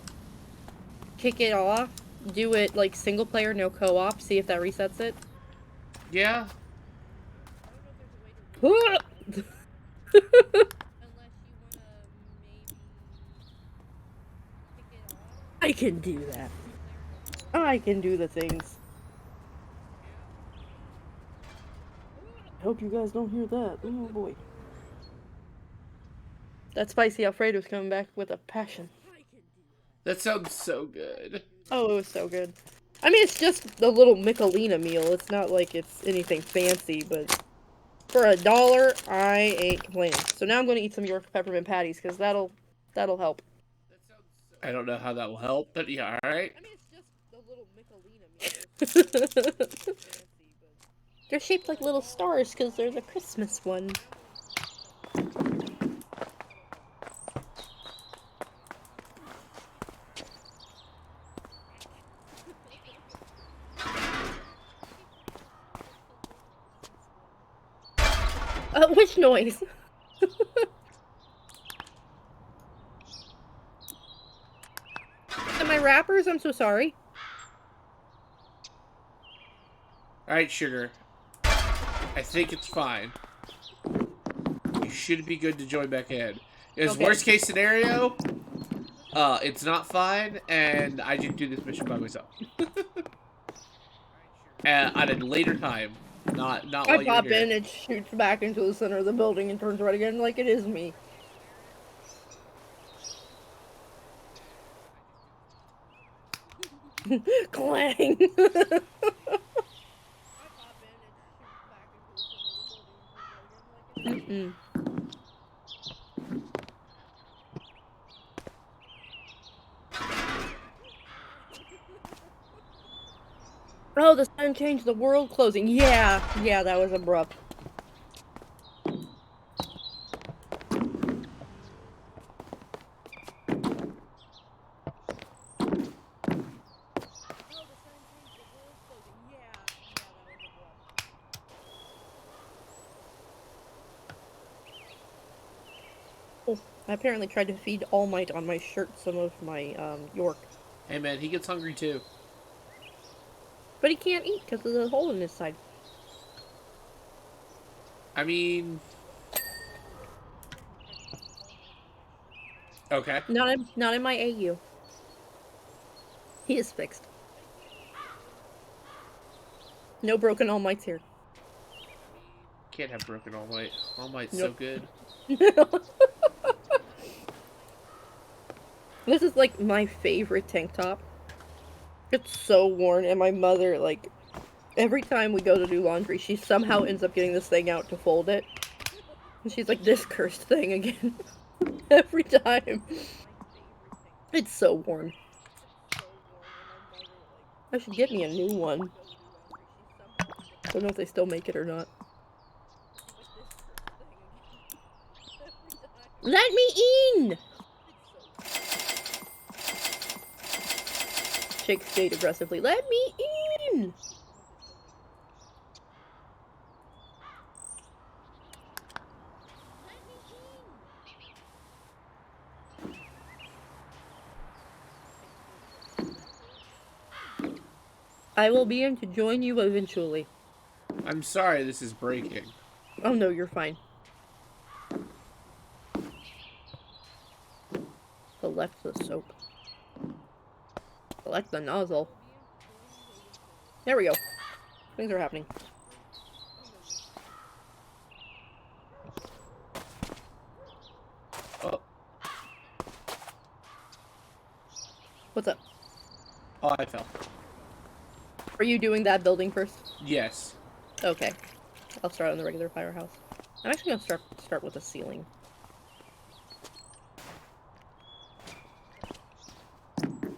Speaker 1: kick it off, do it like single player, no co-op, see if that resets it.
Speaker 2: Yeah.
Speaker 1: I can do that. I can do the things. I hope you guys don't hear that. Oh boy. That spicy Alfredo's coming back with a passion.
Speaker 2: That sounds so good.
Speaker 1: Oh, it was so good. I mean, it's just a little Michelina meal. It's not like it's anything fancy, but for $1, I ain't complaining. So now I'm going to eat some York peppermint patties, because that'll help.
Speaker 2: I don't know how that will help, but yeah, alright.
Speaker 1: I mean, it's just a little Michelina meal. They're shaped like little stars, because they're the Christmas one. Which noise? Am I rappers? I'm so sorry.
Speaker 2: Alright, sugar. I think it's fine. You should be good to join back in. Because
Speaker 1: Okay.
Speaker 2: worst case scenario, it's not fine, and I just do this mission by myself. At a later time. Not
Speaker 1: I
Speaker 2: while you're
Speaker 1: pop
Speaker 2: here.
Speaker 1: in, it shoots back into the center of the building and turns red again like it is me. Clang! Mm-mm. Oh, the sun changed the world closing. Yeah, that was abrupt. Oh, I apparently tried to feed All Might on my shirt some of my York.
Speaker 2: Hey man, he gets hungry too.
Speaker 1: But he can't eat because of the hole in his side.
Speaker 2: I mean... Okay.
Speaker 1: Not in my AU. He is fixed. No broken All Mights here.
Speaker 2: Can't have broken All Might. All Might's
Speaker 1: Nope.
Speaker 2: so good.
Speaker 1: This is like my favorite tank top. It's so worn, and my mother, like, every time we go to do laundry, she somehow ends up getting this thing out to fold it. And she's like, this cursed thing again. Every time. It's so worn. I should get me a new one. Don't know if they still make it or not. Let me in! Shakes Jade aggressively. Let me in! I will be in to join you eventually.
Speaker 2: I'm sorry this is breaking.
Speaker 1: Oh no, you're fine. Select the soap. Select the nozzle. There we go. Things are happening.
Speaker 2: Oh.
Speaker 1: What's up?
Speaker 2: Oh, I fell.
Speaker 1: Are you doing that building first?
Speaker 2: Yes.
Speaker 1: Okay. I'll start on the regular firehouse. I'm actually gonna start with the ceiling.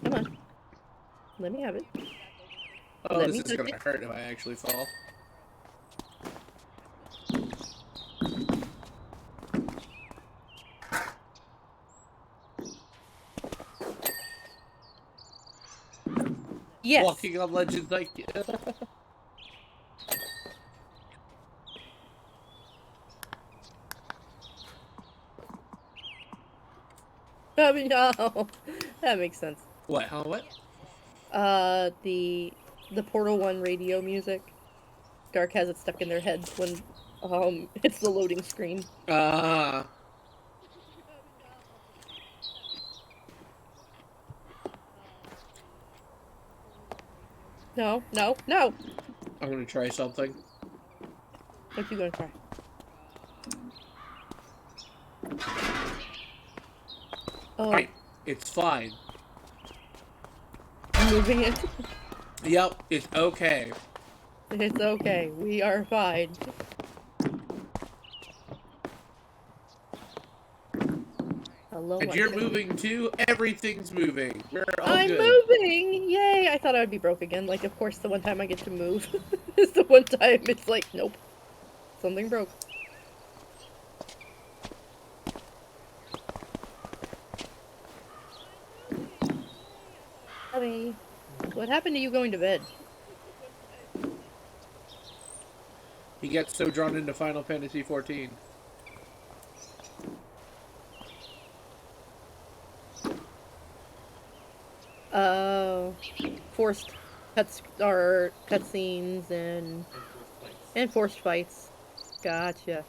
Speaker 1: Come on. Let me have it.
Speaker 2: Oh,
Speaker 1: Let
Speaker 2: this
Speaker 1: me
Speaker 2: is
Speaker 1: touch
Speaker 2: gonna
Speaker 1: it.
Speaker 2: hurt if I actually fall.
Speaker 1: Yes.
Speaker 2: Walking on legends like...
Speaker 1: I mean, no. That makes sense.
Speaker 2: What? Huh? What?
Speaker 1: The Portal 1 radio music. Dark has it stuck in their heads when, it's the loading screen. No, no, no!
Speaker 2: I'm gonna try something.
Speaker 1: What you gonna try? Oh.
Speaker 2: Right. It's fine.
Speaker 1: Moving it.
Speaker 2: Yep, it's okay.
Speaker 1: It's okay. We are fine. Hello,
Speaker 2: And you're moving too. Everything's moving. We're all
Speaker 1: I'm
Speaker 2: good.
Speaker 1: moving! Yay! I thought I would be broke again. Like, of course, the one time I get to move is the one time it's like, nope. Something broke. Honey, what happened to you going to bed?
Speaker 2: He gets so drawn into Final Fantasy XIV.
Speaker 1: Oh, forced cutscenes and forced fights. Gotcha.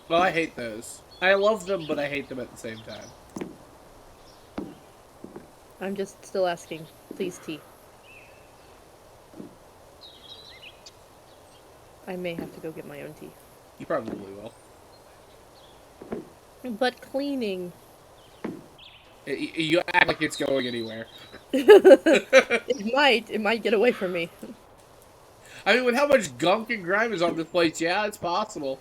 Speaker 2: Well, I hate those. I love them, but I hate them at the same time.
Speaker 1: I'm just still asking. Please, T. I may have to go get my own tea.
Speaker 2: You probably will.
Speaker 1: But cleaning.
Speaker 2: You act like it's going anywhere.
Speaker 1: It might get away from me.
Speaker 2: I mean, with how much gunk and grime is on this place, yeah, it's possible.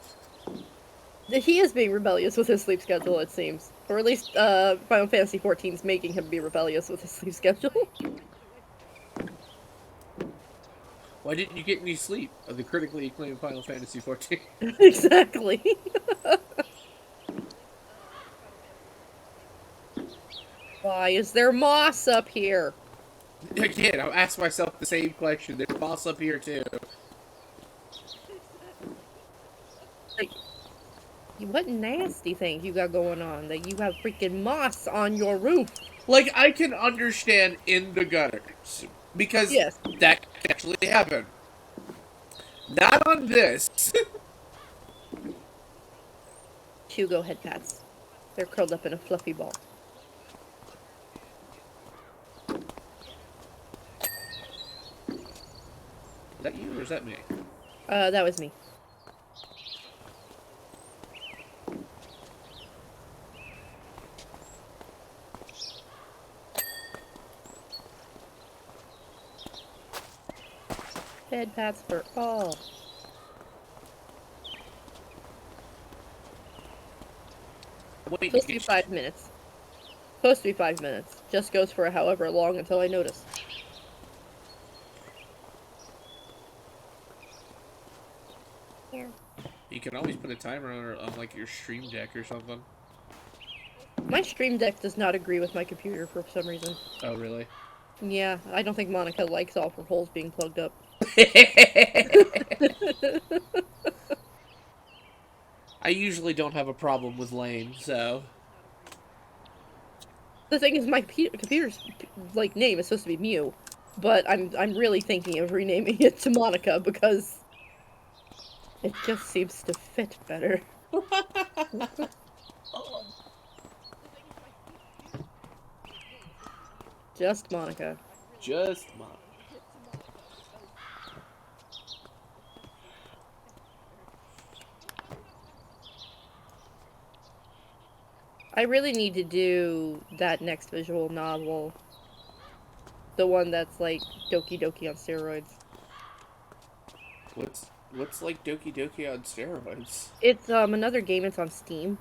Speaker 1: He is being rebellious with his sleep schedule, it seems. Or at least, Final Fantasy XIV's making him be rebellious with his sleep schedule.
Speaker 2: Why didn't you get any sleep of the critically acclaimed Final Fantasy XIV?
Speaker 1: Exactly. Why is there moss up here?
Speaker 2: Again, I'll ask myself the same question. There's moss up here, too.
Speaker 1: Like, what nasty things you got going on that you have freaking moss on your roof?
Speaker 2: Like, I can understand in the gutters. Because
Speaker 1: Yes.
Speaker 2: that can actually happen. Not on this.
Speaker 1: Hugo head pats. They're curled up in a fluffy ball.
Speaker 2: Is that you or is that me?
Speaker 1: That was me. Head pats for all.
Speaker 2: Wait,
Speaker 1: Supposed to be 5 minutes. Supposed to be 5 minutes. Just goes for however long until I notice. Here.
Speaker 2: You can always put a timer on like your stream deck or something.
Speaker 1: My stream deck does not agree with my computer for some reason.
Speaker 2: Oh, really?
Speaker 1: Yeah, I don't think Monica likes all her holes being plugged up.
Speaker 2: I usually don't have a problem with lane, so...
Speaker 1: The thing is, my computer's like name is supposed to be Mew, but I'm really thinking of renaming it to Monica because it just seems to fit better. Just Monica.
Speaker 2: Just Monica.
Speaker 1: I really need to do that next visual novel. The one that's like Doki Doki on steroids.
Speaker 2: What's like Doki Doki on steroids?
Speaker 1: It's another game, it's on Steam.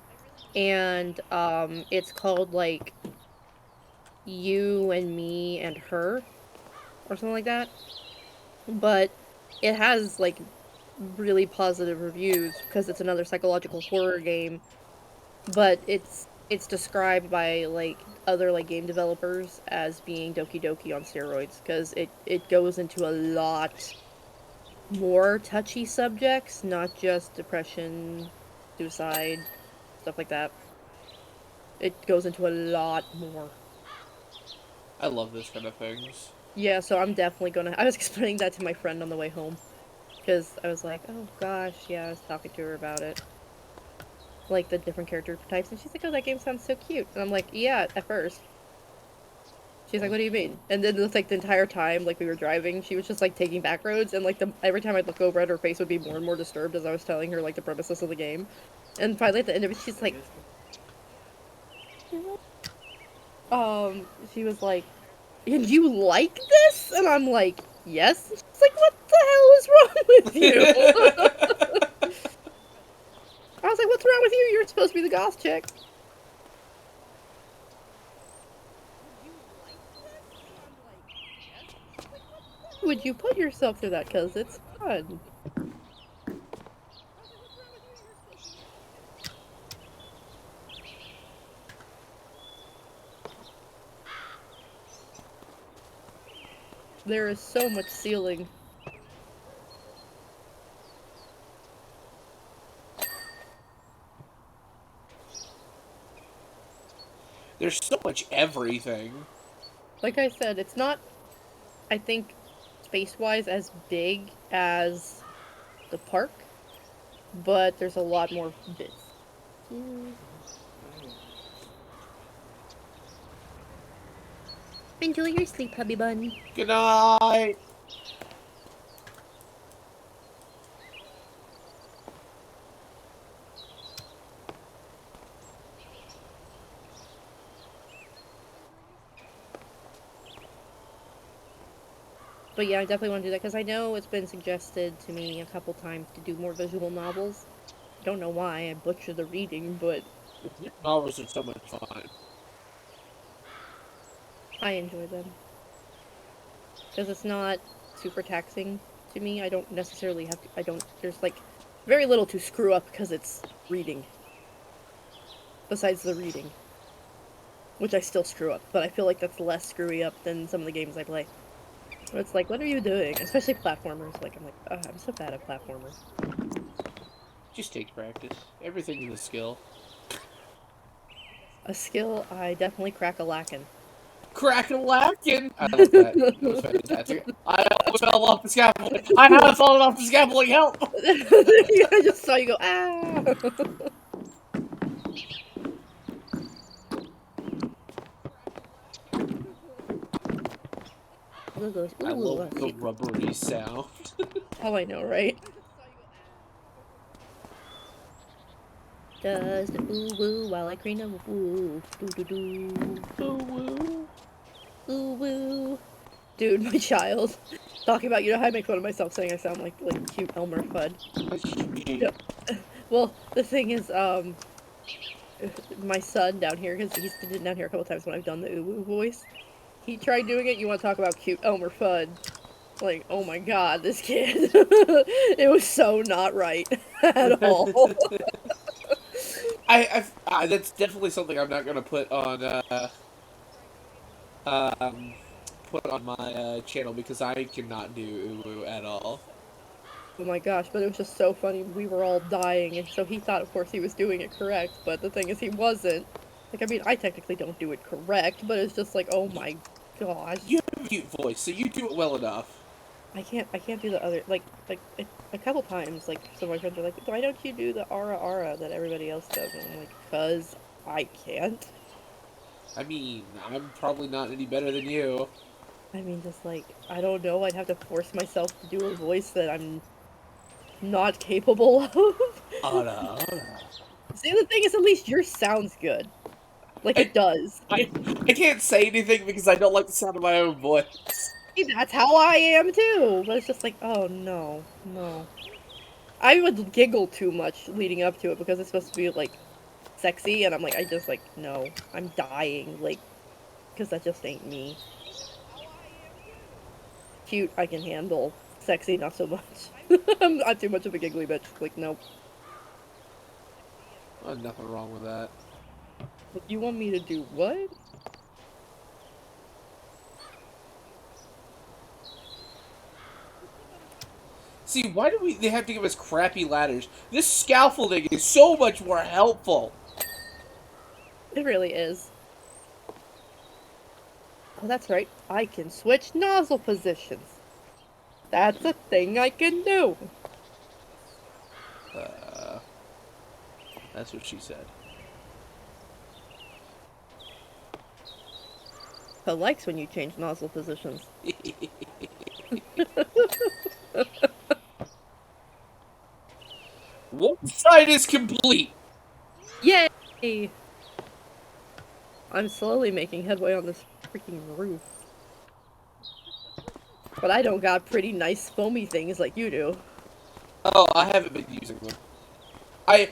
Speaker 1: And it's called like You and Me and Her or something like that. But it has like really positive reviews because it's another psychological horror game. But it's it's described by like other like game developers as being Doki Doki on steroids because it goes into a lot more touchy subjects, not just depression, suicide, stuff like that. It goes into a lot more.
Speaker 2: I love this kind of things.
Speaker 1: Yeah, so I'm definitely gonna. I was explaining that to my friend on the way home because I was like, "Oh gosh, yeah." I was talking to her about it, like the different character types, and she's like, "Oh, that game sounds so cute," and I'm like, "Yeah, at first." She's like, "What do you mean?" And then it's like the entire time, like we were driving, she was just like taking back roads, and like every time I'd look over at her face would be more and more disturbed as I was telling her like the premises of the game, and finally at the end of it, she's like, she was like, "And you like this?" And I'm like, "Yes." And she's like, "What the hell is wrong with you?" I was like, "What's wrong with you? You're supposed to be the goth chick." Would you put yourself through that? Because it's fun. There is so much ceiling.
Speaker 2: There's so much everything.
Speaker 1: Like I said, it's not, I think, space-wise as big as the park, but there's a lot more bits. Enjoy your sleep, hubby bun.
Speaker 2: Good night.
Speaker 1: But yeah, I definitely want to do that because I know it's been suggested to me a couple times to do more visual novels. I don't know why I butcher the reading, but
Speaker 2: Novels are so much fun.
Speaker 1: I enjoy them because it's not super taxing to me. I don't necessarily have to. I don't. There's like very little to screw up because it's reading. Besides the reading, which I still screw up, but I feel like that's less screwy up than some of the games I play. Where it's like, what are you doing? Especially platformers. Like I'm like, I'm so bad at platformers.
Speaker 2: Just takes practice. Everything is a skill.
Speaker 1: A skill I definitely crack a lackin'.
Speaker 2: Crack-a-lackin'! I love that. That was fantastic. I almost fell off the scaffolding. I have fallen off the scaffolding. Help!
Speaker 1: I just saw you go, ah!
Speaker 2: I love the rubbery sound.
Speaker 1: Oh, I know, right? Does the ooh woo while I clean a woo doo doo doo
Speaker 2: Ooh,
Speaker 1: ooh woo. Dude, my child talking about, you know how I make fun of myself saying I sound like cute Elmer Fudd.
Speaker 2: woo.
Speaker 1: Yeah. Well, the thing is, my son down here, because he's been down here a couple times when I've done the ooh woo voice. He tried doing it. You want to talk about cute Elmer Fudd? Like, oh my god, this kid. It was so not right at all.
Speaker 2: That's definitely something I'm not gonna um, put on my channel because I cannot do uwu at all.
Speaker 1: Oh my gosh, but it was just so funny. We were all dying, and so he thought, of course, he was doing it correct, but the thing is, he wasn't. Like, I mean, I technically don't do it correct, but it's just like, oh my gosh.
Speaker 2: You have a cute voice, so you do it well enough.
Speaker 1: I can't do the other, a couple times, like, some of my friends are like, why don't you do the ara ara that everybody else does? And I'm like, cause I can't.
Speaker 2: I mean, I'm probably not any better than you.
Speaker 1: I mean, just like, I don't know, I'd have to force myself to do a voice that I'm not capable of.
Speaker 2: Ara,
Speaker 1: See, the thing is, at least yours sounds good. Like,
Speaker 2: I,
Speaker 1: it does.
Speaker 2: I can't say anything because I don't like the sound of my own voice.
Speaker 1: See, that's how I am too. But it's just like, oh no, no. I would giggle too much leading up to it because it's supposed to be like sexy, and I'm like, I just like, no, I'm dying, like, because that just ain't me. Cute, I can handle. Sexy, not so much. I'm too much of a giggly bitch. Like, nope.
Speaker 2: Oh, nothing wrong with that.
Speaker 1: You want me to do what?
Speaker 2: See, why do they have to give us crappy ladders? This scaffolding is so much more helpful.
Speaker 1: It really is. Oh, that's right. I can switch nozzle positions. That's a thing I can do.
Speaker 2: That's what she said.
Speaker 1: He likes when you change nozzle positions.
Speaker 2: One side is complete.
Speaker 1: Yay! I'm slowly making headway on this freaking roof. But I don't got pretty nice foamy things like you do.
Speaker 2: Oh, I haven't been using them. I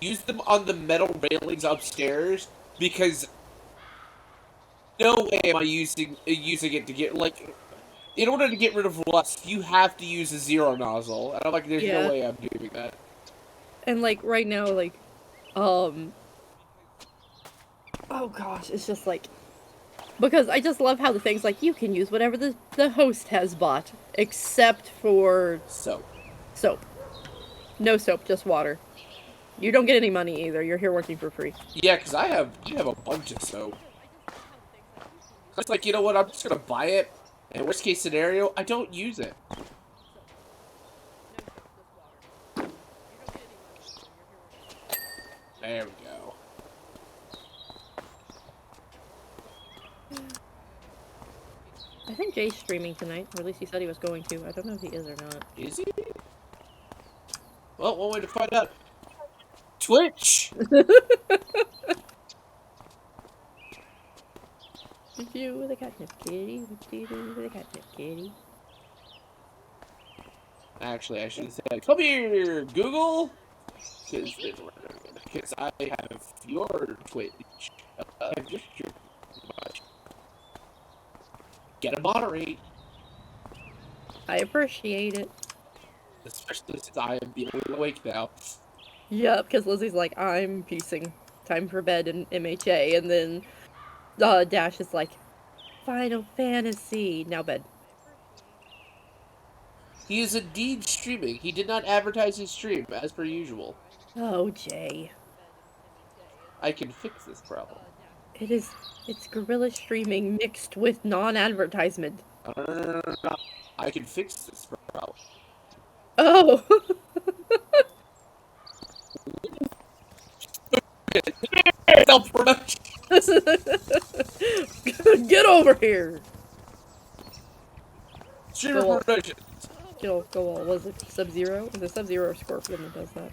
Speaker 2: use them on the metal railings upstairs because no way am I using it to get like. In order to get rid of rust, you have to use a zero nozzle. And I'm like, there's no way I'm doing that.
Speaker 1: And like right now, like, oh gosh, it's just like, because I just love how the thing's like, you can use whatever the host has bought, except for soap. No soap, just water. You don't get any money either. You're here working for free.
Speaker 2: Yeah, because I have a bunch of soap. It's like, you know what, I'm just gonna buy it, and worst case scenario, I don't use it. There we go.
Speaker 1: I think Jay's streaming tonight, or at least he said he was going to. I don't know if he is or not.
Speaker 2: Is he? Well, one way to find out. Twitch!
Speaker 1: What you do with a catnip kitty? What do you do with a catnip kitty?
Speaker 2: Actually, I should have said, come here, Google! Because I have your Twitch. Just your get a moderate.
Speaker 1: I appreciate it.
Speaker 2: Especially since I am the only awake now.
Speaker 1: Yep, because Lizzie's like, I'm piecing. Time for bed in MHA, and then Dash is like, Final Fantasy. Now bed.
Speaker 2: He is indeed streaming. He did not advertise his stream, as per usual.
Speaker 1: Oh, Jay.
Speaker 2: I can fix this problem.
Speaker 1: It's guerrilla streaming mixed with non-advertisement.
Speaker 2: I can fix this problem.
Speaker 1: Oh!
Speaker 2: Self-production!
Speaker 1: Get over here!
Speaker 2: Streamer production!
Speaker 1: Go all. Was it Sub-Zero? Is it Sub-Zero or Scorpion that does that?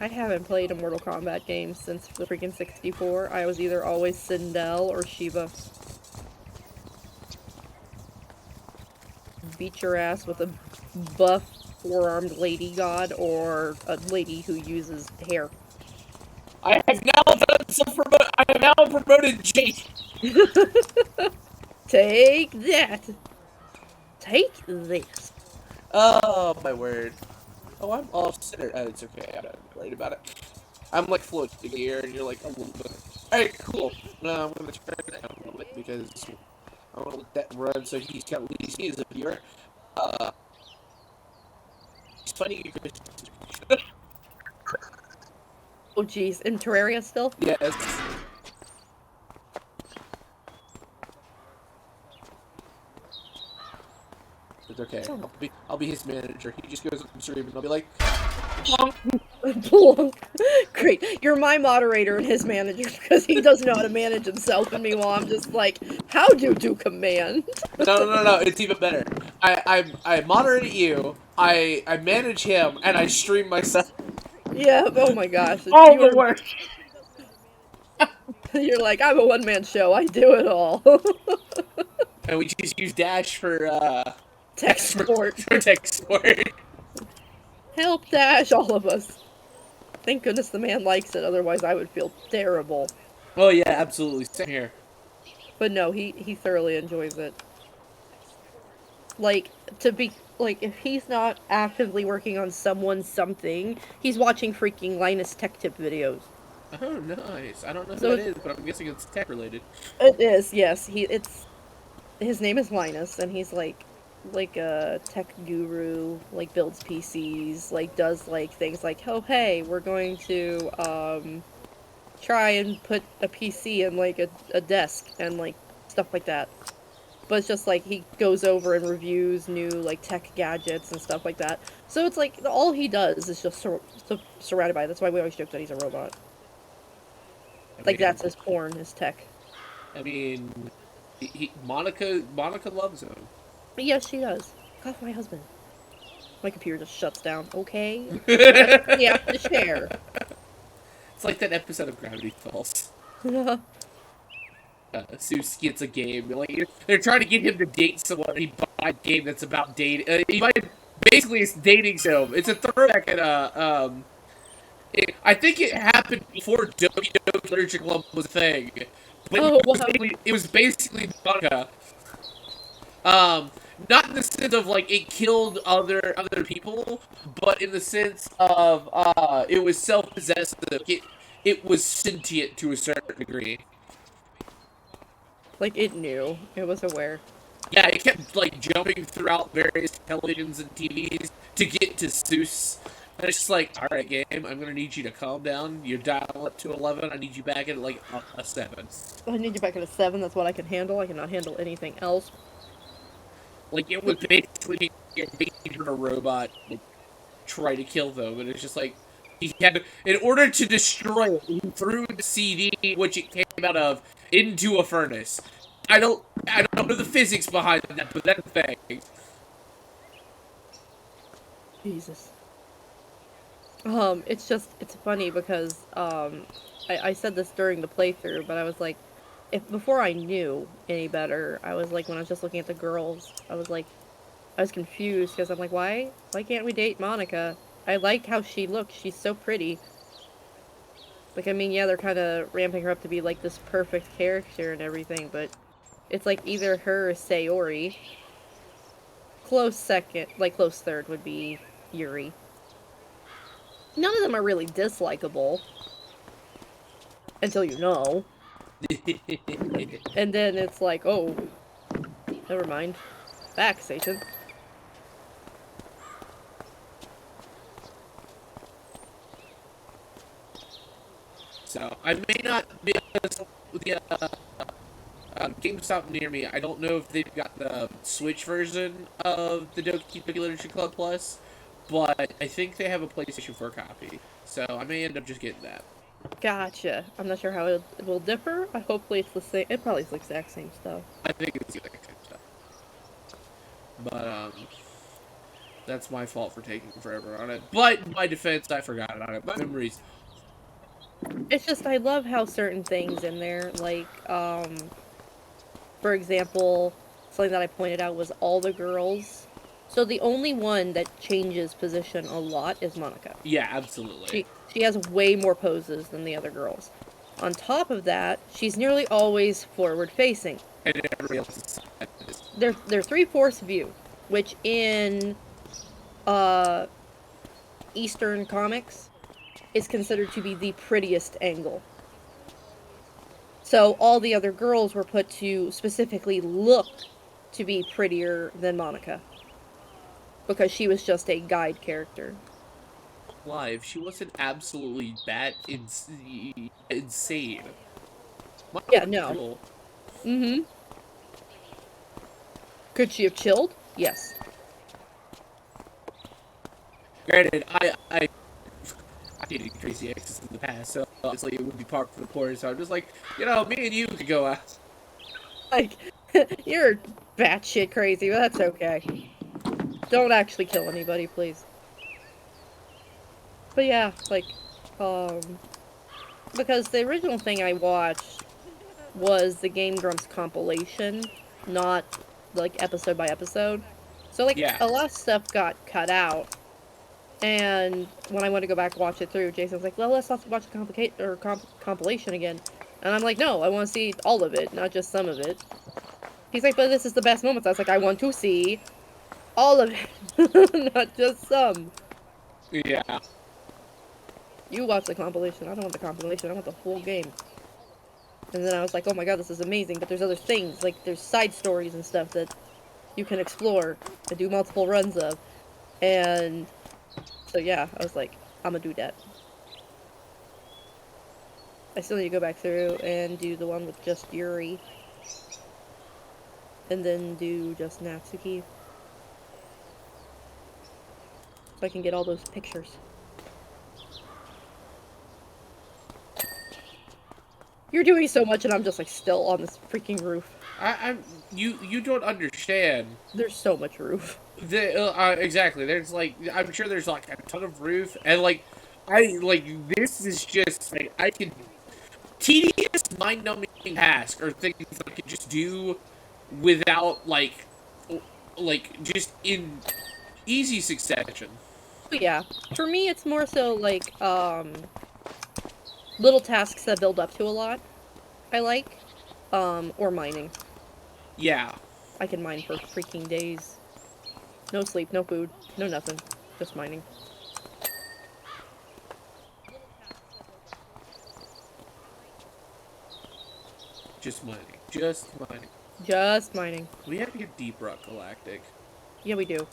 Speaker 1: I haven't played a Mortal Kombat game since the freaking 64. I was either always Sindel or Shiva. Beat your ass with a buff four-armed lady god or a lady who uses hair.
Speaker 2: I have now promoted Jake.
Speaker 1: Take that. Take this.
Speaker 2: Oh my word. Oh, I'm off center. Oh, it's okay. I'm not worried about it. I'm like floating here, and you're like a little bit. Alright, cool. No, I'm gonna turn it down a little bit because I want to let that run so he's got at least he is a viewer. It's funny you could.
Speaker 1: Oh jeez, in Terraria still?
Speaker 2: Yes. It's okay. I'll be his manager. He just goes up and stream and I'll be like, plonk.
Speaker 1: Plonk. Great. You're my moderator and his manager because he doesn't know how to manage himself, and meanwhile I'm just like, how do you do command?
Speaker 2: No. It's even better. I moderate you. I manage him and I stream myself.
Speaker 1: Yeah. Oh my gosh.
Speaker 2: All the work.
Speaker 1: You're like, I'm a one-man show. I do it all.
Speaker 2: And we just use Dash for
Speaker 1: tech support.
Speaker 2: For tech support.
Speaker 1: Help Dash, all of us. Thank goodness the man likes it, otherwise I would feel terrible.
Speaker 2: Oh yeah, absolutely. Same here.
Speaker 1: But no, he thoroughly enjoys it. Like, to be like, if he's not actively working on someone's something, he's watching freaking Linus Tech Tip videos.
Speaker 2: Oh, nice. I don't know who
Speaker 1: So
Speaker 2: that is, but I'm guessing it's tech related.
Speaker 1: it is, yes. His name is Linus, and he's like a tech guru, like builds PCs, like does like things like, oh hey, we're going to try and put a PC in like a desk and like stuff like that. But it's just like he goes over and reviews new like tech gadgets and stuff like that. So it's like all he does is just surrounded by it. That's why we always joke that he's a robot.
Speaker 2: I
Speaker 1: Like
Speaker 2: mean,
Speaker 1: that's his porn, his tech.
Speaker 2: I mean, Monica loves him.
Speaker 1: But yes, she does. God, my husband. My computer just shuts down. Okay, we have to share.
Speaker 2: It's like that episode of Gravity Falls. Zeus gets a game. Like they're trying to get him to date someone. He buys a game that's about dating. Basically it's dating sim. It's a throwback at I think it happened before Doki Doki Literature Club was a thing. But
Speaker 1: Oh wow.
Speaker 2: it was basically manga. Um, not in the sense of like it killed other people, but in the sense of it was self-possessive. It was sentient to a certain degree.
Speaker 1: Like it knew. It was aware.
Speaker 2: Yeah, it kept like jumping throughout various televisions and TVs to get to Zeus. And it's just like, all right, game, I'm gonna need you to calm down. You dial up to 11. I need you back at like a 7.
Speaker 1: I need you back at a 7. That's what I can handle. I cannot handle anything else.
Speaker 2: Like it was basically a robot like, try to kill them, and it's just like he had to, in order to destroy it, he threw the CD which it came out of into a furnace. I don't know the physics behind that, but that's the thing.
Speaker 1: Jesus. It's funny because, I said this during the playthrough, but I was like, before I knew any better, I was like, when I was just looking at the girls, I was confused, because I'm like, why can't we date Monica? I like how she looks, she's so pretty. Like, I mean, yeah, they're kind of ramping her up to be, like, this perfect character and everything, but it's like either her or Sayori. Close second, like, close third would be Yuri. None of them are really dislikable. Until you know. And then it's like, oh, never mind. Back, Satan.
Speaker 2: So I may not be able to the GameStop near me. I don't know if they've got the Switch version of the Doki Doki Literature Club Plus, but I think they have a PlayStation 4 copy. So I may end up just getting that.
Speaker 1: Gotcha. I'm not sure how it will differ. Hopefully it's the same. It probably is the exact same stuff.
Speaker 2: I think it's the exact same stuff. But that's my fault for taking forever on it. But in my defense, I forgot on it. My memories.
Speaker 1: It's just, I love how certain things in there, like, for example, something that I pointed out was all the girls. So the only one that changes position a lot is Monica.
Speaker 2: Yeah, absolutely.
Speaker 1: She has way more poses than the other girls. On top of that, she's nearly always forward facing.
Speaker 2: And everybody else is
Speaker 1: They're 3/4 view, which in Eastern comics is considered to be the prettiest angle. So all the other girls were put to specifically look to be prettier than Monica. Because she was just a guide character.
Speaker 2: live. She wasn't absolutely insane.
Speaker 1: Yeah, no. Mm-hmm. Could she have chilled? Yes.
Speaker 2: Granted, I dated crazy exes in the past, so obviously it would be par for the course. So I'm just like, you know, me and you could go out.
Speaker 1: Like, you're batshit crazy, but that's okay. Don't actually kill anybody, please. But yeah, like, because the original thing I watched was the Game Grumps compilation, not, like, episode by episode. So, like,
Speaker 2: Yeah.
Speaker 1: a lot of stuff got cut out. And when I went to go back and watch it through, Jason was like, well, let's watch the compilation again. And I'm like, no, I want to see all of it, not just some of it. He's like, but this is the best moments. I was like, I want to see all of it. Not just some.
Speaker 2: Yeah.
Speaker 1: You watch the compilation. I don't want the compilation. I want the whole game. And then I was like, oh my god, this is amazing. But there's other things. Like, there's side stories and stuff that you can explore and do multiple runs of. And so, yeah, I was like, I'm gonna do that. I still need to go back through and do the one with just Yuri. And then do just Natsuki. So I can get all those pictures. You're doing so much and I'm just like still on this freaking roof.
Speaker 2: You don't understand.
Speaker 1: There's so much roof.
Speaker 2: Exactly. There's like, I'm sure there's like a ton of roof, and like, this is just like, I can, tedious, mind-numbing task, or things I can just do without just in easy succession.
Speaker 1: But yeah, for me it's more so like, little tasks that build up to a lot, I like. Or mining.
Speaker 2: Yeah.
Speaker 1: I can mine for freaking days. No sleep, no food, no nothing. Just mining.
Speaker 2: Just mining. Just mining.
Speaker 1: Just mining.
Speaker 2: We have to get Deep Rock Galactic.
Speaker 1: Yeah, we do.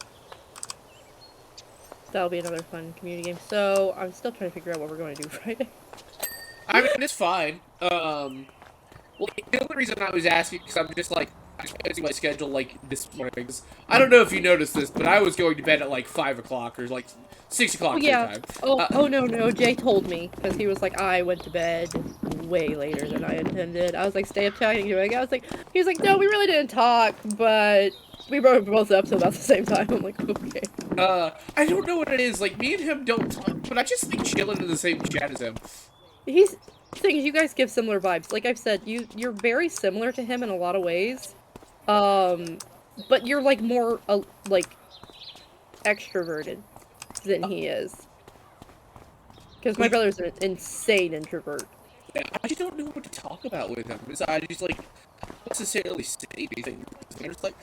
Speaker 1: That'll be another fun community game. So, I'm still trying to figure out what we're going to do Friday.
Speaker 2: I mean, it's fine. Well, the only reason I was asking, because I'm just like, I see my schedule like this morning. I don't know if you noticed this, but I was going to bed at like 5 o'clock or like 6 o'clock
Speaker 1: Yeah.
Speaker 2: time.
Speaker 1: Oh, no. Jay told me. Because he was like, I went to bed way later than I intended. I was like, stay up chatting to it. He was like, no, we really didn't talk, but we wrote both episodes about the same time. I'm like, okay.
Speaker 2: I don't know what it is. Like, me and him don't talk, but I just think chilling in the same chat as him.
Speaker 1: You guys give similar vibes. Like I've said, you're very similar to him in a lot of ways. But you're like more like extroverted than he is. Because my brother's an insane introvert.
Speaker 2: I just don't know what to talk about with him. I just like not necessarily say anything. I'm just like,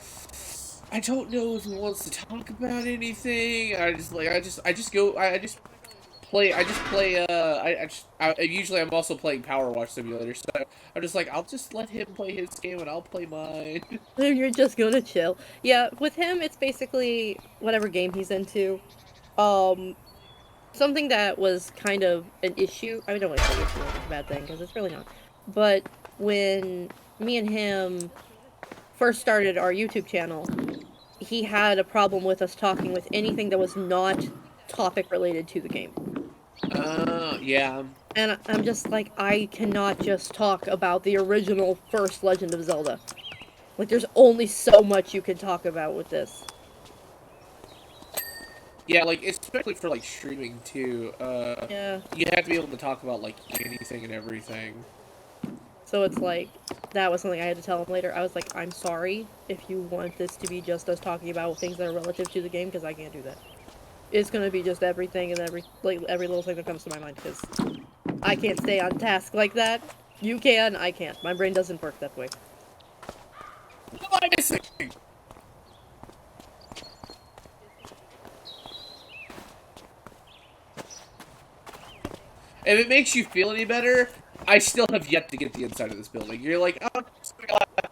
Speaker 2: I don't know if he wants to talk about anything. I just play, usually I'm also playing PowerWash Simulator, so I'm just like, I'll just let him play his game and I'll play mine.
Speaker 1: You're just gonna chill. Yeah, with him, it's basically whatever game he's into. Something that was kind of an issue, I don't want to say issue like it's a bad thing, because it's really not. But when me and him first started our YouTube channel, he had a problem with us talking with anything that was not topic related to the game.
Speaker 2: Yeah.
Speaker 1: And I'm just like, I cannot just talk about the original first Legend of Zelda. Like, there's only so much you can talk about with this.
Speaker 2: Yeah, like, especially for, like, streaming, too.
Speaker 1: Yeah.
Speaker 2: You have to be able to talk about, like, anything and everything.
Speaker 1: So it's like, that was something I had to tell him later. I was like, I'm sorry if you want this to be just us talking about things that are relative to the game, because I can't do that. It's gonna be just everything and every little thing that comes to my mind, because I can't stay on task like that. You can, I can't. My brain doesn't work that way.
Speaker 2: What am I missing? If it makes you feel any better, I still have yet to get the inside of this building. You're like, oh,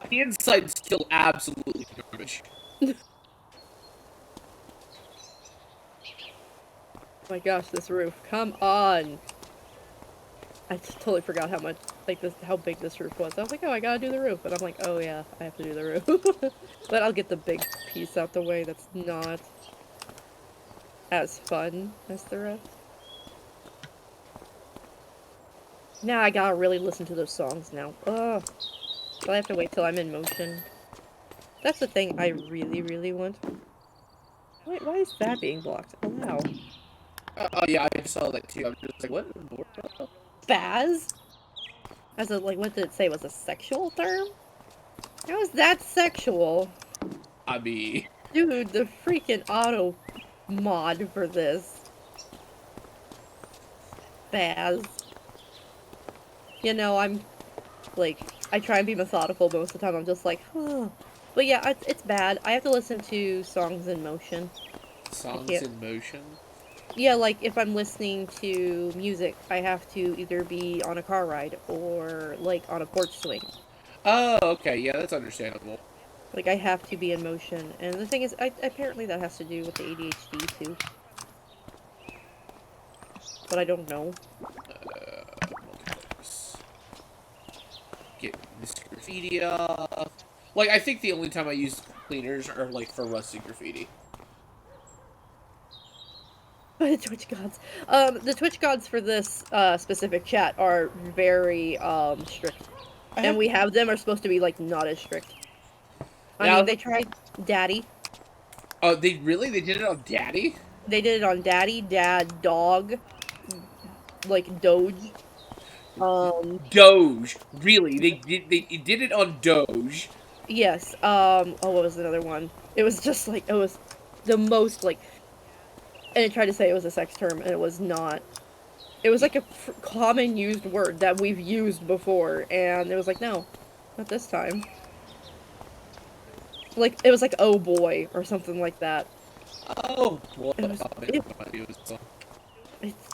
Speaker 2: the inside's still absolutely garbage.
Speaker 1: Oh my gosh, this roof. Come on! I totally forgot how much, how big this roof was. I was like, oh, I gotta do the roof. And I'm like, oh yeah, I have to do the roof. But I'll get the big piece out the way that's not as fun as the rest. Now I gotta really listen to those songs now. Ugh. But I have to wait till I'm in motion. That's the thing I really, really want. Wait, why is that being blocked? Oh, wow.
Speaker 2: Oh yeah, I saw that too. I'm just like, what in the world?
Speaker 1: Spaz? As a, like, what did it say? Was a sexual term? How is that sexual?
Speaker 2: I mean...
Speaker 1: Dude, the freaking auto mod for this. Spaz. You know, I'm, like, I try and be methodical, but most of the time I'm just like, huh. But yeah, it's bad. I have to listen to songs in motion.
Speaker 2: Songs in motion?
Speaker 1: Yeah, like if I'm listening to music, I have to either be on a car ride or like on a porch swing.
Speaker 2: Oh, okay, yeah, that's understandable.
Speaker 1: Like I have to be in motion, and the thing is, apparently that has to do with the ADHD too. But I don't know.
Speaker 2: Multiplex. Get this graffiti off. Like, I think the only time I use cleaners are, like, for rusty graffiti.
Speaker 1: The Twitch gods. The Twitch gods for this specific chat are very strict, and we have them are supposed to be like not as strict. I mean, they tried Daddy.
Speaker 2: Oh, they did it on Daddy?
Speaker 1: They did it on Daddy, Dad, Dog, like Doge.
Speaker 2: Doge. Really? They did it on Doge.
Speaker 1: Yes. Oh, what was another one? It was just like it was the most like, and it tried to say it was a sex term, and it was not. It was like a common used word that we've used before, and it was like, no, not this time. Like, it was like, oh boy, or something like that.
Speaker 2: Oh boy.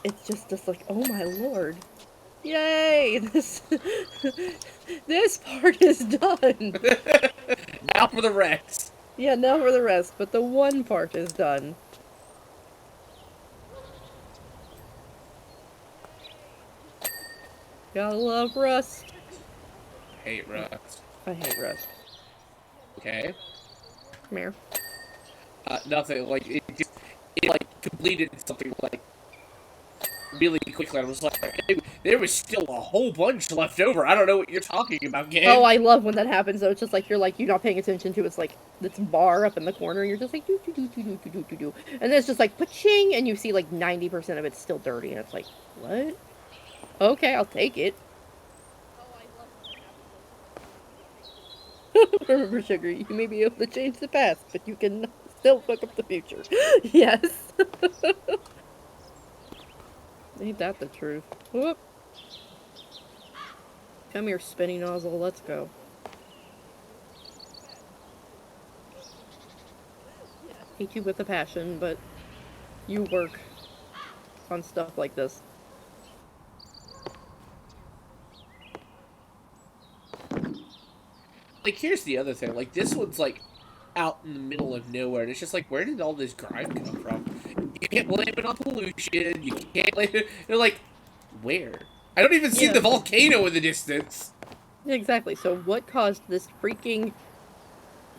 Speaker 1: It's just like, oh my lord. Yay! This part is done!
Speaker 2: Now for the rest.
Speaker 1: Yeah, now for the rest, but the one part is done. Gotta love Rust.
Speaker 2: Hate Rust.
Speaker 1: I hate Rust.
Speaker 2: Okay.
Speaker 1: Come here.
Speaker 2: Nothing. Like, it like, completed something, like, really quickly. I was like, hey, there was still a whole bunch left over. I don't know what you're talking about, game.
Speaker 1: Oh, I love when that happens, though. It's just like, you're not paying attention to it's like, this bar up in the corner, and you're just like, do, do, do, do, do, do, do, do. And then it's just like, pa-ching, and you see like 90% of it's still dirty, and it's like, what? Okay, I'll take it. Remember, Sugar, you may be able to change the past, but you can still fuck up the future. Yes. Ain't that the truth? Whoop. Come here, spinny nozzle, let's go. Hate you with a passion, but you work on stuff like this.
Speaker 2: Like, here's the other thing. Like, this one's, like, out in the middle of nowhere. And it's just like, where did all this grime come from? You can't blame it on pollution. You can't blame it. They're like, where? I don't even see the volcano in the distance.
Speaker 1: Exactly. So what caused this freaking...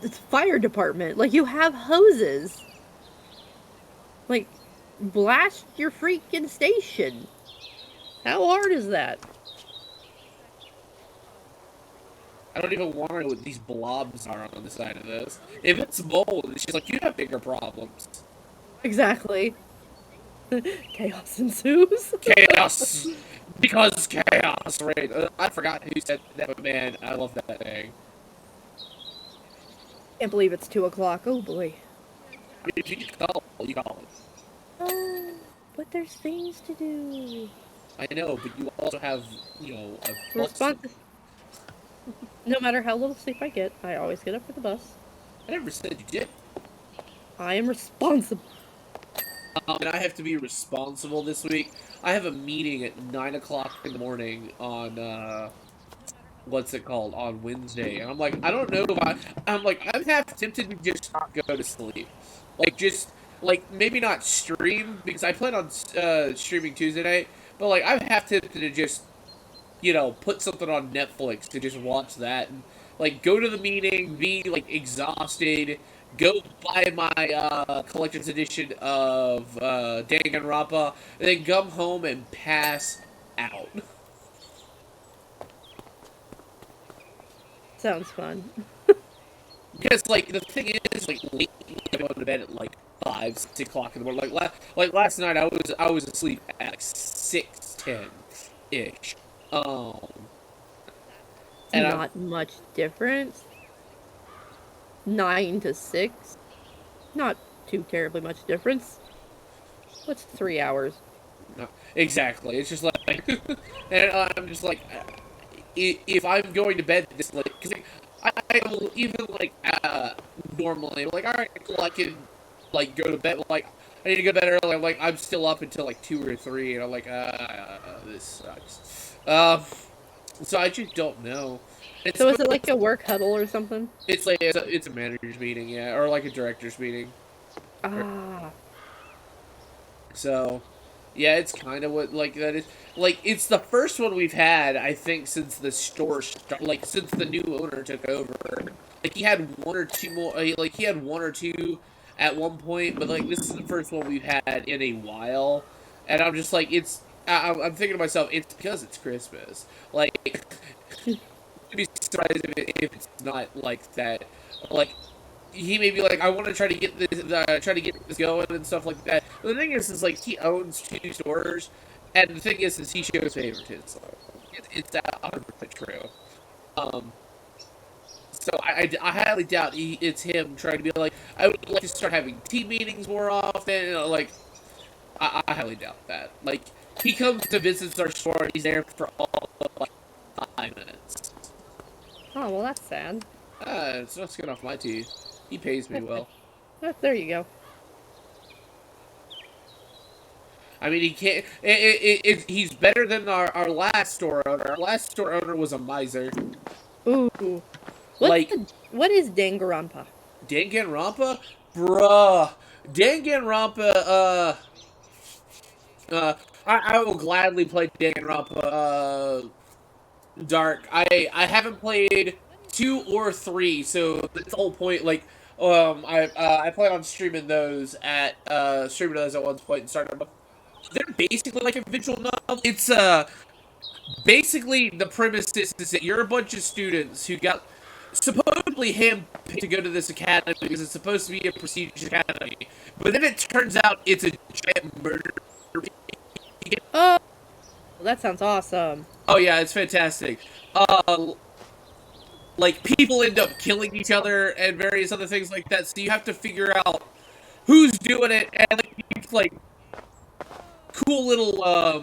Speaker 1: this fire department? Like, you have hoses. Like, blast your freaking station. How hard is that?
Speaker 2: I don't even want to know what these blobs are on the side of this. If it's mold, she's like, you have bigger problems.
Speaker 1: Exactly. Chaos ensues.
Speaker 2: Chaos! Because chaos, right? I forgot who said that, but man, I love that thing.
Speaker 1: Can't believe it's 2 o'clock. Oh boy.
Speaker 2: I mean, if you call it.
Speaker 1: Oh, but there's things to do.
Speaker 2: I know, but you also have, you know, a
Speaker 1: Response. No matter how little sleep I get, I always get up for the bus.
Speaker 2: I never said you did.
Speaker 1: I am responsible.
Speaker 2: And I have to be responsible this week. I have a meeting at 9 o'clock in the morning on, what's it called, on Wednesday. And I'm like, I don't know if I'm like, I'm half tempted to just not go to sleep. Like, just, like, maybe not stream, because I plan on, streaming Tuesday night, but, like, I'm half tempted to just, you know, put something on Netflix to just watch that and, like, go to the meeting, be, like, exhausted, go buy my, collector's edition of, Danganronpa, and then come home and pass out.
Speaker 1: Sounds fun.
Speaker 2: Because, like, the thing is, like, late, I go to bed at, like, 5, 6 o'clock in the morning. Like last night, I was asleep at, like, 6:10-ish. And
Speaker 1: not much difference. 9 to 6. Not too terribly much difference. What's 3 hours?
Speaker 2: No, exactly. It's just like, and I'm just like, if I'm going to bed this late, because I will even like normally like, all right, cool, I can like go to bed. Like I need to go to bed early. I'm like I'm still up until like 2 or 3, and I'm like this sucks. So I just don't know. It's
Speaker 1: So is it like a work huddle or something?
Speaker 2: it's like it's a manager's meeting, yeah, or like a director's meeting.
Speaker 1: Ah.
Speaker 2: So, yeah, it's kind of what like that is. Like it's the first one we've had, I think, since the store like since the new owner took over. Like he had one or two more. Like he had one or two at one point, but like this is the first one we've had in a while, and I'm just like it's. I'm thinking to myself, it's because it's Christmas. Like, I'd be surprised if it's not like that. Like he may be like, I want to try to get this going and stuff like that. But the thing is like he owns 2 stores, and the thing is he shows favoritism. So it's that 100% true. Um, so I highly doubt it's him trying to be like, I would like to start having team meetings more often. You know, like I highly doubt that. Like he comes to visit our store, and he's there for all of like 5 minutes.
Speaker 1: Oh, well, that's sad.
Speaker 2: It's not skin off my teeth. He pays me well.
Speaker 1: Oh, there you go.
Speaker 2: I mean, he can't. He's better than our last store owner. Our last store owner was a miser.
Speaker 1: Ooh.
Speaker 2: Like
Speaker 1: What is Danganronpa?
Speaker 2: Danganronpa, bruh. Danganronpa. I will gladly play Danganronpa. Dark. I haven't played 2 or 3, so that's the whole point. Like, I plan on streaming those at one point and starting. They're basically like a visual novel. It's basically the premise is that you're a bunch of students who got supposedly handpicked to go to this academy because it's supposed to be a prestigious academy, but then it turns out it's a giant murder.
Speaker 1: Oh, that sounds awesome.
Speaker 2: Oh yeah, it's fantastic. Like people end up killing each other and various other things like that. So you have to figure out who's doing it, and like cool little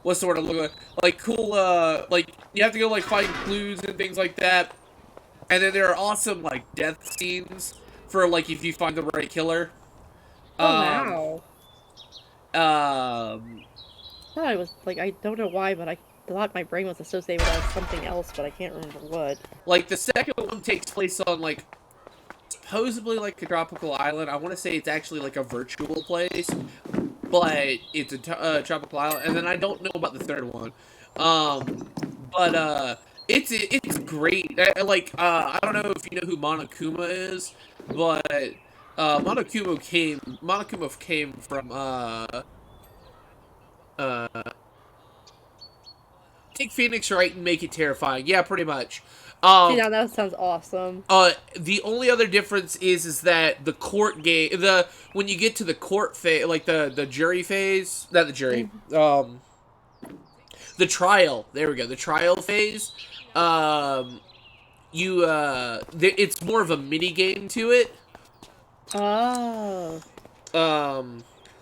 Speaker 2: what's the word I'm looking at? Like cool like you have to go like find clues and things like that. And then there are awesome like death scenes for like if you find the right killer.
Speaker 1: Oh,
Speaker 2: wow.
Speaker 1: I thought I was like, I don't know why, but I thought my brain was associated with something else, but I can't remember what.
Speaker 2: Like the second one takes place on like supposedly like a tropical island. I want to say it's actually like a virtual place, but it's a tropical island. And then I don't know about the third one, but it's great. I don't know if you know who Monokuma is, but Monokuma came from take Phoenix Wright and make it terrifying. Yeah, pretty much.
Speaker 1: See, now that sounds awesome.
Speaker 2: The only other difference is that the court game, when you get to the court phase, like the jury phase, not the jury, the trial. There we go. The trial phase. It's more of a mini game to it.
Speaker 1: Oh.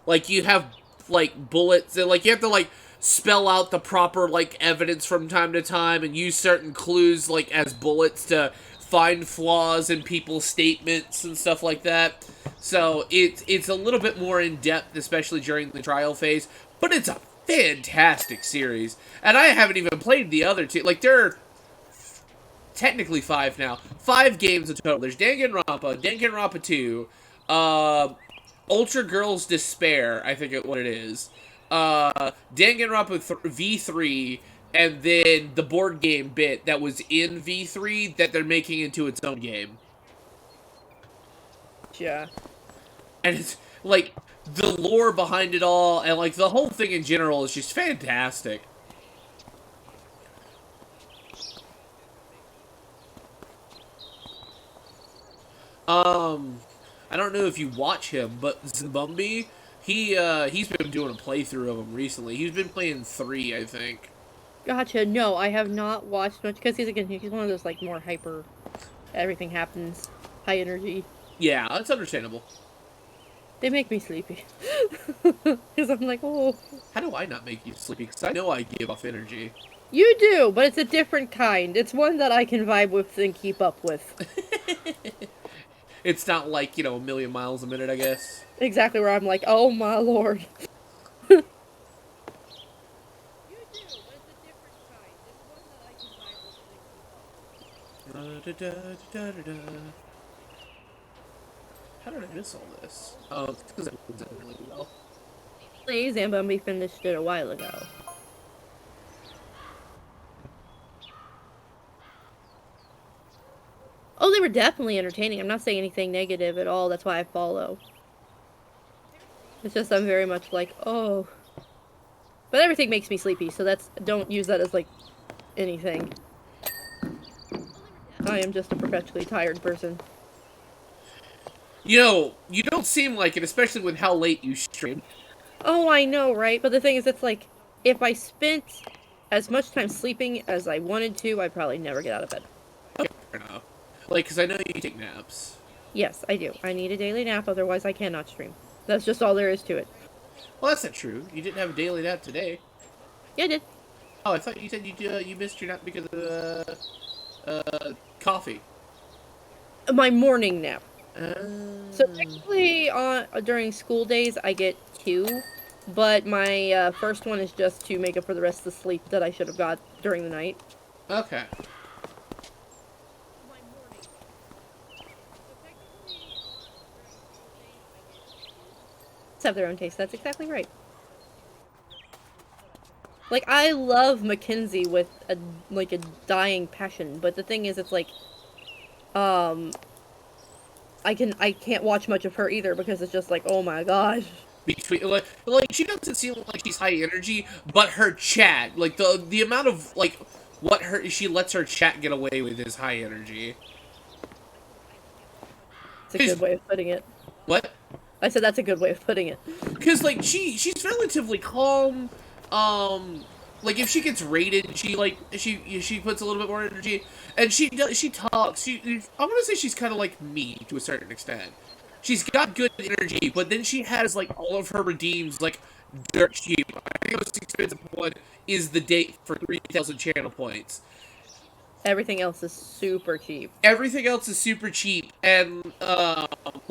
Speaker 2: Like you have like bullets and like you have to like spell out the proper like evidence from time to time and use certain clues like as bullets to find flaws in people's statements and stuff like that. So it's a little bit more in depth, especially during the trial phase, but it's a fantastic series. And I haven't even played the other 2. Like there are technically 5 now. 5 games in total. There's Danganronpa 2, Ultra Girls Despair, I think what it is. Danganronpa V3, and then the board game bit that was in V3 that they're making into its own game.
Speaker 1: Yeah.
Speaker 2: And it's like the lore behind it all, and like the whole thing in general is just fantastic. I don't know if you watch him, but Zbumbi, he's been doing a playthrough of them recently. He's been playing 3, I think.
Speaker 1: Gotcha. No, I have not watched much because he's one of those like more hyper. Everything happens, high energy.
Speaker 2: Yeah, that's understandable.
Speaker 1: They make me sleepy because I'm like, oh.
Speaker 2: How do I not make you sleepy? Because I know I give off energy.
Speaker 1: You do, but it's a different kind. It's one that I can vibe with and keep up with.
Speaker 2: It's not like, you know, a million miles a minute, I guess.
Speaker 1: Exactly where I'm like, oh my lord.
Speaker 2: How did I miss all this? Oh, it's because I was done really well.
Speaker 1: Please, Zambombi finished it a while ago. Oh, they were definitely entertaining. I'm not saying anything negative at all. That's why I follow. It's just I'm very much like, oh. But everything makes me sleepy, so don't use that as like anything. I am just a perpetually tired person.
Speaker 2: You know, you don't seem like it, especially with how late you stream.
Speaker 1: Oh, I know, right? But the thing is, it's like, if I spent as much time sleeping as I wanted to, I'd probably never get out of bed.
Speaker 2: Okay, fair enough. Like, because I know you take naps.
Speaker 1: Yes, I do. I need a daily nap, otherwise I cannot stream. That's just all there is to it.
Speaker 2: Well, that's not true. You didn't have a daily nap today.
Speaker 1: Yeah, I did.
Speaker 2: Oh, I thought you said you missed your nap because of coffee.
Speaker 1: My morning nap.
Speaker 2: Uh...
Speaker 1: So technically, during school days, I get 2, but my first one is just to make up for the rest of the sleep that I should have got during the night.
Speaker 2: Okay.
Speaker 1: Have their own taste. That's exactly right. Like, I love Mackenzie with a dying passion, but the thing is, it's like, I can't watch much of her either because it's just like, oh my gosh.
Speaker 2: Between like she doesn't seem like she's high energy, but her chat, like the amount of like what she lets her chat get away with is high energy.
Speaker 1: It's a good way of putting it.
Speaker 2: What?
Speaker 1: I said that's a good way of putting it.
Speaker 2: Because like she's relatively calm. Like if she gets raided, she puts a little bit more energy, and she talks. I want to say she's kind of like me to a certain extent. She's got good energy, but then she has like all of her redeems like dirt cheap. I think the most expensive one is the date for 3,000 channel points.
Speaker 1: Everything else is super cheap.
Speaker 2: Everything else is super cheap, and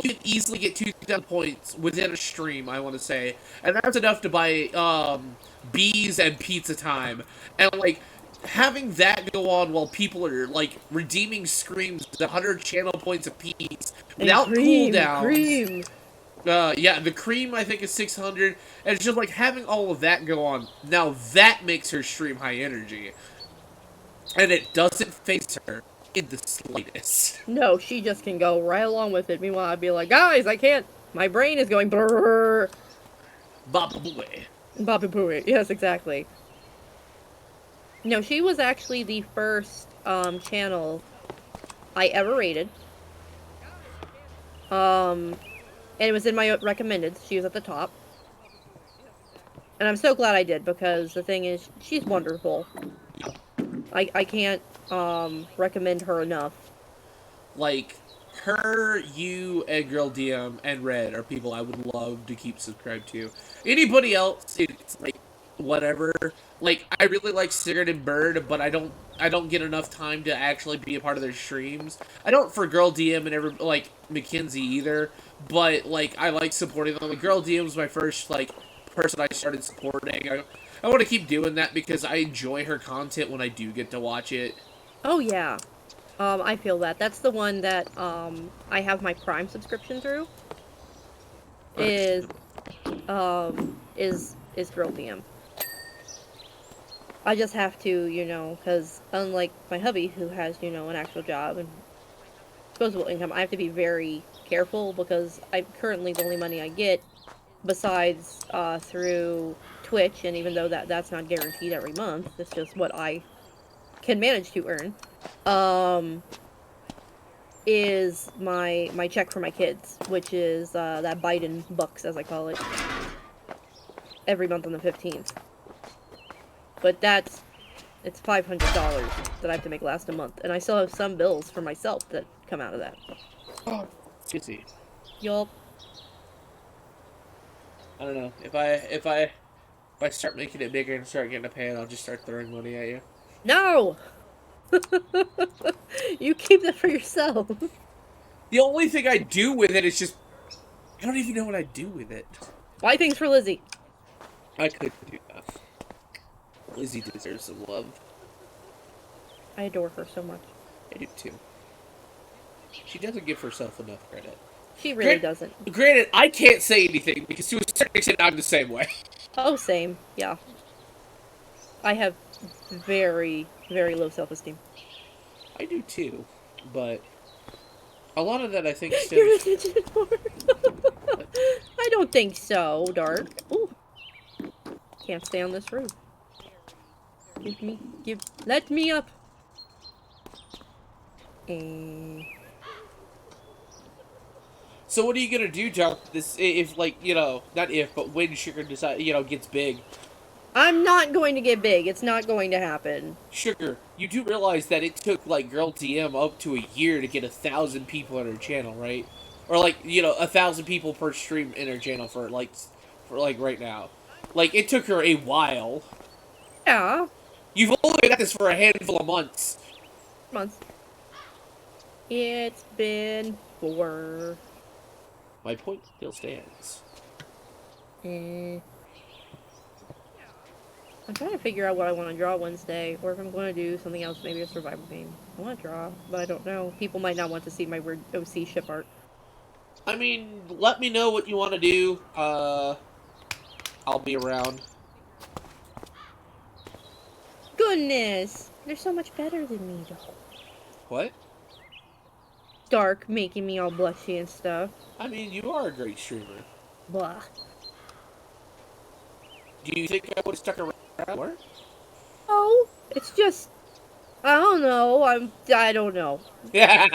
Speaker 2: you can easily get 2,000 points within a stream, I want to say. And that's enough to buy bees and pizza time. And, like, having that go on while people are, like, redeeming screams at 100 channel points apiece without cooldowns.
Speaker 1: Cream.
Speaker 2: Yeah, the cream, I think, is 600. And it's just, like, having all of that go on. Now, that makes her stream high energy. And it doesn't face her in the slightest.
Speaker 1: No, she just can go right along with it. Meanwhile, I'd be like, guys, I can't. My brain is going brrrr.
Speaker 2: Baba Booey.
Speaker 1: Baba Booey. Yes, exactly. No, she was actually the first channel I ever rated. And it was in my recommended. She was at the top. And I'm so glad I did, because the thing is, she's wonderful. I can't recommend her enough.
Speaker 2: Like, her, you, and Girl DM, and Red are people I would love to keep subscribed to. Anybody else, it's like, whatever. Like, I really like Sigurd and Bird, but I don't get enough time to actually be a part of their streams. I don't for Girl DM and like, Mackenzie either, but, like, I like supporting them. Like, Girl DM was my first, like, person I started supporting. I want to keep doing that because I enjoy her content when I do get to watch it.
Speaker 1: Oh, yeah. I feel that. That's the one that, I have my Prime subscription through. Is Girl DM. I just have to, you know, because unlike my hubby, who has, you know, an actual job and disposable income, I have to be very careful because currently the only money I get, besides through Twitch, and even though that's not guaranteed every month, it's just what I can manage to earn, is my check for my kids, which is that Biden bucks, as I call it, every month on the 15th. But it's $500 that I have to make last a month, and I still have some bills for myself that come out of that.
Speaker 2: Oh, juicy.
Speaker 1: Yup.
Speaker 2: I don't know. If I start making it bigger and start getting a pan, I'll just start throwing money at you.
Speaker 1: No! You keep that for yourself.
Speaker 2: The only thing I do with it is just... I don't even know what I do with it.
Speaker 1: Buy things for Lizzie.
Speaker 2: I could do that. Lizzie deserves some love.
Speaker 1: I adore her so much.
Speaker 2: I do too. She doesn't give herself enough credit.
Speaker 1: She really doesn't.
Speaker 2: Granted, I can't say anything because to a certain extent I'm the same way.
Speaker 1: Oh, same. Yeah. I have very, very low self-esteem.
Speaker 2: I do too, but a lot of that I think
Speaker 1: You're
Speaker 2: stems...
Speaker 1: attention whore. I don't think so, Dark. Ooh. Can't stay on this roof. Let me up.
Speaker 2: So what are you gonna do, John? This, if like, you know, not if, but when Sugar decide, you know, gets big.
Speaker 1: I'm not going to get big. It's not going to happen.
Speaker 2: Sugar, you do realize that it took like Girl TM up to a year to get 1,000 people on her channel, right? Or like, you know, 1,000 people per stream in her channel for like right now. Like it took her a while.
Speaker 1: Yeah.
Speaker 2: You've only been at this for a handful of months.
Speaker 1: Months. It's been 4.
Speaker 2: My point still stands.
Speaker 1: I'm trying to figure out what I want to draw Wednesday, or if I'm going to do something else, maybe a survival game. I want to draw, but I don't know. People might not want to see my weird OC ship art.
Speaker 2: I mean, let me know what you want to do. I'll be around.
Speaker 1: Goodness! They're so much better than me, though.
Speaker 2: What?
Speaker 1: Dark, making me all blushy and stuff.
Speaker 2: I mean, you are a great streamer.
Speaker 1: Blah.
Speaker 2: Do you think I would have stuck around more?
Speaker 1: Oh, it's just... I don't know. I don't know.
Speaker 2: Yeah.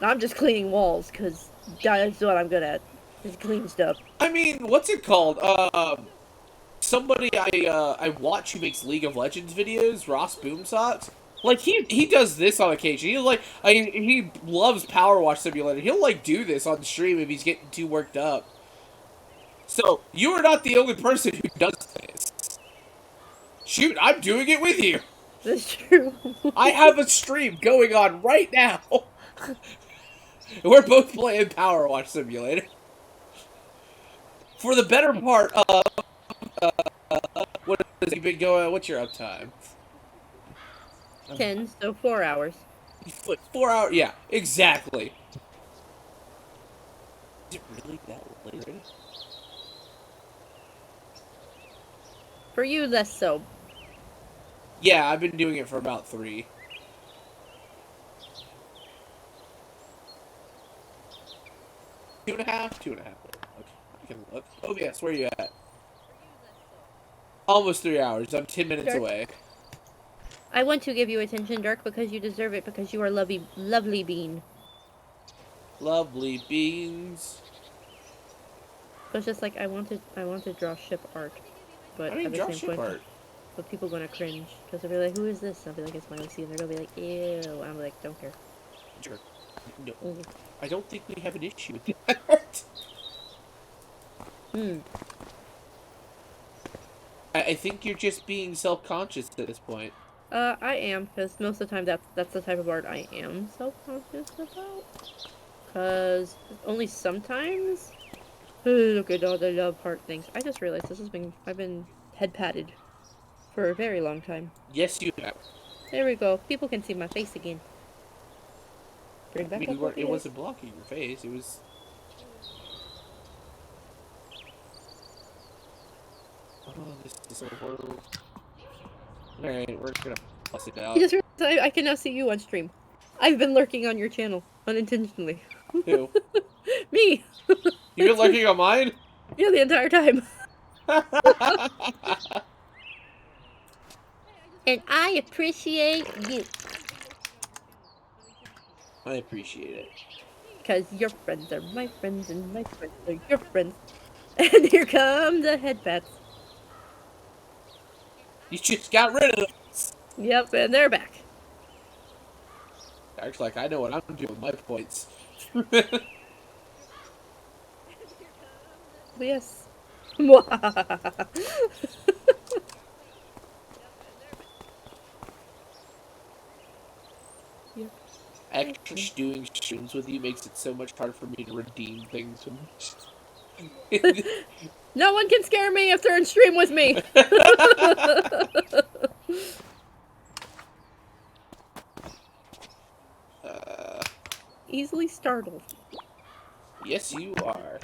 Speaker 1: I'm just cleaning walls, because that's what I'm good at. Just clean stuff.
Speaker 2: I mean, what's it called? Somebody I watch who makes League of Legends videos, Ross Boomsocks. Like he does this on occasion. He loves PowerWash Simulator. He'll like do this on stream if he's getting too worked up. So you are not the only person who does this. Shoot, I'm doing it with you.
Speaker 1: That's true.
Speaker 2: I have a stream going on right now. We're both playing PowerWash Simulator. For the better part of what has he been going? What's your uptime?
Speaker 1: 10, so 4 hours.
Speaker 2: 4 hours? Yeah, exactly. Is it really that late?
Speaker 1: For you, less so.
Speaker 2: Yeah, I've been doing it for about 3. Two and a half. Okay, I can look. Oh yes, where are you at? Almost 3 hours. I'm 10 minutes
Speaker 1: Dark.
Speaker 2: away.
Speaker 1: I want to give you attention, Dark, because you deserve it, because you are lovely bean.
Speaker 2: Lovely beans.
Speaker 1: But it's just like I want to draw ship art, but
Speaker 2: I mean,
Speaker 1: at the
Speaker 2: draw
Speaker 1: same
Speaker 2: ship
Speaker 1: point,
Speaker 2: art.
Speaker 1: but people are gonna cringe because they'll be like, "Who is this?" And I'll be like, "It's my OC," and they're gonna be like, "Ew," and I'm like, "Don't care."
Speaker 2: Sure. No,
Speaker 1: Mm.
Speaker 2: I don't think we have an issue with that. I think you're just being self-conscious at this point.
Speaker 1: I am, because most of the time that's the type of art I am self-conscious about. Because only sometimes. Look at all the love heart things. I just realized I've been head patted for a very long time.
Speaker 2: Yes, you have.
Speaker 1: There we go. People can see my face again. Bring back up
Speaker 2: It wasn't blocking your face. It was. Oh, this is so horrible. Alright, we're gonna plus it out.
Speaker 1: I just realized I can now see you on stream. I've been lurking on your channel unintentionally.
Speaker 2: Who?
Speaker 1: Me.
Speaker 2: You've been lurking on mine?
Speaker 1: Yeah, the entire time. And I appreciate you.
Speaker 2: I appreciate it.
Speaker 1: Because your friends are my friends and my friends are your friends. And here come the headpats.
Speaker 2: You just got rid of them.
Speaker 1: Yep, and they're back.
Speaker 2: Acts like I know what I'm doing with my points.
Speaker 1: Yes. Yep.
Speaker 2: Actually, doing streams with you makes it so much harder for me to redeem things.
Speaker 1: No one can scare me if they're in stream with me. Easily startled.
Speaker 2: Yes, you are.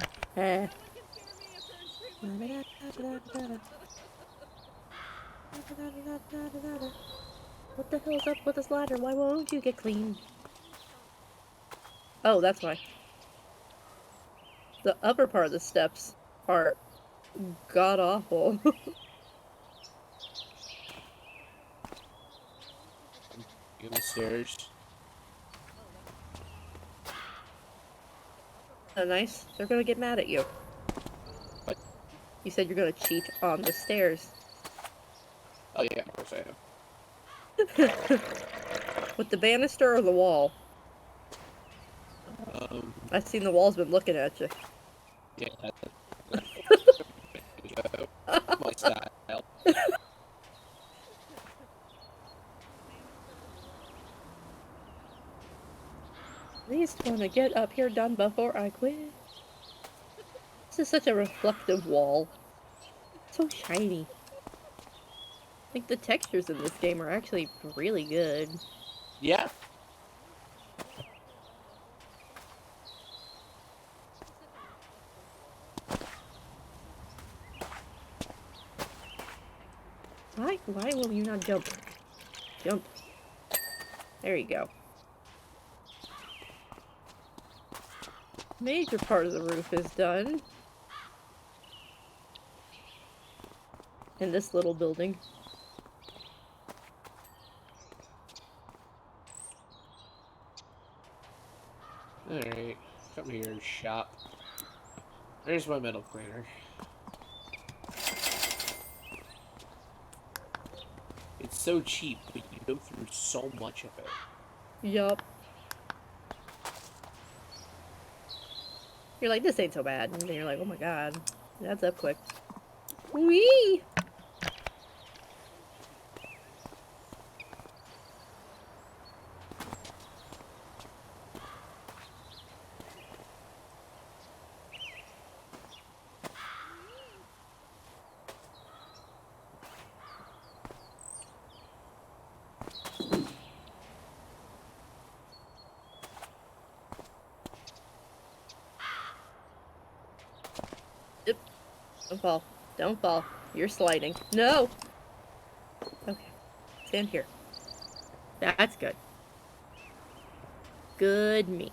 Speaker 1: What the hell's up with this ladder? Why won't you get clean? Oh, that's why. The upper part of the steps are god awful.
Speaker 2: In the stairs.
Speaker 1: Oh, nice. They're gonna get mad at you.
Speaker 2: What?
Speaker 1: You said you're gonna cheat on the stairs.
Speaker 2: Oh yeah, of course I am.
Speaker 1: With the banister or the wall? I've seen the wall's been looking at you.
Speaker 2: Yeah, that's my style.
Speaker 1: I just want to get up here done before I quit. This is such a reflective wall. So shiny. I think the textures in this game are actually really good.
Speaker 2: Yeah.
Speaker 1: Why will you not jump? Jump. There you go. Major part of the roof is done. In this little building.
Speaker 2: Alright. Come here, shop. There's my metal cleaner. It's so cheap, but you go through so much of it.
Speaker 1: Yup. You're like, this ain't so bad. And then you're like, oh my god. That's up quick. Whee! Yep. Don't fall. Don't fall. You're sliding. No! Okay. Stand here. That's good. Good me.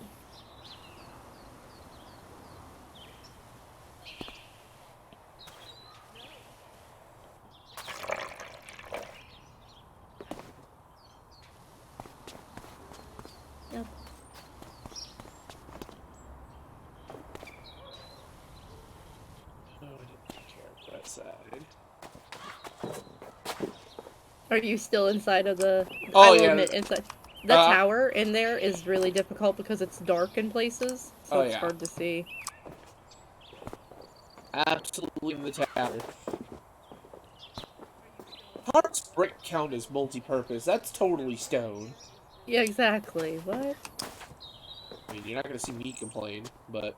Speaker 1: Yep.
Speaker 2: Oh, I didn't take care of that side.
Speaker 1: Are you still inside of the...
Speaker 2: Oh,
Speaker 1: I will
Speaker 2: yeah.
Speaker 1: admit, inside... The tower in there is really difficult because it's dark in places, so it's hard to see.
Speaker 2: Absolutely in the tower. How does brick count as multi-purpose? That's totally stone.
Speaker 1: Yeah, exactly. What?
Speaker 2: I mean, you're not gonna see me complain, but...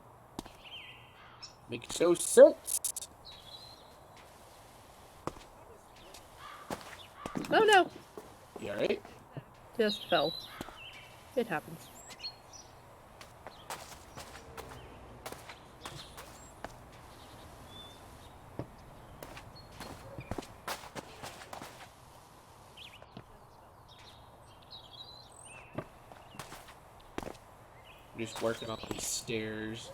Speaker 2: Makes no sense!
Speaker 1: Oh no!
Speaker 2: You alright?
Speaker 1: Just fell. It happens.
Speaker 2: I'm just working on these stairs,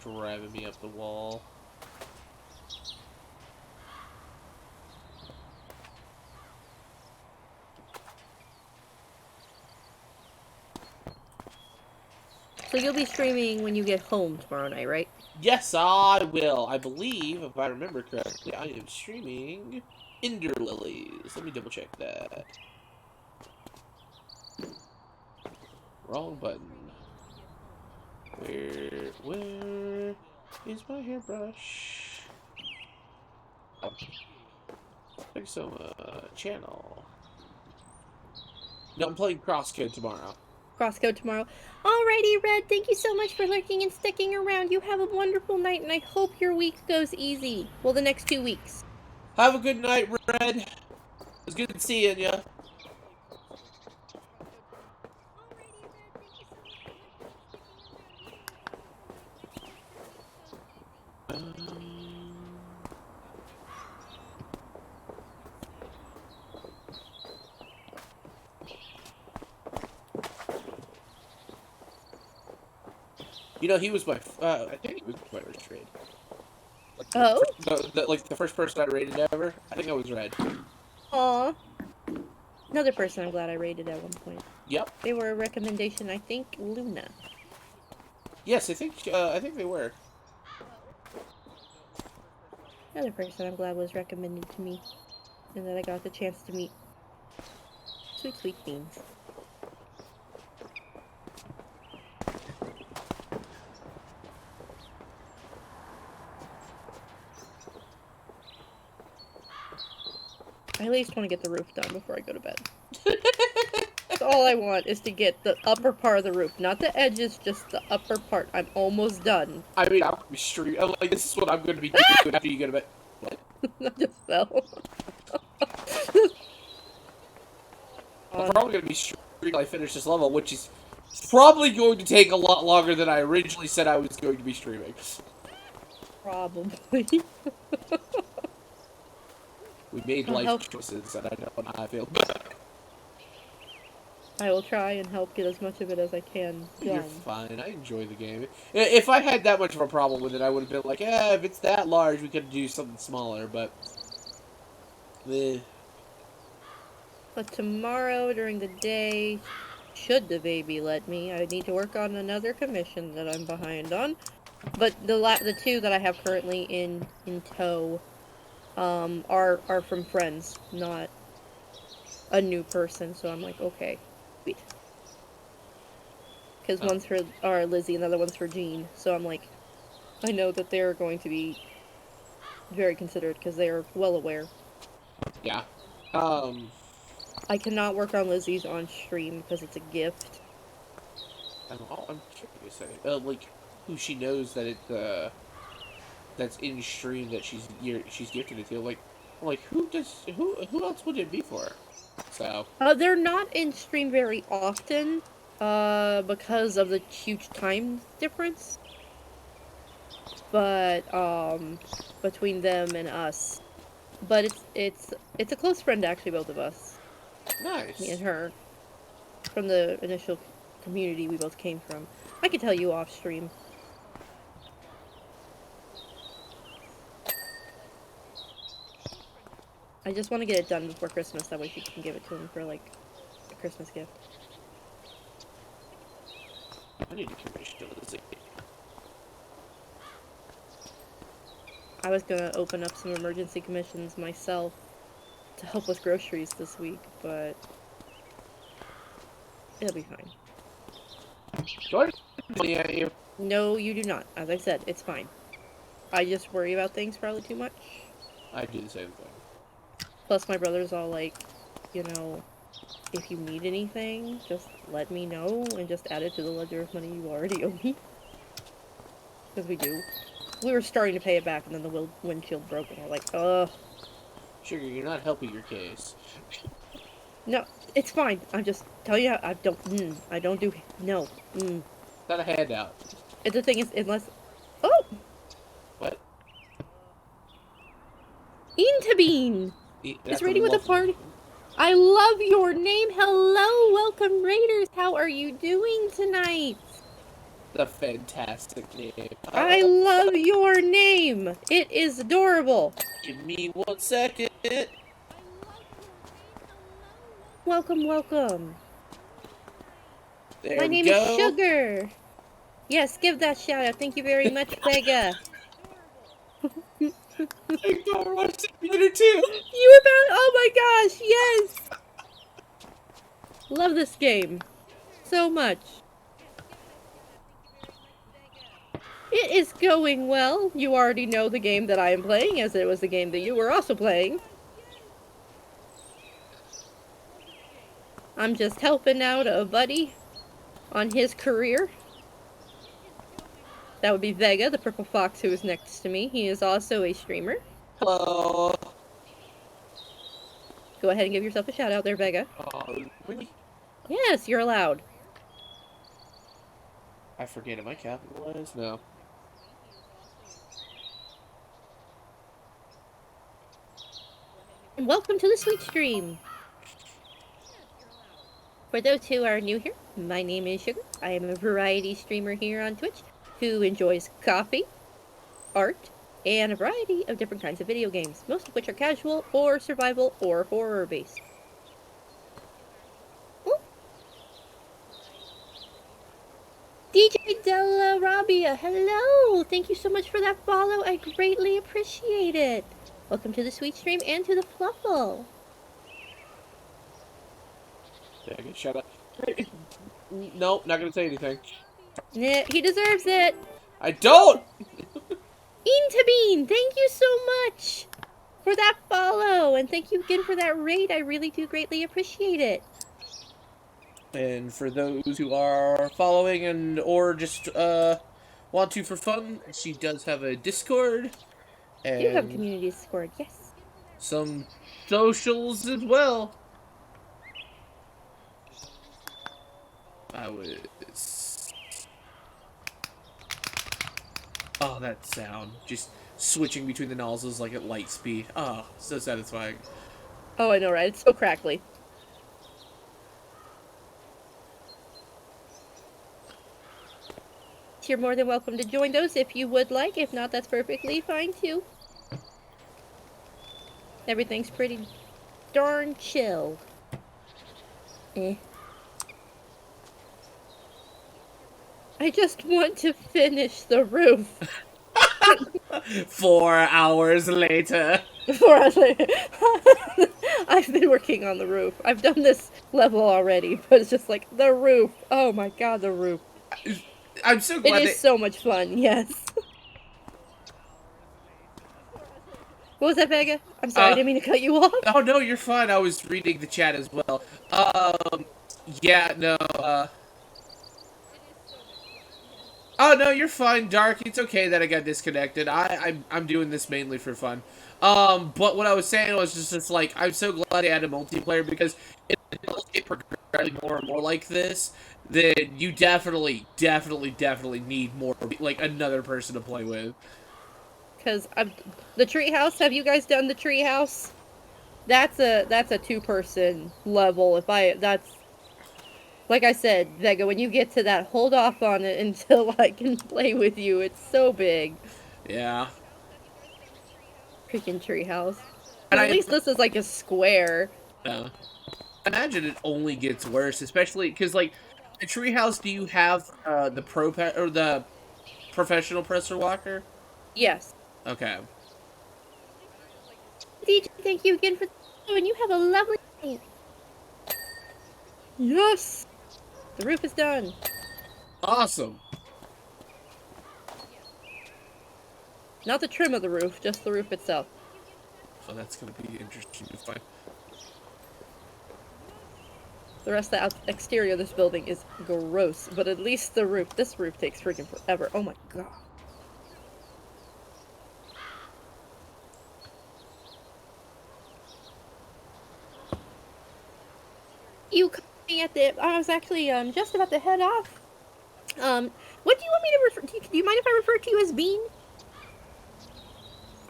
Speaker 2: driving me up the wall.
Speaker 1: So you'll be streaming when you get home tomorrow night, right?
Speaker 2: Yes, I will. I believe, if I remember correctly, I am streaming Ender Lilies. Let me double check that. Wrong button. Where is my hairbrush? Oh. Thanks so much. Channel. No, I'm playing Crosscode tomorrow.
Speaker 1: crosscode tomorrow. Alrighty, Red, thank you so much for lurking and sticking around. You have a wonderful night, and I hope your week goes easy. Well, the next 2 weeks.
Speaker 2: Have a good night, Red. It was good seeing ya. You know, he was my, I think he was my first trade. Like,
Speaker 1: Oh?
Speaker 2: Like, the first person I rated ever, I think I was Red.
Speaker 1: Aw. Another person I'm glad I rated at one point.
Speaker 2: Yep.
Speaker 1: They were a recommendation, I think, Luna.
Speaker 2: Yes, I think they were.
Speaker 1: Another person I'm glad was recommended to me. And that I got the chance to meet. Sweet, sweet beans. I at least want to get the roof done before I go to bed. That's all I want, is to get the upper part of the roof. Not the edges, just the upper part. I'm almost done.
Speaker 2: I mean, I'm gonna be streaming. Like, this is what I'm gonna be doing after you go to bed. What?
Speaker 1: I just fell.
Speaker 2: I'm probably gonna be streaming until I finish this level, which is probably going to take a lot longer than I originally said I was going to be streaming.
Speaker 1: Probably.
Speaker 2: We made life choices, and I know how I feel.
Speaker 1: I will try and help get as much of it as I can done.
Speaker 2: You're fine. I enjoy the game. If I had that much of a problem with it, I would have been like, if it's that large, we could do something smaller, but...
Speaker 1: But tomorrow, during the day, should the baby let me, I need to work on another commission that I'm behind on. But the two that I have currently in tow, are from friends, not a new person, so I'm like, okay, sweet. Because one's for Lizzie and the other one's for Jean, so I'm like, I know that they're going to be very considerate, because they are well aware.
Speaker 2: Yeah.
Speaker 1: I cannot work on Lizzie's on stream, because it's a gift.
Speaker 2: I'm curious, like, who she knows that it, that's in stream that she's gifted it to. Like who else would it be for? So
Speaker 1: they're not in stream very often, because of the huge time difference. But between them and us, but it's a close friend actually, both of us.
Speaker 2: Nice.
Speaker 1: Me and her, from the initial community we both came from. I could tell you off stream. I just want to get it done before Christmas, that way she can give it to him for, like, a Christmas gift.
Speaker 2: I need to commission this.
Speaker 1: I was gonna open up some emergency commissions myself to help with groceries this week, but it'll be fine.
Speaker 2: Do I money at you?
Speaker 1: No, you do not. As I said, it's fine. I just worry about things probably too much.
Speaker 2: I do the same thing.
Speaker 1: Plus, my brother's all like, you know, if you need anything, just let me know and just add it to the ledger of money you already owe me. Because we do. We were starting to pay it back, and then the windshield broke, and we're like, ugh.
Speaker 2: Sugar, you're not helping your case.
Speaker 1: No, it's fine. I'm just telling you, I don't do, no.
Speaker 2: Not a handout.
Speaker 1: The thing is, unless, oh!
Speaker 2: What?
Speaker 1: Intabine!
Speaker 2: That's
Speaker 1: Is Raiding with a
Speaker 2: lovely.
Speaker 1: party. I love your name. Hello, welcome Raiders. How are you doing tonight?
Speaker 2: A fantastic name.
Speaker 1: I love your name. It is adorable.
Speaker 2: Give me 1 second.
Speaker 1: Welcome, welcome.
Speaker 2: There
Speaker 1: My
Speaker 2: we
Speaker 1: name
Speaker 2: go.
Speaker 1: is Sugar. Yes, give that shout out. Thank you very much, Vega.
Speaker 2: PowerWash Simulator 2.
Speaker 1: You about? Oh my gosh, yes. Love this game so much. It is going well. You already know the game that I am playing, as it was the game that you were also playing. I'm just helping out a buddy on his career. That would be Vega, the purple fox who is next to me. He is also a streamer.
Speaker 2: Hello.
Speaker 1: Go ahead and give yourself a shout out there, Vega.
Speaker 2: Really?
Speaker 1: Yes, you're allowed.
Speaker 2: I forget, am I capitalized? No.
Speaker 1: And welcome to the Sweet Stream. For those who are new here, my name is Sugar. I am a variety streamer here on Twitch who enjoys coffee, art, and a variety of different kinds of video games, most of which are casual or survival or horror based. Ooh. DJ Della Rabia, hello! Thank you so much for that follow. I greatly appreciate it. Welcome to the Sweet Stream and to the Fluffle.
Speaker 2: Yeah, good shout out. Nope, not gonna say anything.
Speaker 1: Yeah, he deserves it.
Speaker 2: I don't!
Speaker 1: Bean, thank you so much for that follow, and thank you again for that raid. I really do greatly appreciate it.
Speaker 2: And for those who are following and or just want to for fun, she does have a Discord and
Speaker 1: You have a community Discord, yes.
Speaker 2: some socials as well. I was... Oh, that sound. Just switching between the nozzles like at light speed. Oh, so satisfying.
Speaker 1: Oh, I know, right? It's so crackly. You're more than welcome to join those if you would like. If not, that's perfectly fine too. Everything's pretty darn chill. Eh. I just want to finish the roof.
Speaker 2: 4 hours later.
Speaker 1: 4 hours later. I've been working on the roof. I've done this level already, but it's just like, the roof. Oh my god, the roof.
Speaker 2: I'm so glad
Speaker 1: it is so much fun, yes. What was that, Vega? I'm sorry, I didn't mean to cut you off.
Speaker 2: Oh, no, you're fine. I was reading the chat as well. Yeah, no, Oh, no, you're fine, Dark. It's okay that I got disconnected. I'm doing this mainly for fun. But what I was saying was just like, I'm so glad they added multiplayer, because if it progressively more and more like this, then you definitely need more, like, another person to play with.
Speaker 1: Because the treehouse, have you guys done the treehouse? That's a 2-person level. That's... Like I said, Vega, when you get to that, hold off on it until I can play with you. It's so big.
Speaker 2: Yeah.
Speaker 1: Freaking treehouse. At least this is like a square.
Speaker 2: Yeah. I imagine it only gets worse, especially because, like, the treehouse, do you have the professional presser walker?
Speaker 1: Yes.
Speaker 2: Okay.
Speaker 1: DJ, thank you again for the and you have a lovely day. Yes! The roof is done.
Speaker 2: Awesome.
Speaker 1: Not the trim of the roof, just the roof itself.
Speaker 2: So that's going to be interesting to find.
Speaker 1: The rest of the exterior of this building is gross, but at least the roof, this roof takes freaking forever. Oh my god. You caught me at the, I was actually just about to head off. What do you want me to refer to? Do you mind if I refer to you as Bean?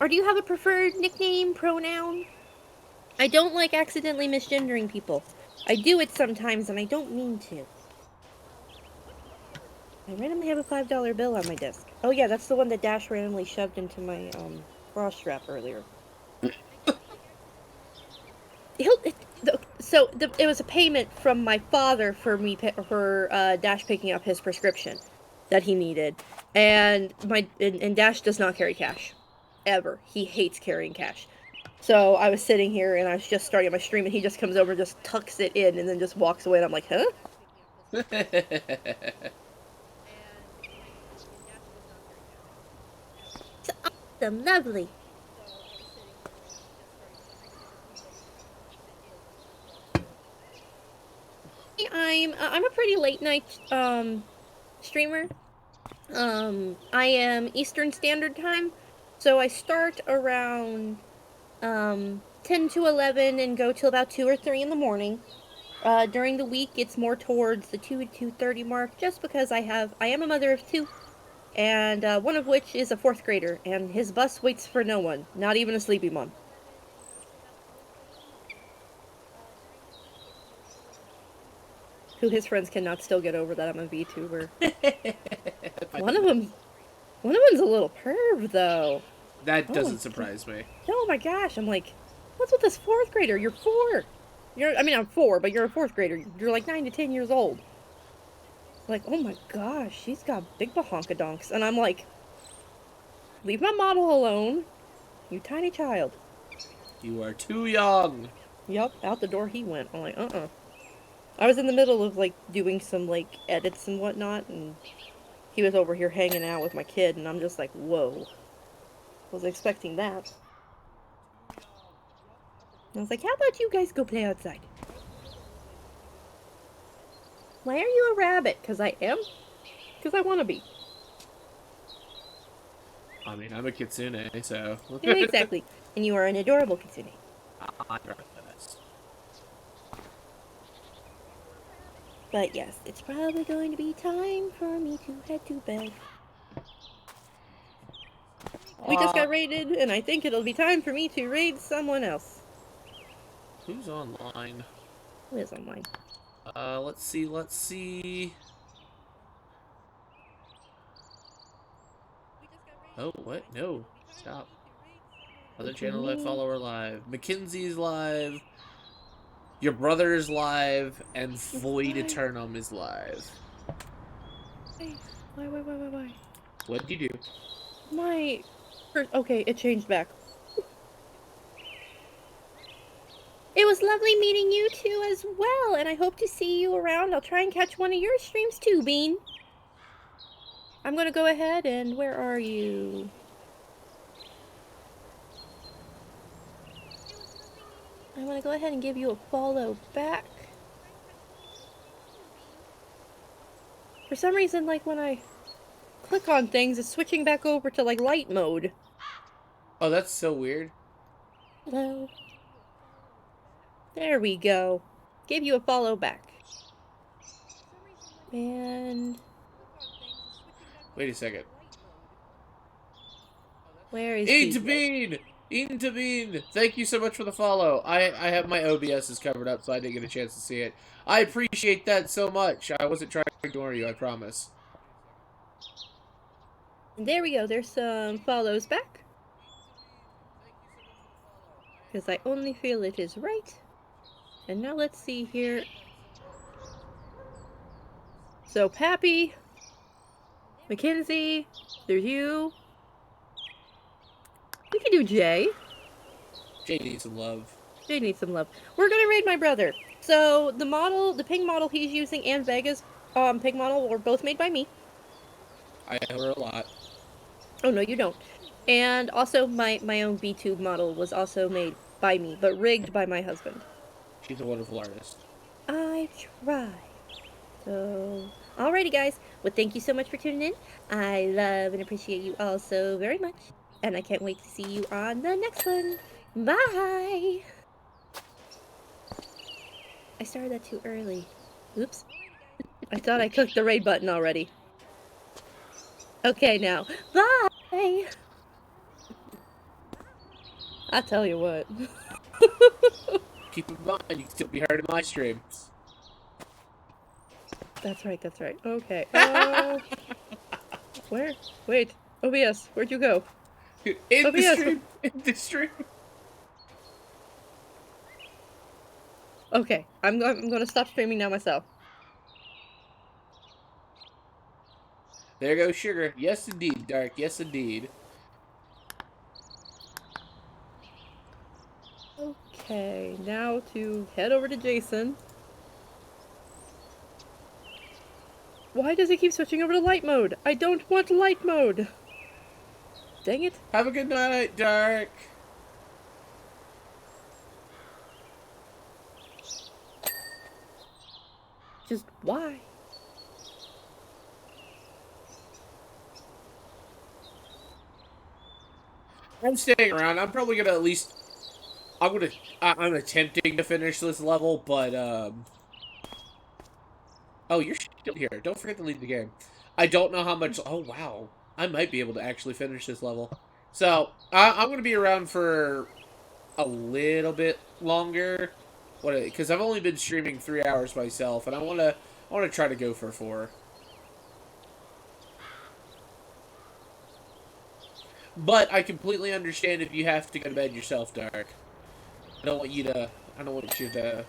Speaker 1: Or do you have a preferred nickname, pronoun? I don't like accidentally misgendering people. I do it sometimes and I don't mean to. I randomly have a $5 bill on my desk. Oh yeah, that's the one that Dash randomly shoved into my bra strap earlier. It was a payment from my father for Dash picking up his prescription that he needed, and Dash does not carry cash, ever. He hates carrying cash. So I was sitting here and I was just starting my stream, and he just comes over and just tucks it in, and then just walks away. And I'm like, huh? It's awesome, lovely. I'm a pretty late night streamer. I am Eastern Standard Time, so I start around 10 to 11 and go till about 2 or 3 in the morning. During the week, it's more towards the 2 to 2:30 mark, just because I am a mother of two, and one of which is a fourth grader, and his bus waits for no one, not even a sleepy mom. Who his friends cannot still get over that I'm a VTuber. One of them, one of them's a little perv though.
Speaker 2: That
Speaker 1: Oh
Speaker 2: doesn't surprise me.
Speaker 1: Oh my gosh! I'm like, what's with this fourth grader? You're 4. I mean, I'm 4, but you're a fourth grader. You're like 9 to 10 years old. Like, oh my gosh, she's got big bahonkadonks. And I'm like, leave my model alone, you tiny child.
Speaker 2: You are too young.
Speaker 1: Yup, out the door he went. I'm like, I was in the middle of, like, doing some, like, edits and whatnot, and he was over here hanging out with my kid, and I'm just like, whoa. Was expecting that. I was like, how about you guys go play outside? Why are you a rabbit? Because I am? Because I want to be.
Speaker 2: I mean, I'm a kitsune, so...
Speaker 1: Exactly. And you are an adorable kitsune.
Speaker 2: I'm this.
Speaker 1: But yes, it's probably going to be time for me to head to bed. We just got raided, and I think it'll be time for me to raid someone else.
Speaker 2: Who's online?
Speaker 1: Who is online?
Speaker 2: Let's see. Oh, what? No. Stop. Other channel that follower live. Mackenzie's live. Your brother's live. And Void Eternum is live.
Speaker 1: Why?
Speaker 2: What did you do?
Speaker 1: Okay, it changed back. It was lovely meeting you two as well, and I hope to see you around. I'll try and catch one of your streams too, Bean. I'm gonna go ahead and where are you? I'm gonna go ahead and give you a follow back. For some reason, like when I click on things, it's switching back over to like light mode.
Speaker 2: Oh, that's so weird.
Speaker 1: Hello. There we go. Give you a follow back. And
Speaker 2: Wait a second.
Speaker 1: where is
Speaker 2: Bean? Thank you so much for the follow. I have my OBS is covered up, so I didn't get a chance to see it. I appreciate that so much. I wasn't trying to ignore you, I promise.
Speaker 1: And there we go. There's some follows back. Because I only feel it is right. And now let's see here. So, Pappy, Mackenzie, there's you. We can do Jay.
Speaker 2: Jay needs some love.
Speaker 1: Jay needs some love. We're gonna raid my brother. So, the pig model he's using and Vega's pig model were both made by me.
Speaker 2: I owe her a lot.
Speaker 1: Oh, no, you don't. And also, my own VTube model was also made by me, but rigged by my husband.
Speaker 2: She's a wonderful artist.
Speaker 1: I try. So, alrighty, guys. Well, thank you so much for tuning in. I love and appreciate you all so very much. And I can't wait to see you on the next one. Bye! I started that too early. Oops. I thought I clicked the raid button already. Okay, now. Bye! I tell you what.
Speaker 2: Keep in mind, you can still be heard in my streams.
Speaker 1: That's right. Okay. Where? Wait. OBS, where'd you go?
Speaker 2: In the stream.
Speaker 1: Okay, I'm gonna stop streaming now myself.
Speaker 2: There goes Sugar. Yes, indeed, Dark. Yes, indeed.
Speaker 1: Okay, now to head over to Jason. Why does it keep switching over to light mode? I don't want light mode! Dang it.
Speaker 2: Have a good night, Dark.
Speaker 1: Just why?
Speaker 2: I'm staying around. I'm probably gonna at least. I'm attempting to finish this level, but Oh, you're still here. Don't forget to leave the game. I don't know how much. Oh wow, I might be able to actually finish this level. So I'm gonna be around for a little bit longer. What? Because I've only been streaming 3 hours myself, and I wanna try to go for 4. But I completely understand if you have to go to bed yourself, Dark. I don't want you to. I don't want you to.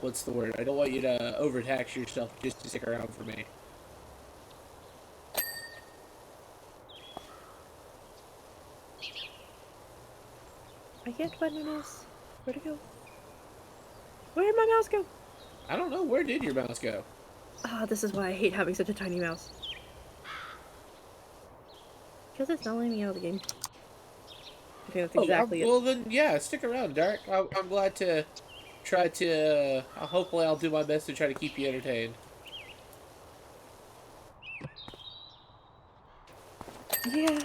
Speaker 2: What's the word? I don't want you to overtax yourself just to stick around for me.
Speaker 1: I can't find my mouse. Where'd it go? Where did my mouse go?
Speaker 2: I don't know. Where did your mouse go?
Speaker 1: Ah, this is why I hate having such a tiny mouse. Because it's not letting me out of the game. I think that's exactly it.
Speaker 2: Well then, yeah, stick around, Dark. I'm glad to try to. Hopefully, I'll do my best to try to keep you entertained.
Speaker 1: Yeah.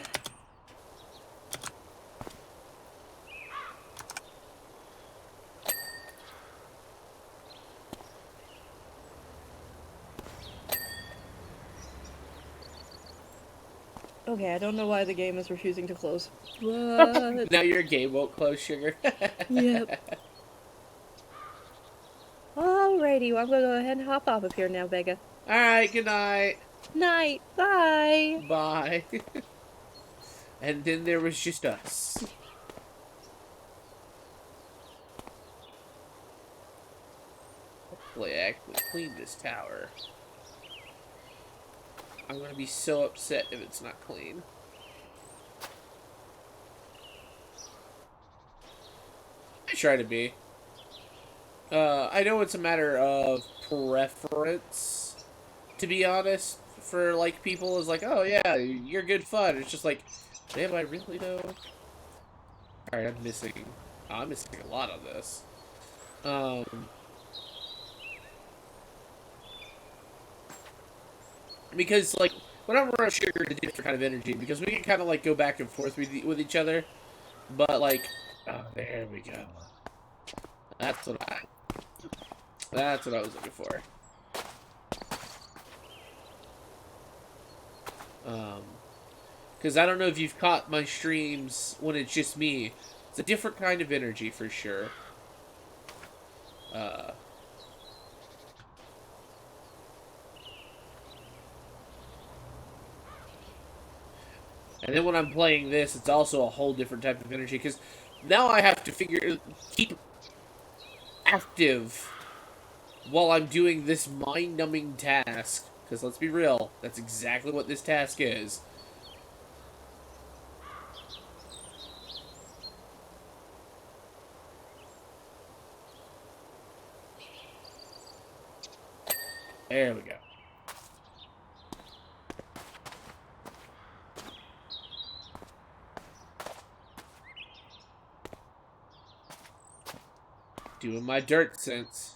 Speaker 1: Okay, I don't know why the game is refusing to close. What?
Speaker 2: Now your game won't close, sugar.
Speaker 1: Yep. Alrighty, well, I'm gonna go ahead and hop off of here now, Vega.
Speaker 2: Alright, good night.
Speaker 1: Night. Bye.
Speaker 2: Bye. And then there was just us. Hopefully, I actually clean this tower. I'm gonna be so upset if it's not clean. I try to be. I know it's a matter of preference, to be honest, for, like, people is like, oh, yeah, you're good fun. It's just like, damn, I really though? Alright, I'm missing a lot of this. Because, like, whenever I'm sugar, it's a different kind of energy, because we can kind of, like, go back and forth with each other, but, like, oh, there we go. That's what I was looking for. Because I don't know if you've caught my streams when it's just me. It's a different kind of energy for sure. And then when I'm playing this, it's also a whole different type of energy. Because now I have to keep active while I'm doing this mind-numbing task. Because let's be real, that's exactly what this task is. There we go. Doing my dirt sense.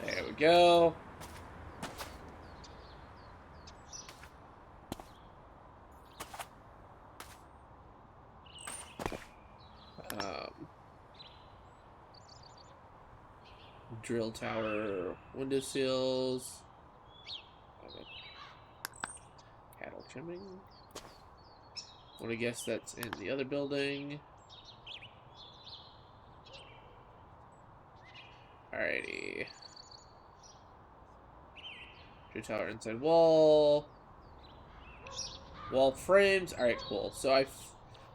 Speaker 2: There we go. Drill tower, windowsills. Cattle trimming. I want to guess that's in the other building. Alrighty. Drill tower inside wall. Wall frames. Alright, cool. So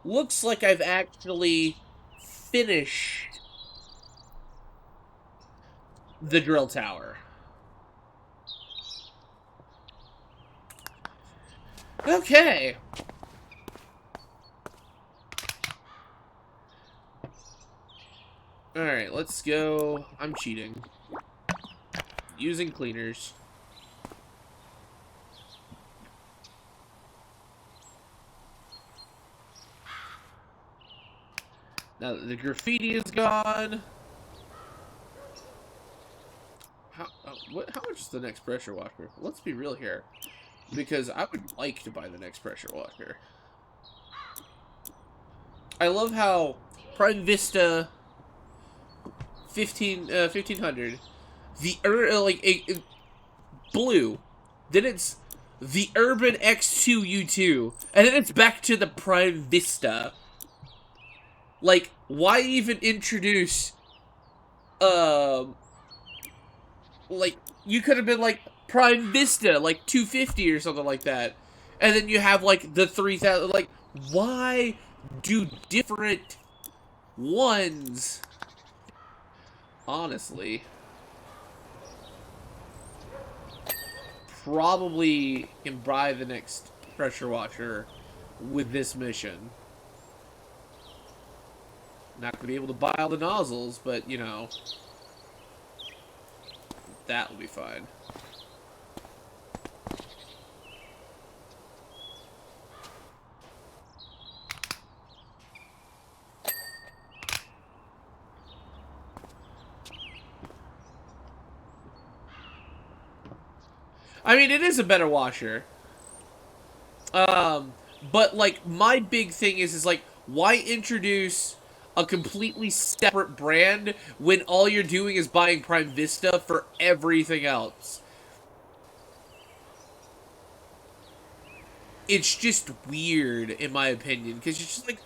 Speaker 2: looks like I've actually finished the drill tower. Okay. Alright, let's go. I'm cheating. Using cleaners. Now that the graffiti is gone. How much is the next pressure washer? Let's be real here. Because I would like to buy the next pressure washer. I love how Prime Vista 1500, blue, then it's the Urban X2 U2, and then it's back to the Prime Vista. Like, why even introduce, like, you could have been like Prime Vista, like 250 or something like that, and then you have like the 3000. Like, why do different ones? Honestly, probably can buy the next pressure washer with this mission. Not gonna be able to buy all the nozzles, but you know, that will be fine. I mean, it is a better washer. But like my big thing is like, why introduce a completely separate brand when all you're doing is buying Prime Vista for everything else? It's just weird, in my opinion, because you're just like,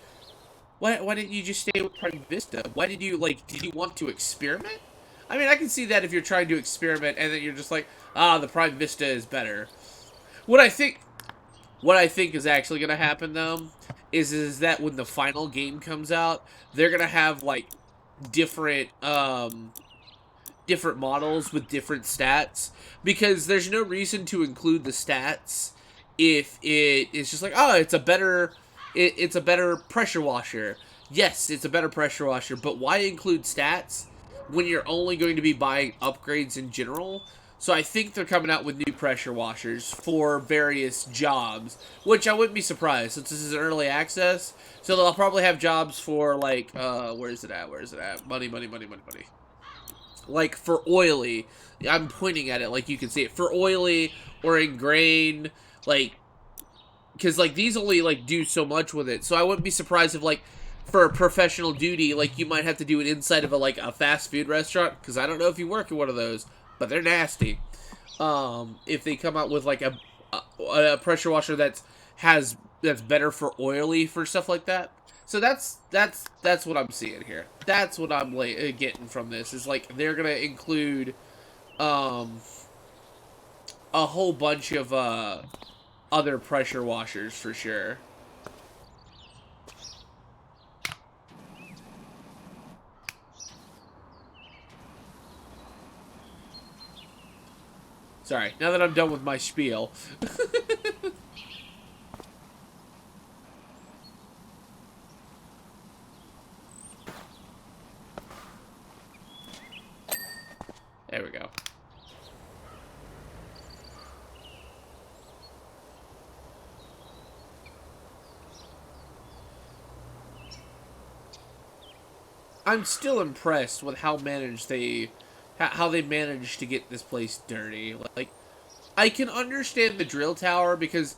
Speaker 2: why didn't you just stay with Prime Vista? Why did you, like, did you want to experiment? I mean, I can see that if you're trying to experiment and then you're just like, the Prime Vista is better. What I think is actually gonna happen though is that when the final game comes out, they're gonna have like different different models with different stats, because there's no reason to include the stats if it is just like, oh, it's a better pressure washer. Yes, it's a better pressure washer, but why include stats when you're only going to be buying upgrades in general? So I think they're coming out with new pressure washers for various jobs, which I wouldn't be surprised since this is early access. So they'll probably have jobs for like, where is it at? Where is it at? Money, money, money, money, money. Like for oily, I'm pointing at it like you can see it. For oily or in grain, like, because like these only like do so much with it. So I wouldn't be surprised if like for professional duty, like you might have to do it inside of a fast food restaurant, because I don't know if you work in one of those, but they're nasty. If they come out with like a pressure washer that's better for oily for stuff like that. So that's what I'm seeing here. That's what I'm getting from this, is like they're gonna include a whole bunch of other pressure washers for sure. Sorry, now that I'm done with my spiel. There we go. I'm still impressed with how they managed to get this place dirty. Like, I can understand the drill tower because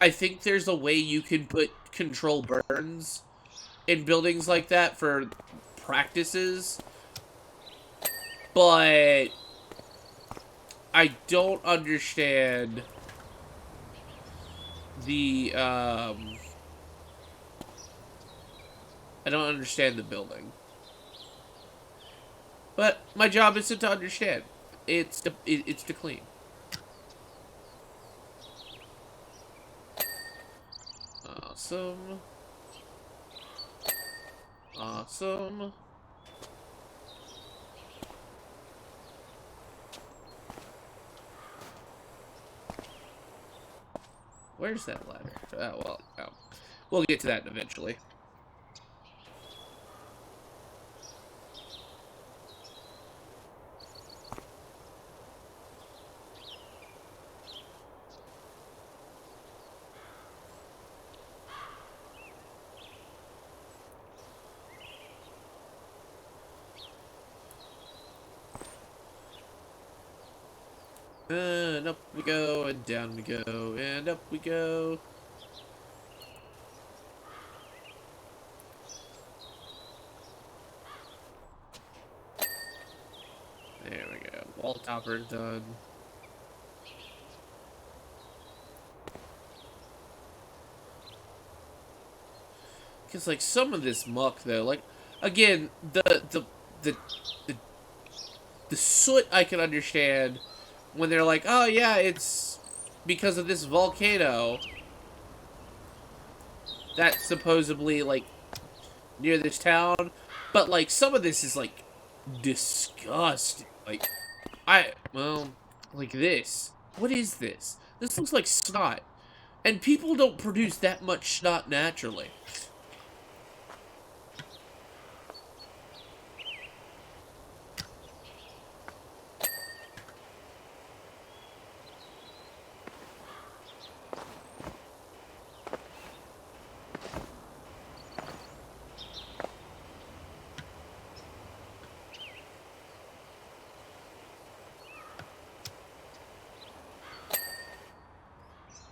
Speaker 2: I think there's a way you can put control burns in buildings like that for practices, but I don't understand the building. But my job isn't to understand. It's to clean. Awesome. Awesome. Where's that ladder? Oh, well, no. We'll get to that eventually. And up we go, and down we go, and up we go. There we go. Wall topper done. Because, like, some of this muck, though, like, again, the soot I can understand when they're like, oh, yeah, it's because of this volcano that's supposedly, like, near this town. But, like, some of this is, like, disgusting. Like, well, like this. What is this? This looks like snot. And people don't produce that much snot naturally.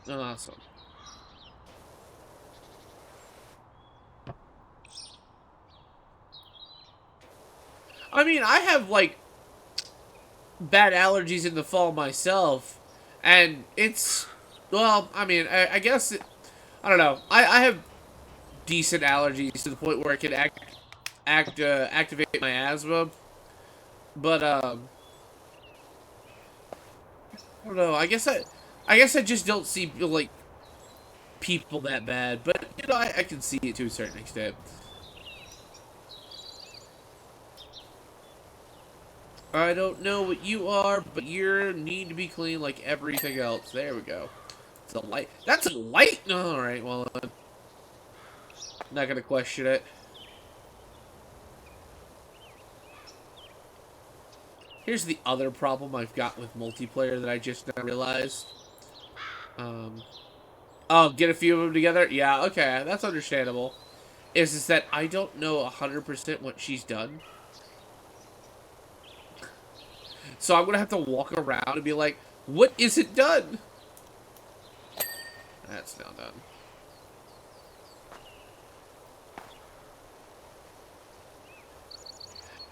Speaker 2: Awesome. I mean, I have, like, bad allergies in the fall myself, and it's, well, I mean, I guess, I don't know, I have decent allergies to the point where it can activate my asthma, but, I don't know, I guess I just don't see, like, people that bad, but, you know, I can see it to a certain extent. I don't know what you are, but you need to be clean like everything else. There we go. It's a light. That's a light? Alright, well, I'm not gonna question it. Here's the other problem I've got with multiplayer that I just now realized. Oh, get a few of them together? Yeah, okay, that's understandable. Is that I don't know 100% what she's done. So I'm gonna have to walk around and be like, what is it done? That's now done.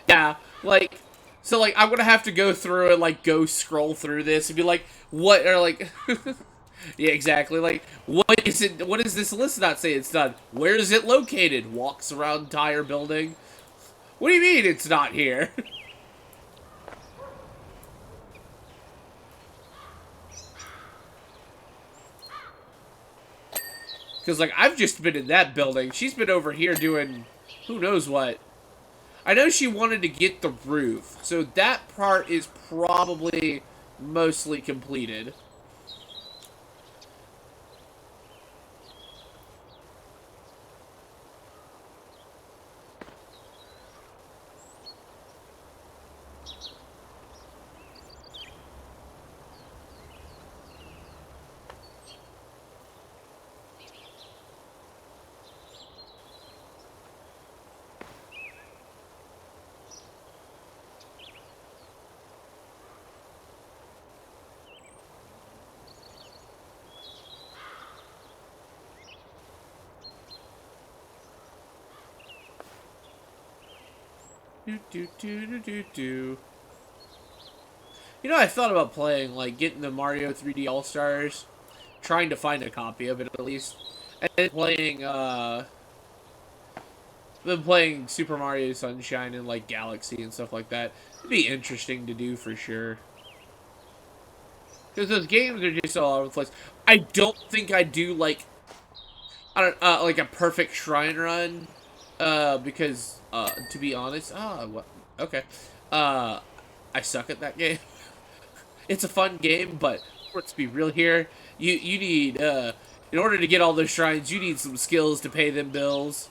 Speaker 2: Yeah, like, so, like, I'm gonna have to go through and, like, go scroll through this and be like, what, or, like, yeah, exactly, like, what does this list not say it's done? Where is it located? Walks around entire building. What do you mean it's not here? Because, like, I've just been in that building. She's been over here doing who knows what. I know she wanted to get the roof, so that part is probably mostly completed. Do. You know, I thought about playing, like, getting the Mario 3D All-Stars, trying to find a copy of it at least, and then playing Super Mario Sunshine and, like, Galaxy and stuff like that. It'd be interesting to do for sure. Because those games are just all over the place. I don't think I'd do, like, I don't, like a perfect shrine run, Because, to be honest, what? Okay. I suck at that game. It's a fun game, but let's be real here. You need, in order to get all those shrines, you need some skills to pay them bills.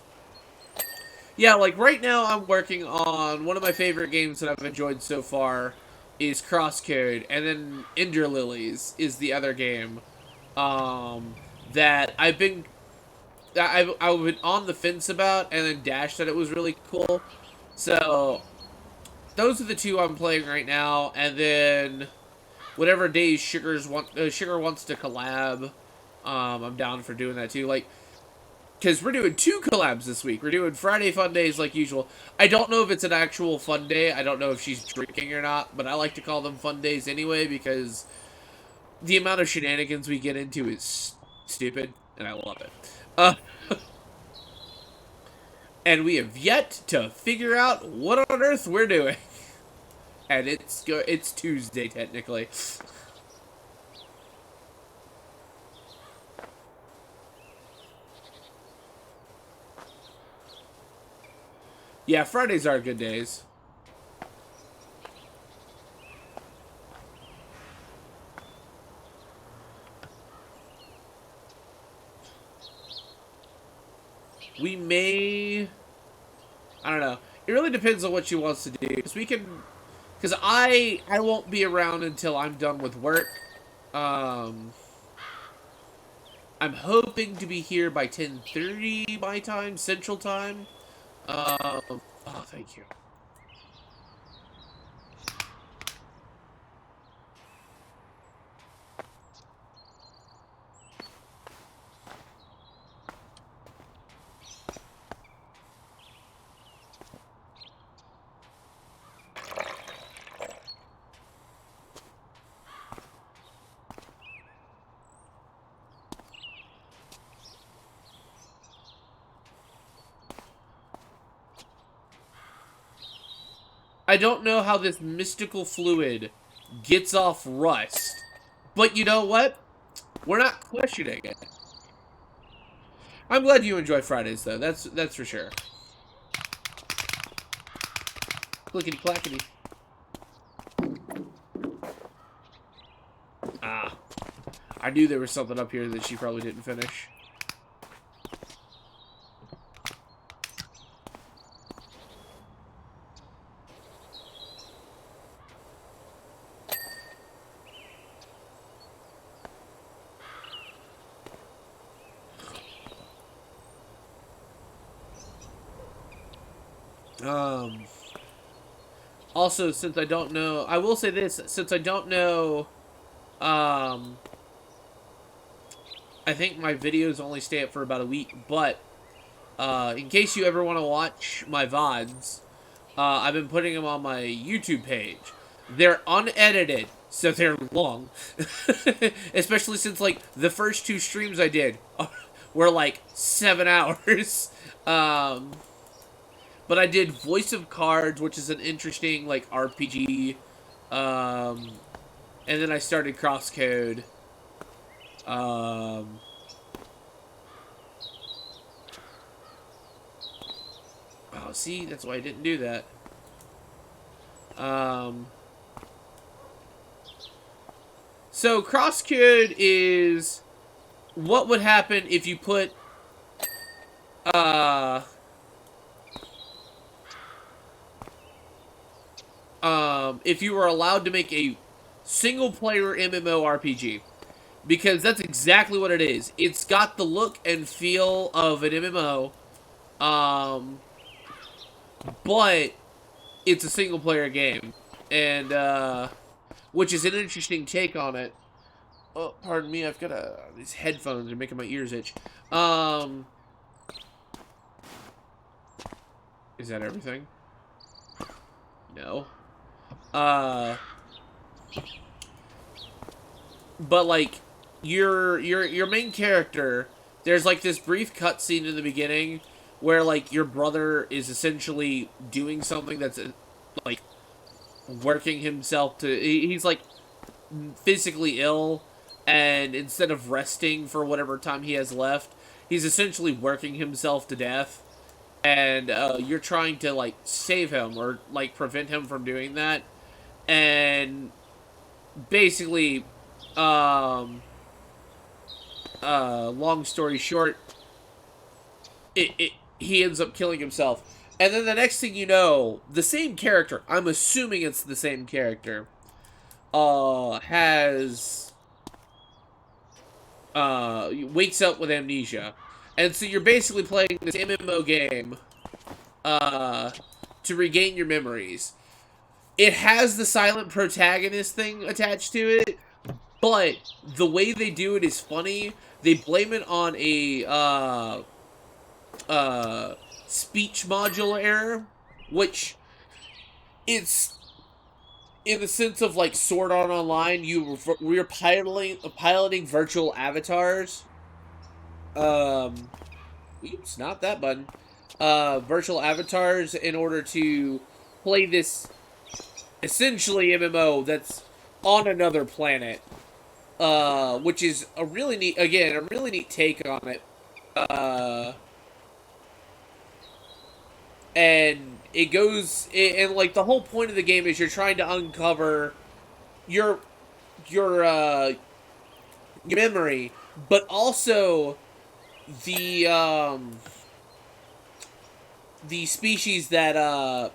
Speaker 2: Yeah, like right now I'm working on one of my favorite games that I've enjoyed so far is Crosscode, and then Ender Lilies is the other game um, that I've been on the fence about, and then Dash said it was really cool. So those are the two I'm playing right now, and then whatever days Sugar wants to collab, I'm down for doing that too. Like, because we're doing 2 collabs this week. We're doing Friday Fun Days like usual. I don't know if it's an actual fun day. I don't know if she's drinking or not, but I like to call them fun days anyway because the amount of shenanigans we get into is stupid, and I love it. Uh, and we have yet to figure out what on earth we're doing. And it's Tuesday technically. Yeah, Fridays are good days. We may... I don't know. It really depends on what she wants to do. Because we can... Because I won't be around until I'm done with work. I'm hoping to be here by 10:30 my time, Central Time. Oh, thank you. I don't know how this mystical fluid gets off rust. But you know what? We're not questioning it. I'm glad you enjoy Fridays, though. That's for sure. Clickety clackety. Ah. I knew there was something up here that she probably didn't finish. Also, since I don't know, I will say this, since I don't know, I think my videos only stay up for about a week, but, in case you ever want to watch my VODs, I've been putting them on my YouTube page. They're unedited, so they're long. Especially since, like, the first 2 streams I did were, like, 7 hours. But I did Voice of Cards, which is an interesting, like, RPG. And then I started Crosscode. Oh, see? That's why I didn't do that. So, Crosscode is what would happen if you put, if you were allowed to make a single-player MMORPG. Because that's exactly what it is. It's got the look and feel of an MMO, but it's a single-player game. And, which is an interesting take on it. Oh, pardon me, I've got these headphones are making my ears itch. Is that everything? No. But like your main character, there's like this brief cutscene in the beginning where like your brother is essentially doing something that's like working himself to he's like physically ill, and instead of resting for whatever time he has left, he's essentially working himself to death. and you're trying to like save him or like prevent him from doing that. And basically, long story short, he ends up killing himself. And then the next thing you know, the same character, I'm assuming it's the same character, has wakes up with amnesia. And so you're basically playing this MMO game to regain your memories. It has the silent protagonist thing attached to it, but the way they do it is funny. They blame it on a speech module error, which it's in the sense of like Sword Art Online. We're piloting virtual avatars. Oops, not that button. Virtual avatars in order to play this essentially MMO that's on another planet. Which is a really neat, again, a really neat take on it. And it goes, and like the whole point of the game is you're trying to uncover your memory, but also the species that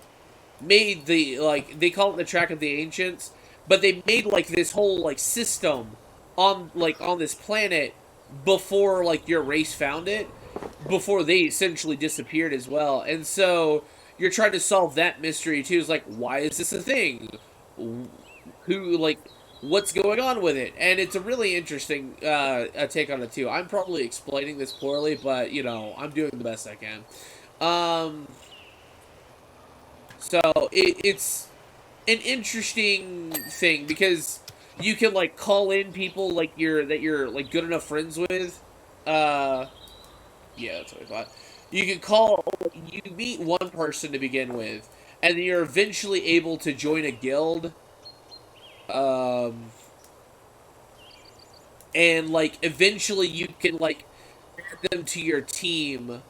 Speaker 2: made the, like, they call it the Track of the Ancients, but they made like this whole like system on this planet before like your race found it, before they essentially disappeared as well. And so you're trying to solve that mystery too. It's like, why is this a thing? Who, like, what's going on with it? And it's a really interesting take on it too. I'm probably explaining this poorly, but you know, I'm doing the best I can. So it's an interesting thing because you can like call in people like you're like good enough friends with. Yeah, that's what I thought. You can call, you meet one person to begin with, and then you're eventually able to join a guild. And like eventually you can like add them to your team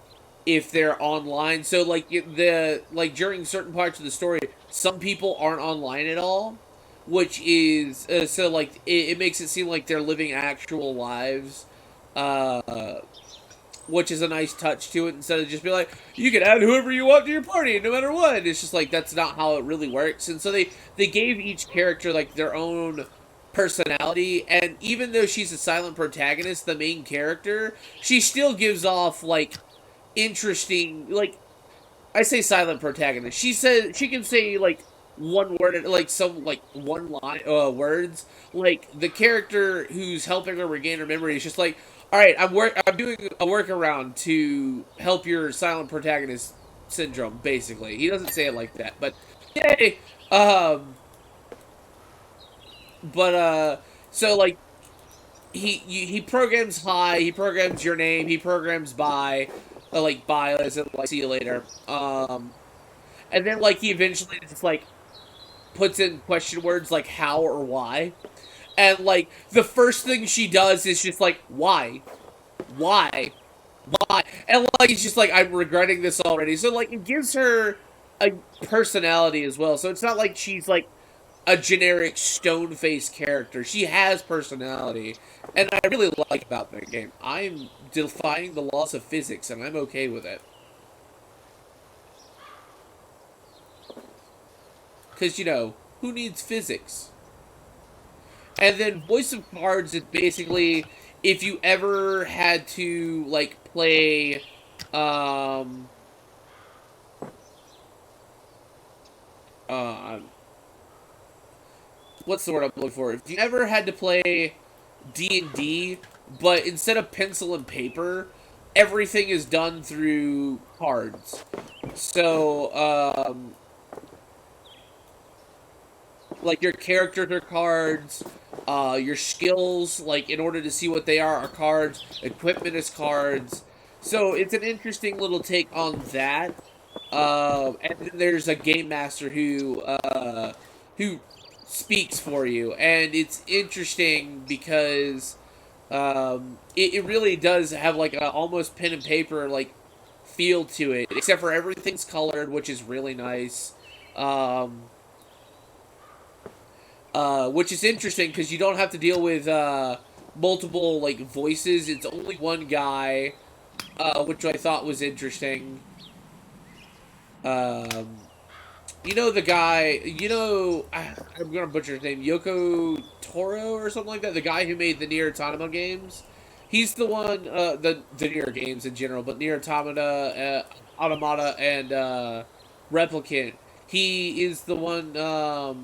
Speaker 2: if they're online. So like during certain parts of the story, some people aren't online at all, which is so like it makes it seem like they're living actual lives. Uh, which is a nice touch to it, instead of just be like, you can add whoever you want to your party no matter what. It's just like, that's not how it really works. And so they gave each character like their own personality, and even though she's a silent protagonist, the main character, she still gives off like interesting, like, I say silent protagonist, she says she can say like one word, like some like one line words. Like the character who's helping her regain her memory is just like, all right, I'm doing a workaround to help your silent protagonist syndrome. Basically, he doesn't say it like that, but yay. So like he programs hi, he programs your name, he programs bye, like bye as in like see you later. And then like he eventually just like puts in question words like how or why. And like the first thing she does is just like why? Why? Why? And like it's just like, I'm regretting this already. So like it gives her a personality as well. So it's not like she's like a generic stone-faced character. She has personality. And I really like about that game. I'm defying the laws of physics, and I'm okay with it. Because, you know, who needs physics? And then Voice of Cards is basically, if you ever had to, like, play, what's the word I'm looking for? If you ever had to play D&D, but instead of pencil and paper, everything is done through cards. So, like, your characters are cards, your skills, like, in order to see what they are cards, equipment is cards. So, it's an interesting little take on that. And then there's a game master who speaks for you, and it's interesting because it really does have like a almost pen and paper like feel to it, except for everything's colored, which is really nice. Which is interesting because you don't have to deal with multiple like voices. It's only one guy, which I thought was interesting. You know the guy, I'm gonna butcher his name, Yoko Toro or something like that. The guy who made the Nier Automata games. He's the one, the Nier games in general, but Nier Automata, and Replicant. He is the one. No,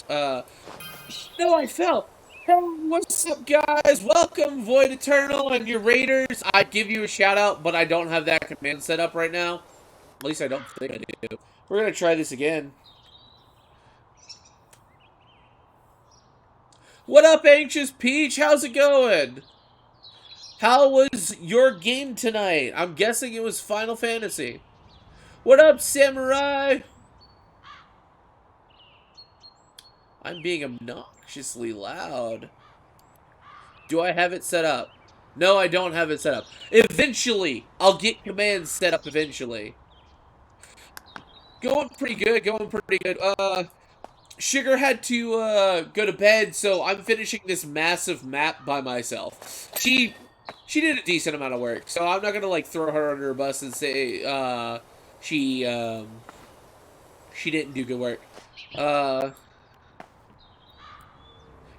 Speaker 2: I fell. Hey, what's up, guys? Welcome, Void Eternal and your Raiders. I'd give you a shout out, but I don't have that command set up right now. At least I don't think I do. We're gonna try this again. What up, Anxious Peach? How's it going? How was your game tonight? I'm guessing it was Final Fantasy. What up, Samurai? I'm being obnoxiously loud. Do I have it set up? No, I don't have it set up. Eventually, I'll get commands set up eventually. Going pretty good, Sugar had to go to bed, so I'm finishing this massive map by myself. She did a decent amount of work, so I'm not gonna like throw her under a bus and say she didn't do good work.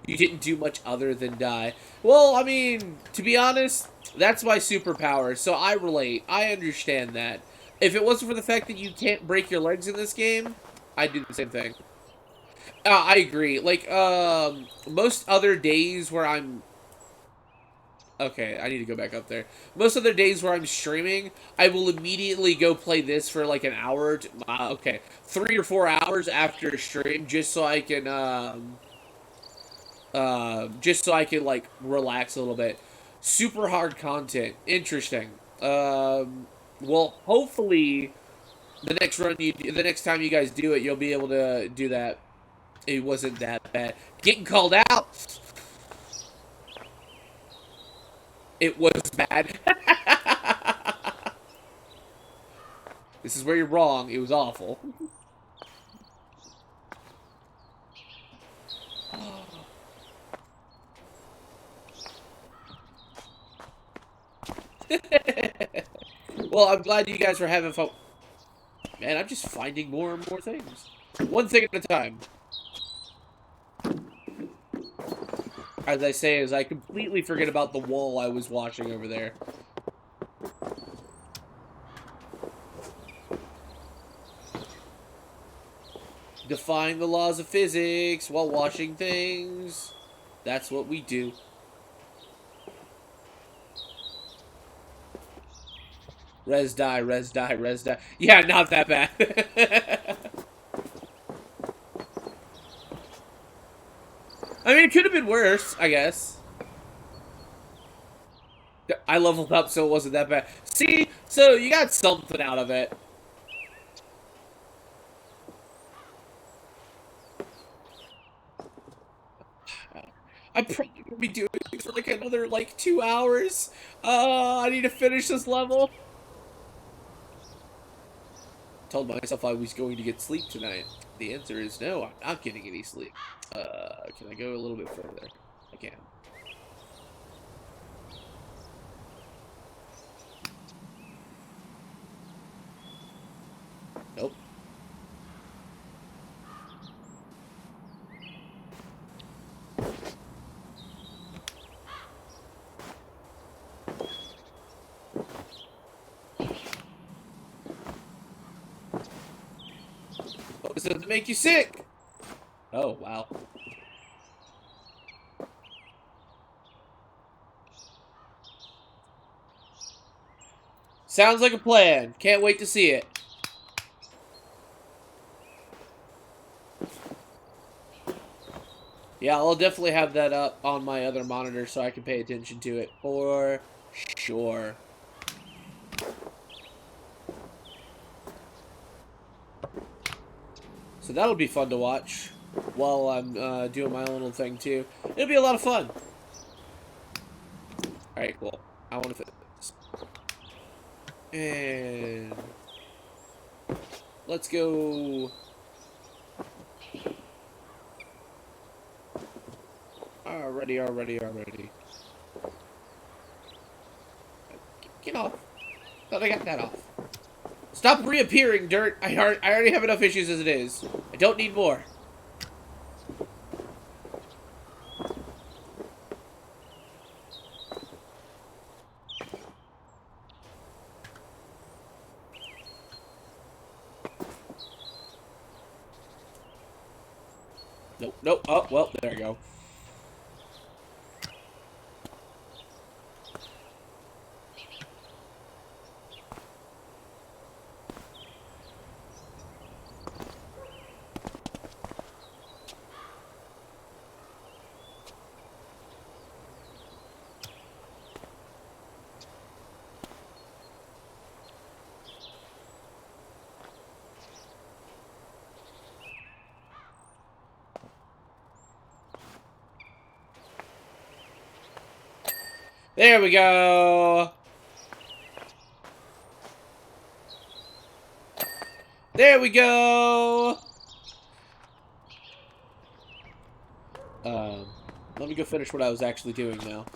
Speaker 2: You didn't do much other than die. Well, I mean, to be honest, that's my superpower, so I relate. I understand that. If it wasn't for the fact that you can't break your legs in this game, I'd do the same thing. I agree. Like, most other days where I'm... Okay, I need to go back up there. Most other days where I'm streaming, I will immediately go play this for like an hour. Okay, 3 or 4 hours after a stream, just so I can, like, relax a little bit. Super hard content. Interesting. Well, hopefully, the next time you guys do it, you'll be able to do that. It wasn't that bad. Getting called out. It was bad. This is where you're wrong. It was awful. Well, I'm glad you guys were having fun. Man, I'm just finding more and more things. One thing at a time. As I say, I completely forget about the wall I was watching over there. Defying the laws of physics while watching things. That's what we do. Res die, res die, res die. Yeah, not that bad. I mean, it could have been worse, I guess. I leveled up, so it wasn't that bad. See? So, you got something out of it. I'm probably going to be doing it for, like, another, like, 2 hours. I need to finish this level. Told myself I was going to get sleep tonight. The answer is no, I'm not getting any sleep. Can I go a little bit further? I can. Nope. What was it to make you sick? Oh, wow. Sounds like a plan. Can't wait to see it. Yeah, I'll definitely have that up on my other monitor so I can pay attention to it. For sure. So that'll be fun to watch while I'm doing my own little thing too. It'll be a lot of fun. Alright, cool. I want to fit this. And let's go. Already. Get off. Thought I got that off. Stop reappearing, dirt. I already have enough issues as it is. I don't need more. Nope. Oh, well, there you go. There we go. There we go. Let me go finish what I was actually doing now.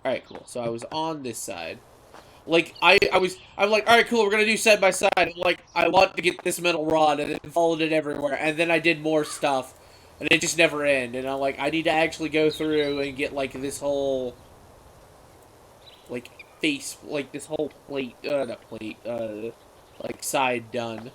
Speaker 2: Alright, cool. So I was on this side. Like, I'm like, alright, cool, we're gonna do side by side. I'm like, I want to get this metal rod, and then followed it everywhere. And then I did more stuff, and it just never ended. And I'm like, I need to actually go through and get, like, this whole, like, face, like, this whole plate, not plate, like, side done.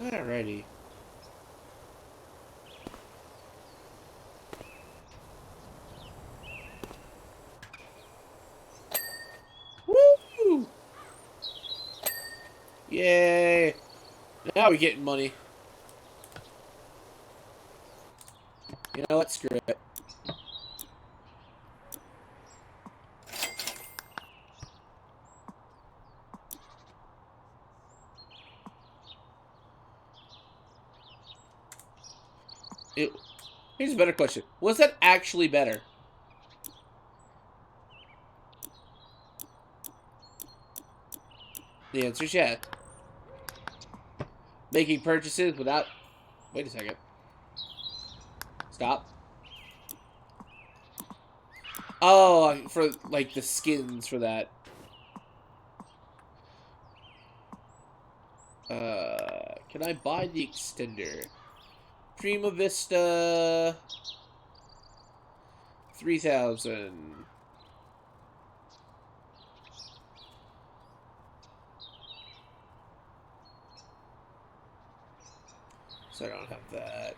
Speaker 2: Alrighty. Woo! Yay! Now we're getting money. You know what? Screw it. Here's a better question. Was that actually better? The answer's yeah. Making purchases without... Wait a second. Stop. Oh, for, like, the skins for that. Can I buy the extender? Prima Vista... 3,000. So I don't have that.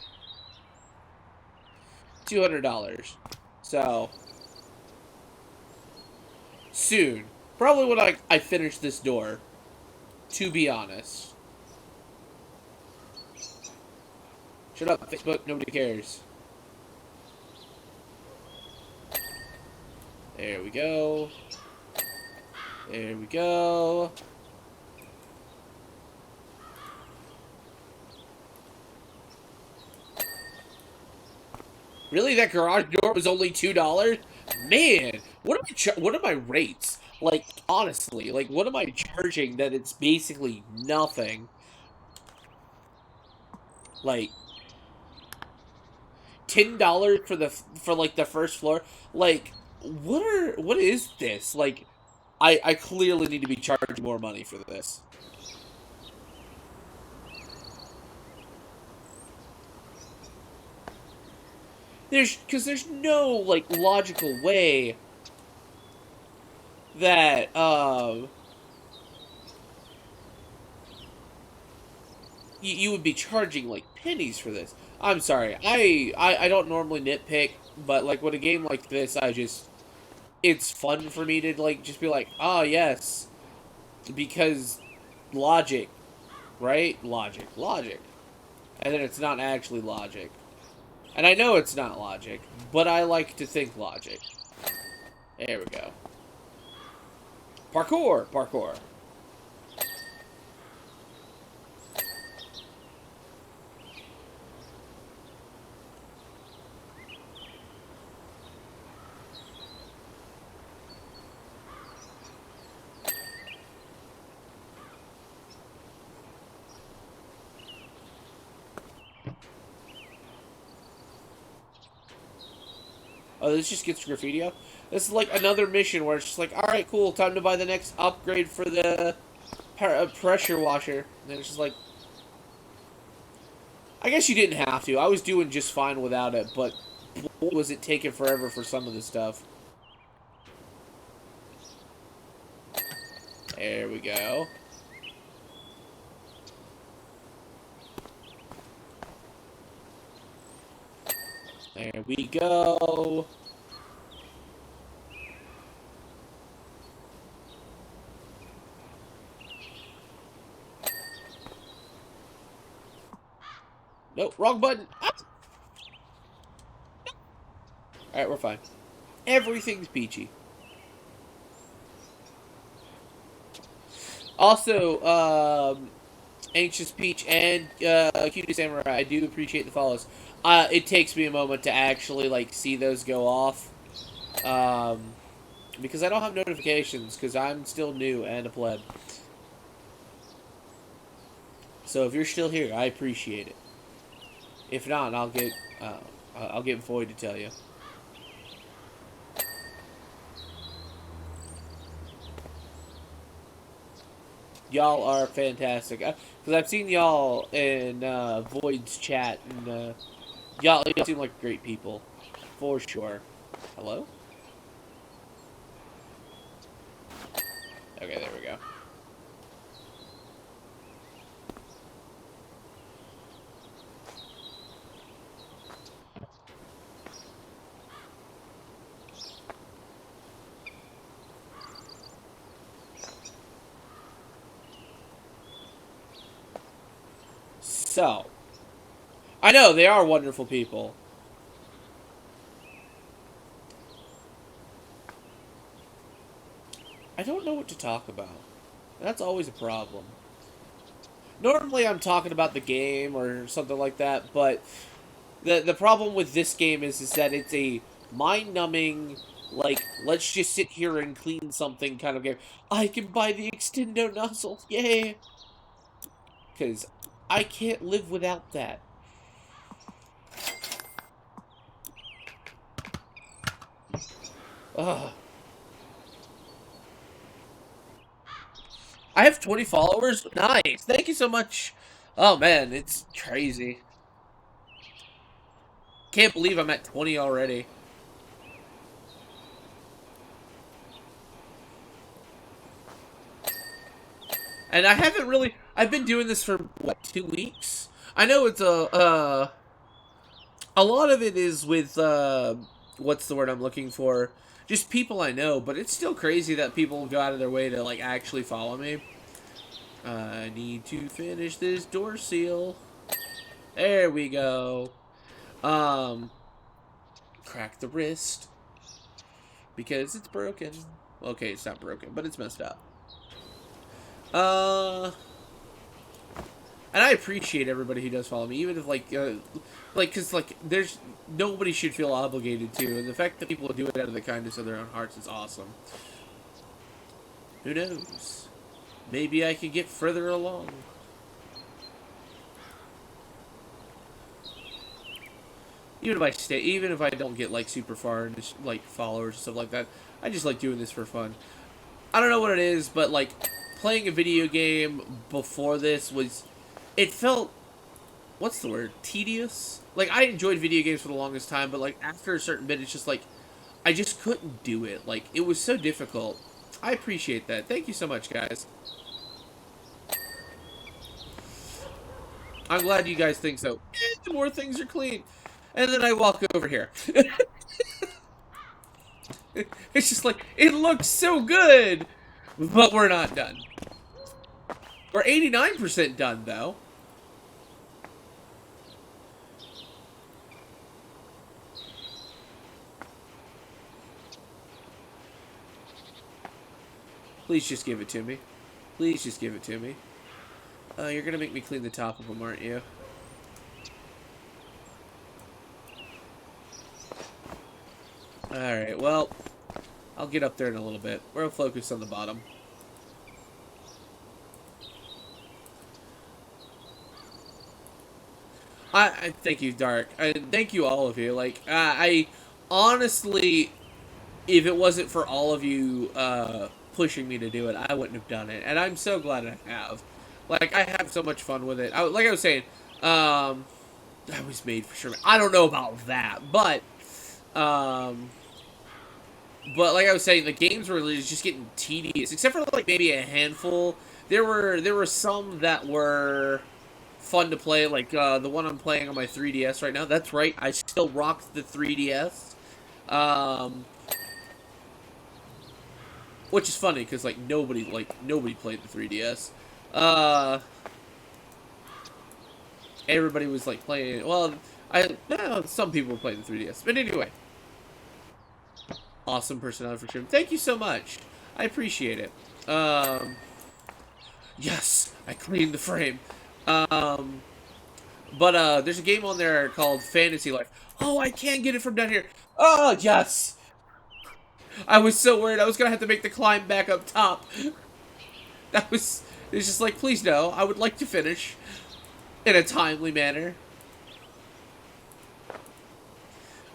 Speaker 2: $200. So soon. Probably when I finish this door. To be honest. Shut up, Facebook. Nobody cares. There we go. There we go. Really, that garage door was only $2? Man, what are my rates? Like, honestly, like, what am I charging that it's basically nothing? Like, $10 for like the first floor? Like, what is this? Like, I clearly need to be charging more money for this. Because there's no, like, logical way that, you would be charging, like, pennies for this. I'm sorry, I don't normally nitpick, but, like, with a game like this, it's fun for me to, like, just be like, oh, yes, because logic, right? Logic. And then it's not actually logic. And I know it's not logic, but I like to think logic. There we go. Parkour! Parkour. Oh, this just gets graffiti up? This is like another mission where it's just like, alright, cool, time to buy the next upgrade for the pressure washer. And then it's just like, I guess you didn't have to. I was doing just fine without it, but boy, was it taking forever for some of the stuff. There we go. There we go. Nope, wrong button. Ah! Alright, we're fine. Everything's peachy. Also, Anxious Peach and Cutie Samurai, I do appreciate the follows. It takes me a moment to actually like see those go off, because I don't have notifications because I'm still new and a pleb. So if you're still here, I appreciate it. If not, I'll get Void to tell you. Y'all are fantastic. Because I've seen y'all in Void's chat, and y'all seem like great people. For sure. Hello? Okay, there we go. So, I know, they are wonderful people. I don't know what to talk about. That's always a problem. Normally I'm talking about the game or something like that, but the problem with this game is that it's a mind-numbing, like, let's just sit here and clean something kind of game. I can buy the extendo nozzle, yay! Because I can't live without that. Ugh. I have 20 followers? Nice! Thank you so much! Oh man, it's crazy. Can't believe I'm at 20 already. And I haven't really... I've been doing this for, what, 2 weeks? I know it's a lot of it is with, what's the word I'm looking for? Just people I know, but it's still crazy that people go out of their way to, like, actually follow me. I need to finish this door seal. There we go. Crack the wrist. Because it's broken. Okay, it's not broken, but it's messed up. And I appreciate everybody who does follow me, even if, because, there's, nobody should feel obligated to, and the fact that people do it out of the kindness of their own hearts is awesome. Who knows? Maybe I could get further along. Even if I don't get, like, super far into, like, followers and stuff like that, I just like doing this for fun. I don't know what it is, but, like, playing a video game before this was... It felt... What's the word? Tedious? Like, I enjoyed video games for the longest time, but, like, after a certain bit, it's just, like... I just couldn't do it. Like, it was so difficult. I appreciate that. Thank you so much, guys. I'm glad you guys think so. The more things are clean. And then I walk over here. It's just like, it looks so good, but we're not done. We're 89% done, though. Please just give it to me. Please just give it to me. You're gonna make me clean the top of them, aren't you? Alright, well, I'll get up there in a little bit. We're gonna focus on the bottom. I thank you, Dark. Thank you, all of you. Like, I honestly, if it wasn't for all of you pushing me to do it, I wouldn't have done it. And I'm so glad I have. Like, I have so much fun with it. Like I was saying, I was made for sure. I don't know about that, but like I was saying, the games were just getting tedious, except for like maybe a handful. There were some that were fun to play, like the one I'm playing on my 3DS right now. That's right, I still rock the 3DS. Which is funny because like nobody played the 3DS. Everybody was like playing. Well, some people were playing the 3DS, but anyway. Awesome personality for sure. Thank you so much. I appreciate it. Yes, I cleaned the frame. But there's a game on there called Fantasy Life. Oh, I can't get it from down here. Oh, yes. I was so worried I was gonna have to make the climb back up top. It's just like, please no, I would like to finish in a timely manner.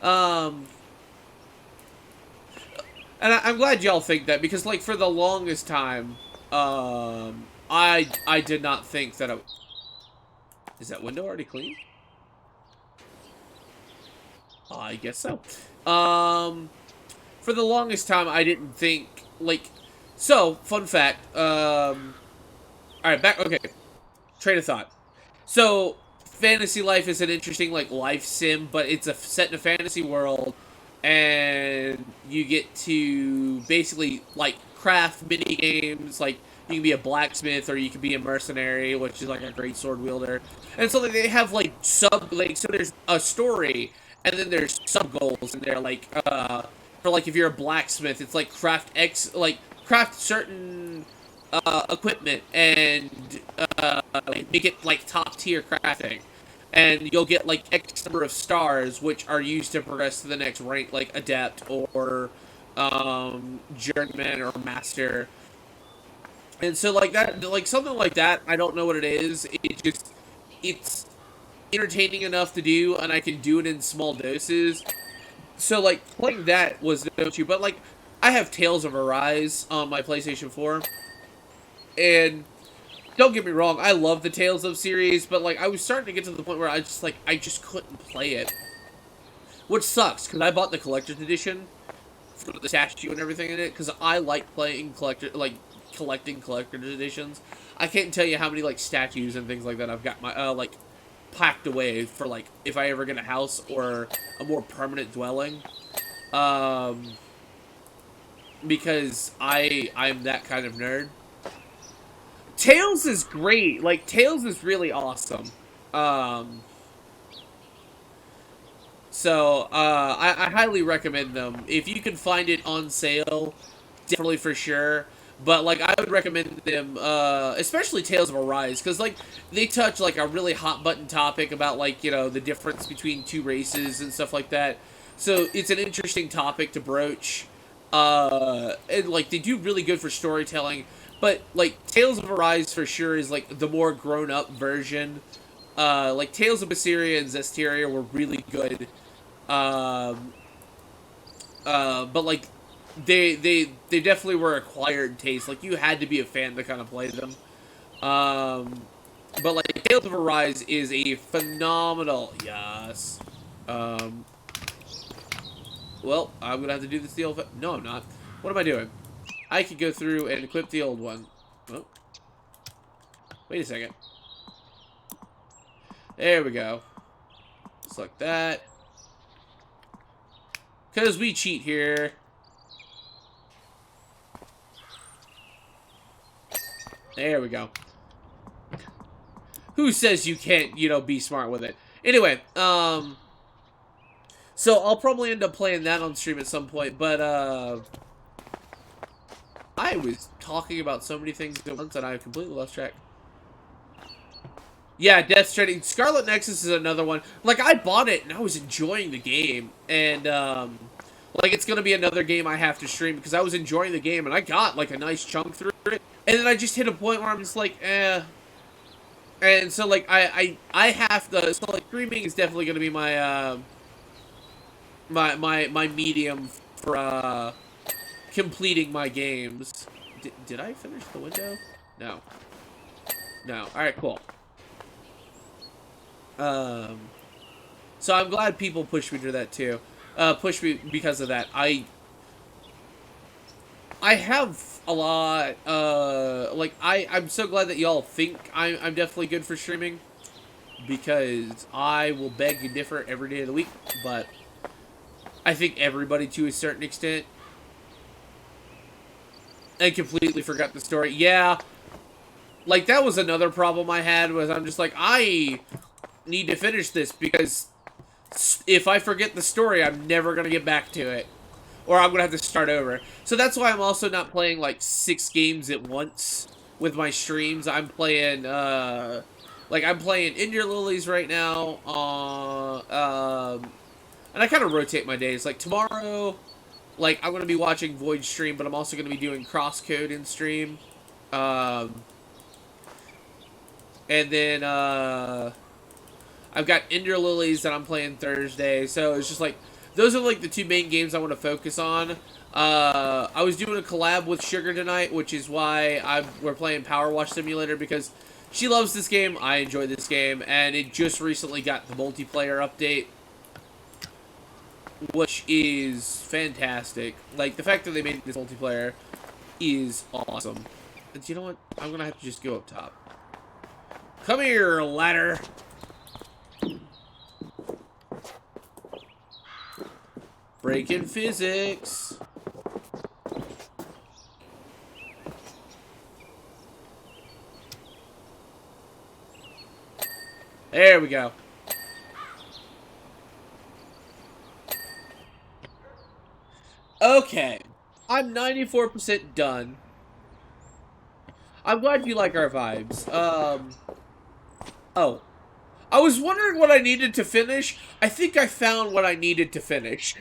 Speaker 2: And I'm glad y'all think that, because like for the longest time, I did not think that is that window already clean? I guess so. For the longest time, I didn't think, like, so, fun fact, alright, okay, train of thought. So, Fantasy Life is an interesting, like, life sim, but it's set in a fantasy world, and you get to basically, like, craft mini games, like, you can be a blacksmith, or you can be a mercenary, which is, like, a great sword wielder. And so they have, like, so there's a story, and then there's sub-goals, and they're, like, for, like, if you're a blacksmith, it's, like, craft certain, equipment, and, make it, like, top-tier crafting. And you'll get, like, X number of stars, which are used to progress to the next rank, like, Adept, or, Journeyman, or Master. And so, like, that, like, something like that, I don't know what it is. It's entertaining enough to do, and I can do it in small doses. So, like, playing that was no issue. But, like, I have Tales of Arise on my PlayStation 4. And don't get me wrong, I love the Tales of series, but, like, I was starting to get to the point where I just couldn't play it. Which sucks, because I bought the collector's edition for the statue and everything in it, because I like playing collecting collector's editions. I can't tell you how many, like, statues and things like that I've got my, like, packed away for, like, if I ever get a house or a more permanent dwelling. Because I'm that kind of nerd. Tales is great. Like, Tales is really awesome. So, I highly recommend them. If you can find it on sale, definitely for sure. But, like, I would recommend them, especially Tales of Arise, because, like, they touch, like, a really hot-button topic about, like, you know, the difference between two races and stuff like that. So, it's an interesting topic to broach. And, like, they do really good for storytelling. But, like, Tales of Arise, for sure, is, like, the more grown-up version. Like, Tales of Berseria and Zestiria were really good. But, like, they definitely were acquired taste. Like, you had to be a fan to kind of play them. But, like, Tales of Arise is a phenomenal... Yes. Well, I'm gonna have to do this the old... No, I'm not. What am I doing? I could go through and equip the old one. Oh. Wait a second. There we go. Select that. Because we cheat here. There we go. Who says you can't, you know, be smart with it? Anyway, so I'll probably end up playing that on stream at some point, but, I was talking about so many things at once and I completely lost track. Yeah, Death Stranding. Scarlet Nexus is another one. Like, I bought it and I was enjoying the game. And, like, it's gonna be another game I have to stream because I was enjoying the game and I got, like, a nice chunk through it. And then I just hit a point where I'm just like, eh. And so, like, I have to, so, like, streaming is definitely gonna be my, my medium for, completing my games. Did I finish the window? No. No. Alright, cool. So I'm glad people push me to that too. Push me because of that. I have a lot, like, I'm so glad that y'all think I'm definitely good for streaming. Because I will beg and differ every day of the week. But I think everybody to a certain extent. I completely forgot the story. Yeah. Like, that was another problem I had, was I'm just like, I need to finish this, because if I forget the story, I'm never going to get back to it. Or I'm going to have to start over. So that's why I'm also not playing, like, 6 games at once with my streams. I'm playing, like, I'm playing In Your Lilies right now. And I kind of rotate my days. Like, tomorrow, like, I'm going to be watching Void stream, but I'm also going to be doing Crosscode in stream. And then, I've got Ender Lilies that I'm playing Thursday. So it's just like, those are like the 2 main games I want to focus on. I was doing a collab with Sugar tonight, which is why we're playing PowerWash Simulator, because she loves this game, I enjoy this game, and it just recently got the multiplayer update, which is fantastic. Like, the fact that they made this multiplayer is awesome. And you know what? I'm gonna have to just go up top. Come here, ladder. Breaking physics. There we go. Okay. I'm 94% done. I'm glad you like our vibes. Oh. I was wondering what I needed to finish. I think I found what I needed to finish.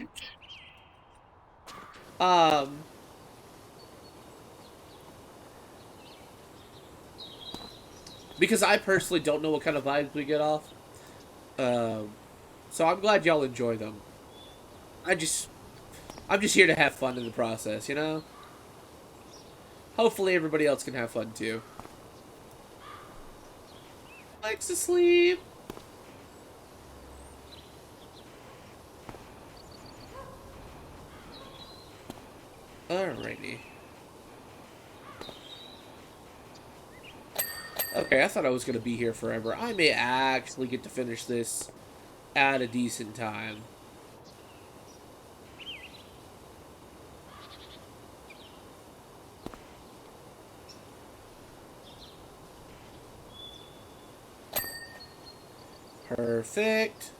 Speaker 2: Because I personally don't know what kind of vibes we get off. So I'm glad y'all enjoy them. I'm just here to have fun in the process, you know? Hopefully everybody else can have fun too. Likes to sleep. Alrighty. Okay, I thought I was going to be here forever. I may actually get to finish this at a decent time. Perfect.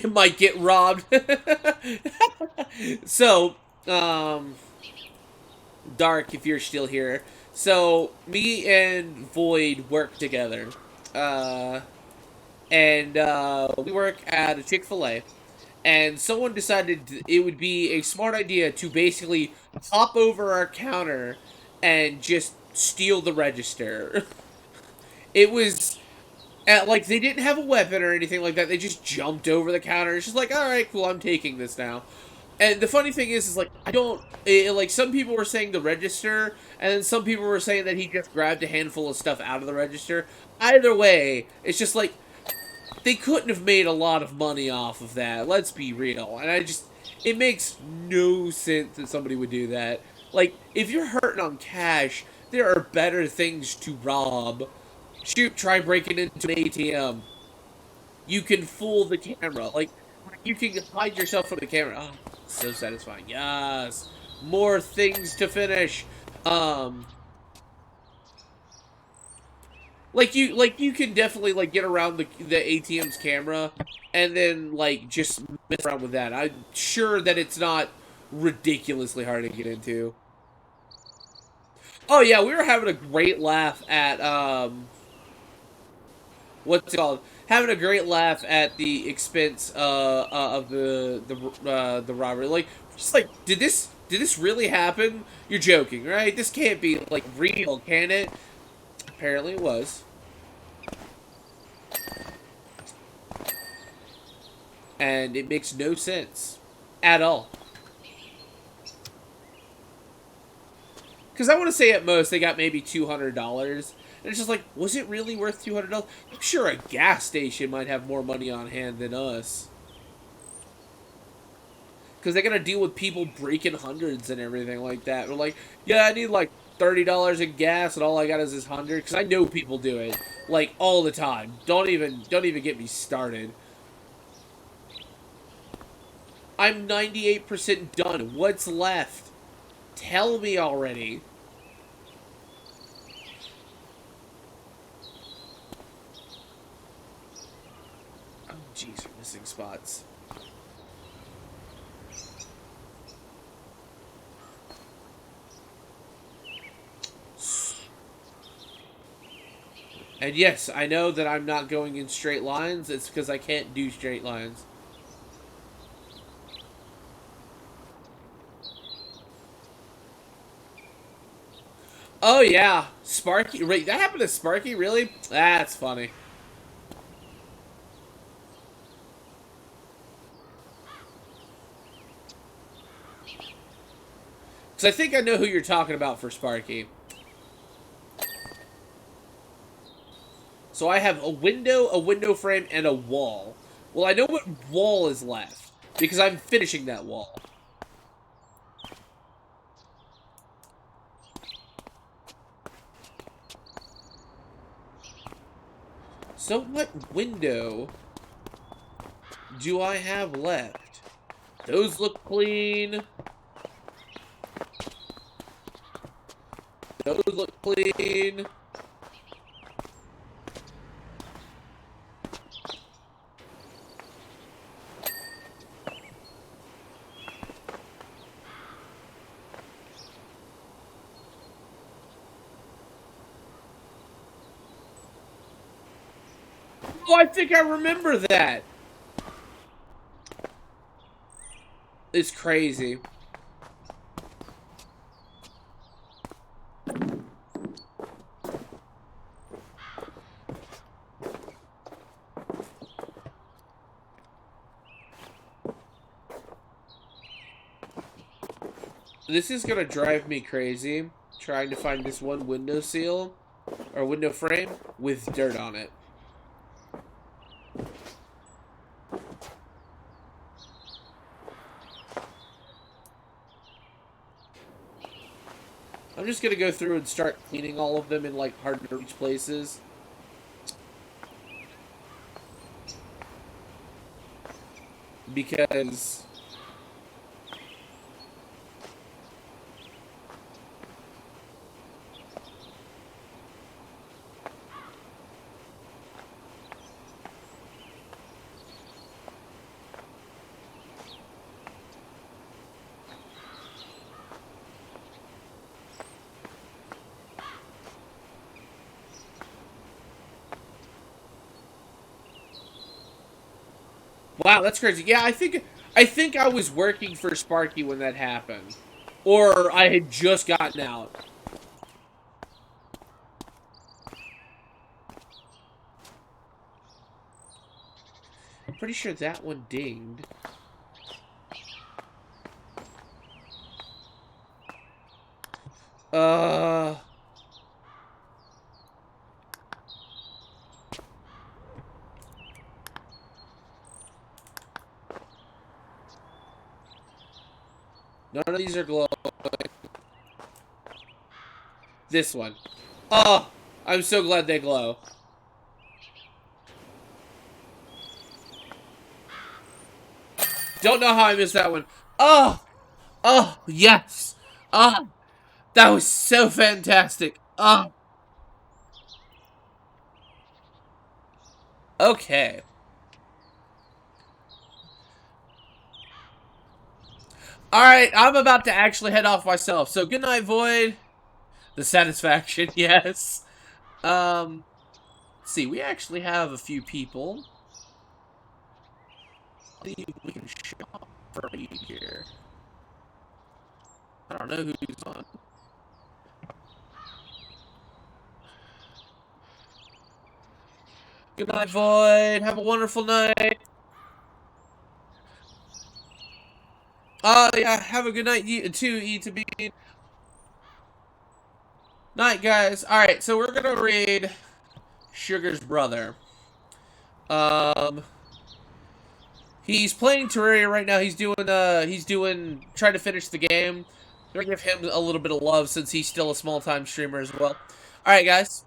Speaker 2: Might get robbed. So, Dark, if you're still here. So, me and Void work together. And we work at a Chick-fil-A. And someone decided it would be a smart idea to basically hop over our counter and just steal the register. It was, like, they didn't have a weapon or anything like that. They just jumped over the counter. It's just like, alright, cool, I'm taking this now. And the funny thing is like, like, some people were saying the register, and then some people were saying that he just grabbed a handful of stuff out of the register. Either way, it's just like, they couldn't have made a lot of money off of that. Let's be real. And it makes no sense that somebody would do that. Like, if you're hurting on cash, there are better things to rob. Shoot, try breaking into an ATM. You can fool the camera. Like, you can hide yourself from the camera. Oh, so satisfying. Yes. More things to finish. Like you can definitely like get around the ATM's camera and then like just mess around with that. I'm sure that it's not ridiculously hard to get into. Oh yeah, we were having a great laugh at what's it called? Having a great laugh at the expense of the robbery. Like just like did this really happen? You're joking, right? This can't be like real, can it? Apparently it was. And it makes no sense at all. Because I want to say at most they got maybe $200. And it's just like, was it really worth $200? I'm sure a gas station might have more money on hand than us. Because they got to deal with people breaking hundreds and everything like that. We're like, yeah, I need like $30 in gas and all I got is this 100. Because I know people do it like all the time. Don't even get me started. I'm 98% done. What's left? Tell me already. Oh, jeez, we're missing spots. And yes, I know that I'm not going in straight lines. It's because I can't do straight lines. Oh, yeah. Sparky. Wait, that happened to Sparky? Really? That's funny. Because I think I know who you're talking about for Sparky. So I have a window frame, and a wall. Well, I know what wall is left. Because I'm finishing that wall. So what window do I have left? Those look clean. Those look clean. Oh, I think I remember that. It's crazy. This is gonna drive me crazy, trying to find this one window seal, or window frame, with dirt on it. I'm just gonna go through and start cleaning all of them in, like, hard-to-reach places. Because... Wow, that's crazy. Yeah, I think I was working for Sparky when that happened. Or I had just gotten out. I'm pretty sure that one dinged. Uh... None of these are glowing. This one. Oh! I'm so glad they glow. Don't know how I missed that one. Oh! Oh, yes! Oh! That was so fantastic. Oh! Okay. Alright, I'm about to actually head off myself. So, good night, Void. The satisfaction, yes. Let's see, we actually have a few people. See if we can shop for you here. I don't know who's on. Good night, Void. Have a wonderful night. Oh, yeah, have a good night, too, E to B. Night, guys. Alright, so we're gonna raid Sugar's brother. He's playing Terraria right now. He's doing, trying to finish the game. We're gonna give him a little bit of love since he's still a small-time streamer as well. Alright, guys.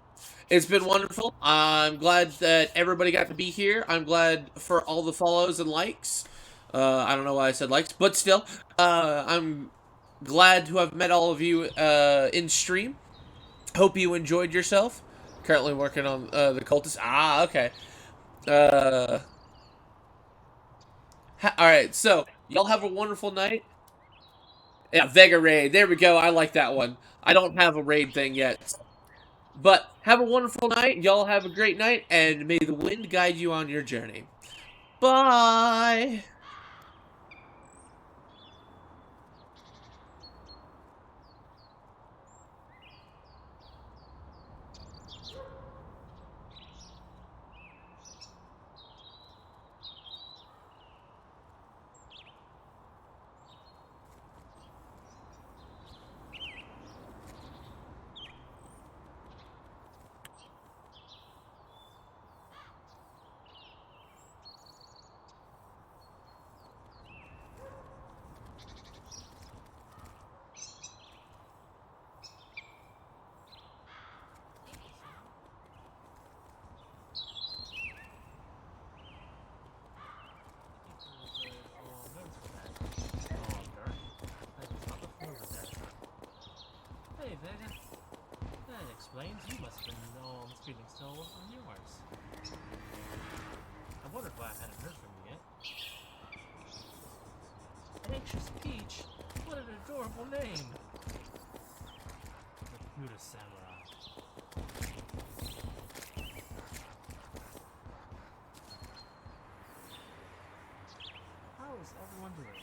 Speaker 2: It's been wonderful. I'm glad that everybody got to be here. I'm glad for all the follows and likes. I don't know why I said likes, but still. I'm glad to have met all of you in stream. Hope you enjoyed yourself. Currently working on the cultist. Ah, okay. Alright, so, y'all have a wonderful night. Yeah, Vega Raid. There we go. I like that one. I don't have a raid thing yet. But have a wonderful night. Y'all have a great night, and may the wind guide you on your journey. Bye!
Speaker 3: Hey, Vega. That explains you must have been feeling so low from yours. I wondered why I hadn't heard from you yet. Anxious Peach? What an adorable name! The Buddha Samurai. How is everyone doing?